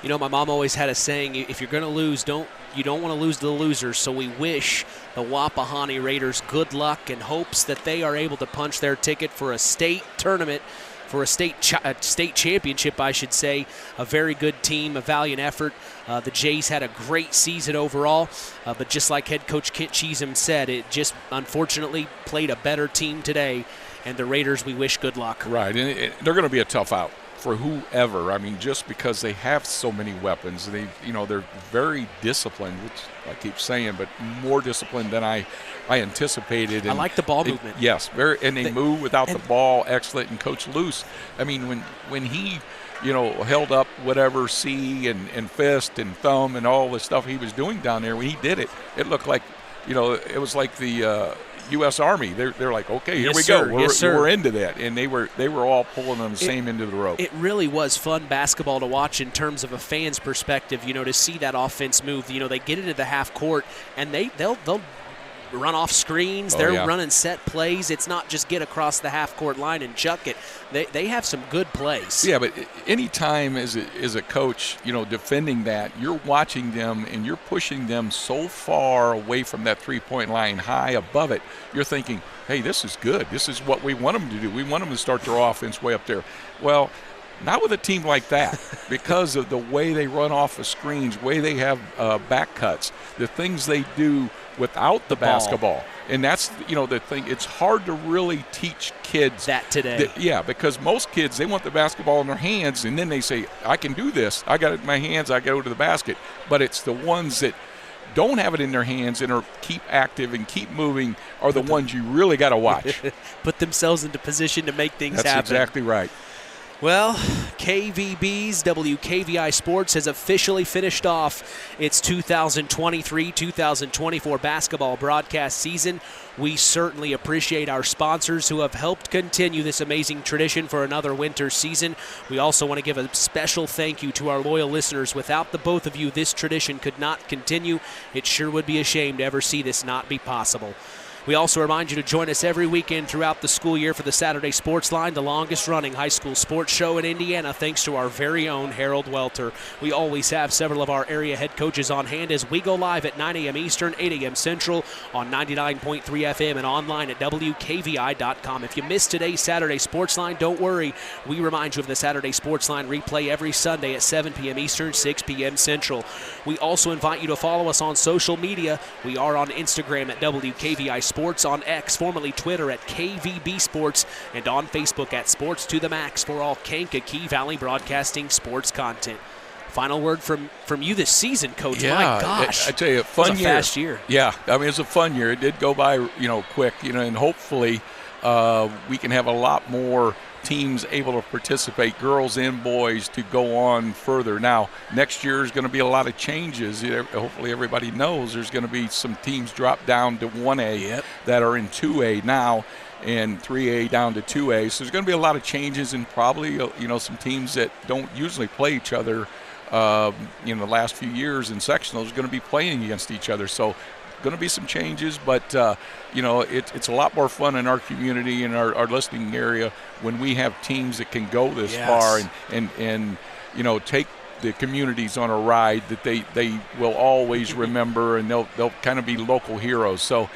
My mom always had a saying, if you're going to lose, you don't want to lose to the losers. So we wish the Wapahani Raiders good luck and hopes that they are able to punch their ticket for a state tournament, for a state championship, I should say. A very good team, a valiant effort. The Jays had a great season overall, but just like head coach Kent Cheatham said, it just unfortunately played a better team today. And the Raiders, we wish good luck. Right, and they're going to be a tough out for whoever. Just because they have so many weapons, they're very disciplined, which I keep saying, but more disciplined than I anticipated. And I like the ball movement. Yes, and they move without the ball, excellent. And Coach Luce, when he, held up whatever C and fist and thumb and all the stuff he was doing down there, when he did it, it looked like, it was like the U.S. Army. They're like, okay, here we go. We're into that, and they were all pulling on the same end of the rope. It really was fun basketball to watch in terms of a fan's perspective. To see that offense move. They get into the half court and they'll run off screens. They're running set plays. It's not just get across the half court line and chuck it. They have some good plays. Yeah, but any time as a coach, defending that, you're watching them and you're pushing them so far away from that 3-point line, high above it. You're thinking, hey, this is good. This is what we want them to do. We want them to start their offense way up there. Well, not with a team like that, because of the way they run off of screens, way they have back cuts, the things they do without the basketball. And that's, the thing. It's hard to really teach kids that today. Because most kids, they want the basketball in their hands, and then they say, I can do this. I got it in my hands. I go to the basket. But it's the ones that don't have it in their hands and keep active and keep moving are the ones you really got to watch. Put themselves into position to make things happen. That's exactly right. Well, KVB's WKVI Sports has officially finished off its 2023-2024 basketball broadcast season. We certainly appreciate our sponsors who have helped continue this amazing tradition for another winter season. We also want to give a special thank you to our loyal listeners. Without the both of you, this tradition could not continue. It sure would be a shame to ever see this not be possible. We also remind you to join us every weekend throughout the school year for the Saturday Sports Line, the longest-running high school sports show in Indiana, thanks to our very own Harold Welter. We always have several of our area head coaches on hand as we go live at 9 a.m. Eastern, 8 a.m. Central on 99.3 FM and online at WKVI.com. If you missed today's Saturday Sports Line, don't worry. We remind you of the Saturday Sports Line replay every Sunday at 7 p.m. Eastern, 6 p.m. Central. We also invite you to follow us on social media. We are on Instagram at WKVI Sports, on X, formerly Twitter, at KVB Sports, and on Facebook at Sports to the Max for all Kankakee Valley Broadcasting sports content. Final word from you this season, Coach. Yeah, my gosh. I tell you, fun year. Fast year. Yeah, it was a fun year. It did go by, quick, and hopefully we can have a lot more teams able to participate, girls and boys, to go on further. Now, next year is going to be a lot of changes. Hopefully everybody knows there's going to be some teams drop down to 1A that are in 2A now, and 3A down to 2A. So there's going to be a lot of changes, and probably some teams that don't usually play each other the last few years in sectionals are going to be playing against each other. So going to be some changes, but it's a lot more fun in our community and our listening area when we have teams that can go this far and take the communities on a ride that they will always remember, and they'll kind of be local heroes. So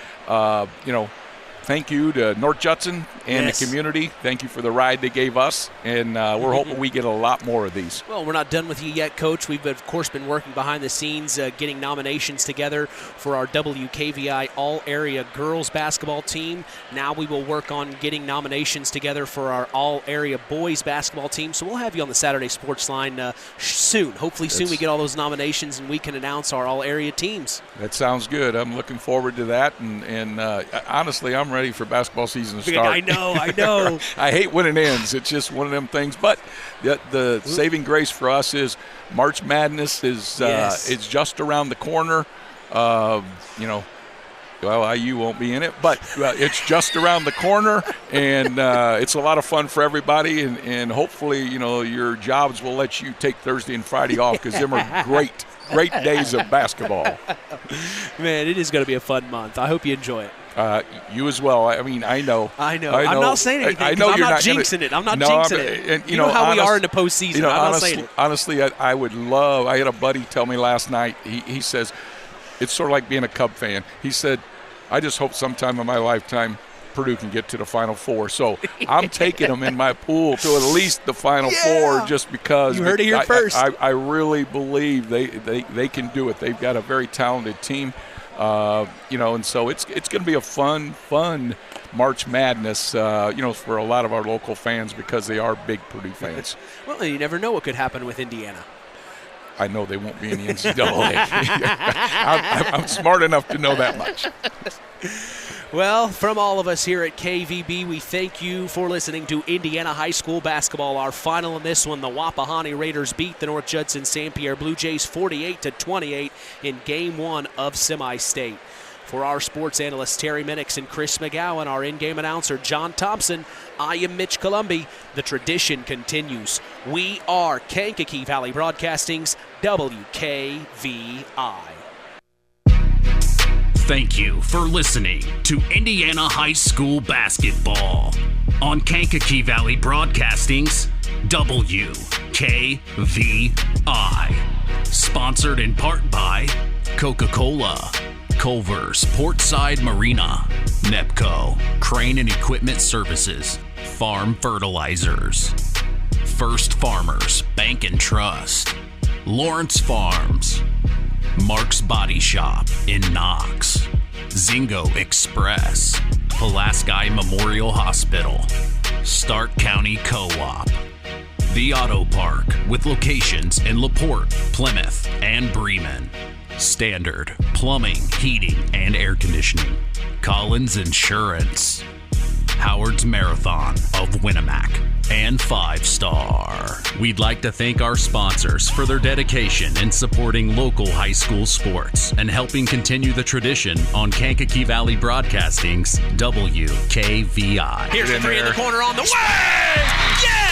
thank you to North Judson and the community. Thank you for the ride they gave us, and we're hoping we get a lot more of these. Well, we're not done with you yet, Coach. We've, of course, been working behind the scenes, getting nominations together for our WKVI All-Area Girls Basketball team. Now we will work on getting nominations together for our All-Area Boys Basketball team. So we'll have you on the Saturday Sports Line soon. Hopefully soon we get all those nominations and we can announce our All-Area teams. That sounds good. I'm looking forward to that, and honestly, I'm ready for basketball season to start. I know. I hate when it ends. It's just one of them things. But the saving grace for us is March Madness is it's just around the corner. IU won't be in it, but it's just around the corner, and it's a lot of fun for everybody. And hopefully, your jobs will let you take Thursday and Friday off, because them are great days of basketball. Man, it is going to be a fun month. I hope you enjoy it. You as well. I mean, I know. I'm not saying anything. I know I'm you're not jinxing it. I'm not jinxing it. And, you know how we are in the postseason. I'm not saying it. Honestly, I would love. I had a buddy tell me last night. He says it's sort of like being a Cub fan. He said, I just hope sometime in my lifetime Purdue can get to the Final Four. So I'm taking them in my pool to at least the Final Four, just because. You heard it here first. I really believe they can do it. They've got a very talented team. And so it's going to be a fun March Madness, for a lot of our local fans, because they are big Purdue fans. Well, you never know what could happen with Indiana. I know they won't be in the NCAA. I'm smart enough to know that much. Well, from all of us here at KVB, we thank you for listening to Indiana High School Basketball. Our final in this one, the Wapahani Raiders beat the North Judson-San Pierre Blue Jays 48-28 in Game 1 of Semi-State. For our sports analysts Terry Minix and Chris McGowan, our in-game announcer John Thompson, I am Mitch Columbi. The tradition continues. We are Kankakee Valley Broadcasting's WKVI. Thank you for listening to Indiana High School Basketball on Kankakee Valley Broadcasting's WKVI. Sponsored in part by Coca-Cola, Culver's Portside Marina, NEPCO, Crane and Equipment Services, Farm Fertilizers, First Farmers Bank and Trust, Lawrence Farms, Mark's Body Shop in Knox, Zingo Express, Pulaski Memorial Hospital, Stark County Co-op, The Auto Park with locations in LaPorte, Plymouth, and Bremen, Standard Plumbing, Heating, and Air Conditioning, Collins Insurance, Howard's Marathon of Winnemac, and 5 Star. We'd like to thank our sponsors for their dedication in supporting local high school sports and helping continue the tradition on Kankakee Valley Broadcasting's WKVI. Here's the three in the corner on the way! Yeah!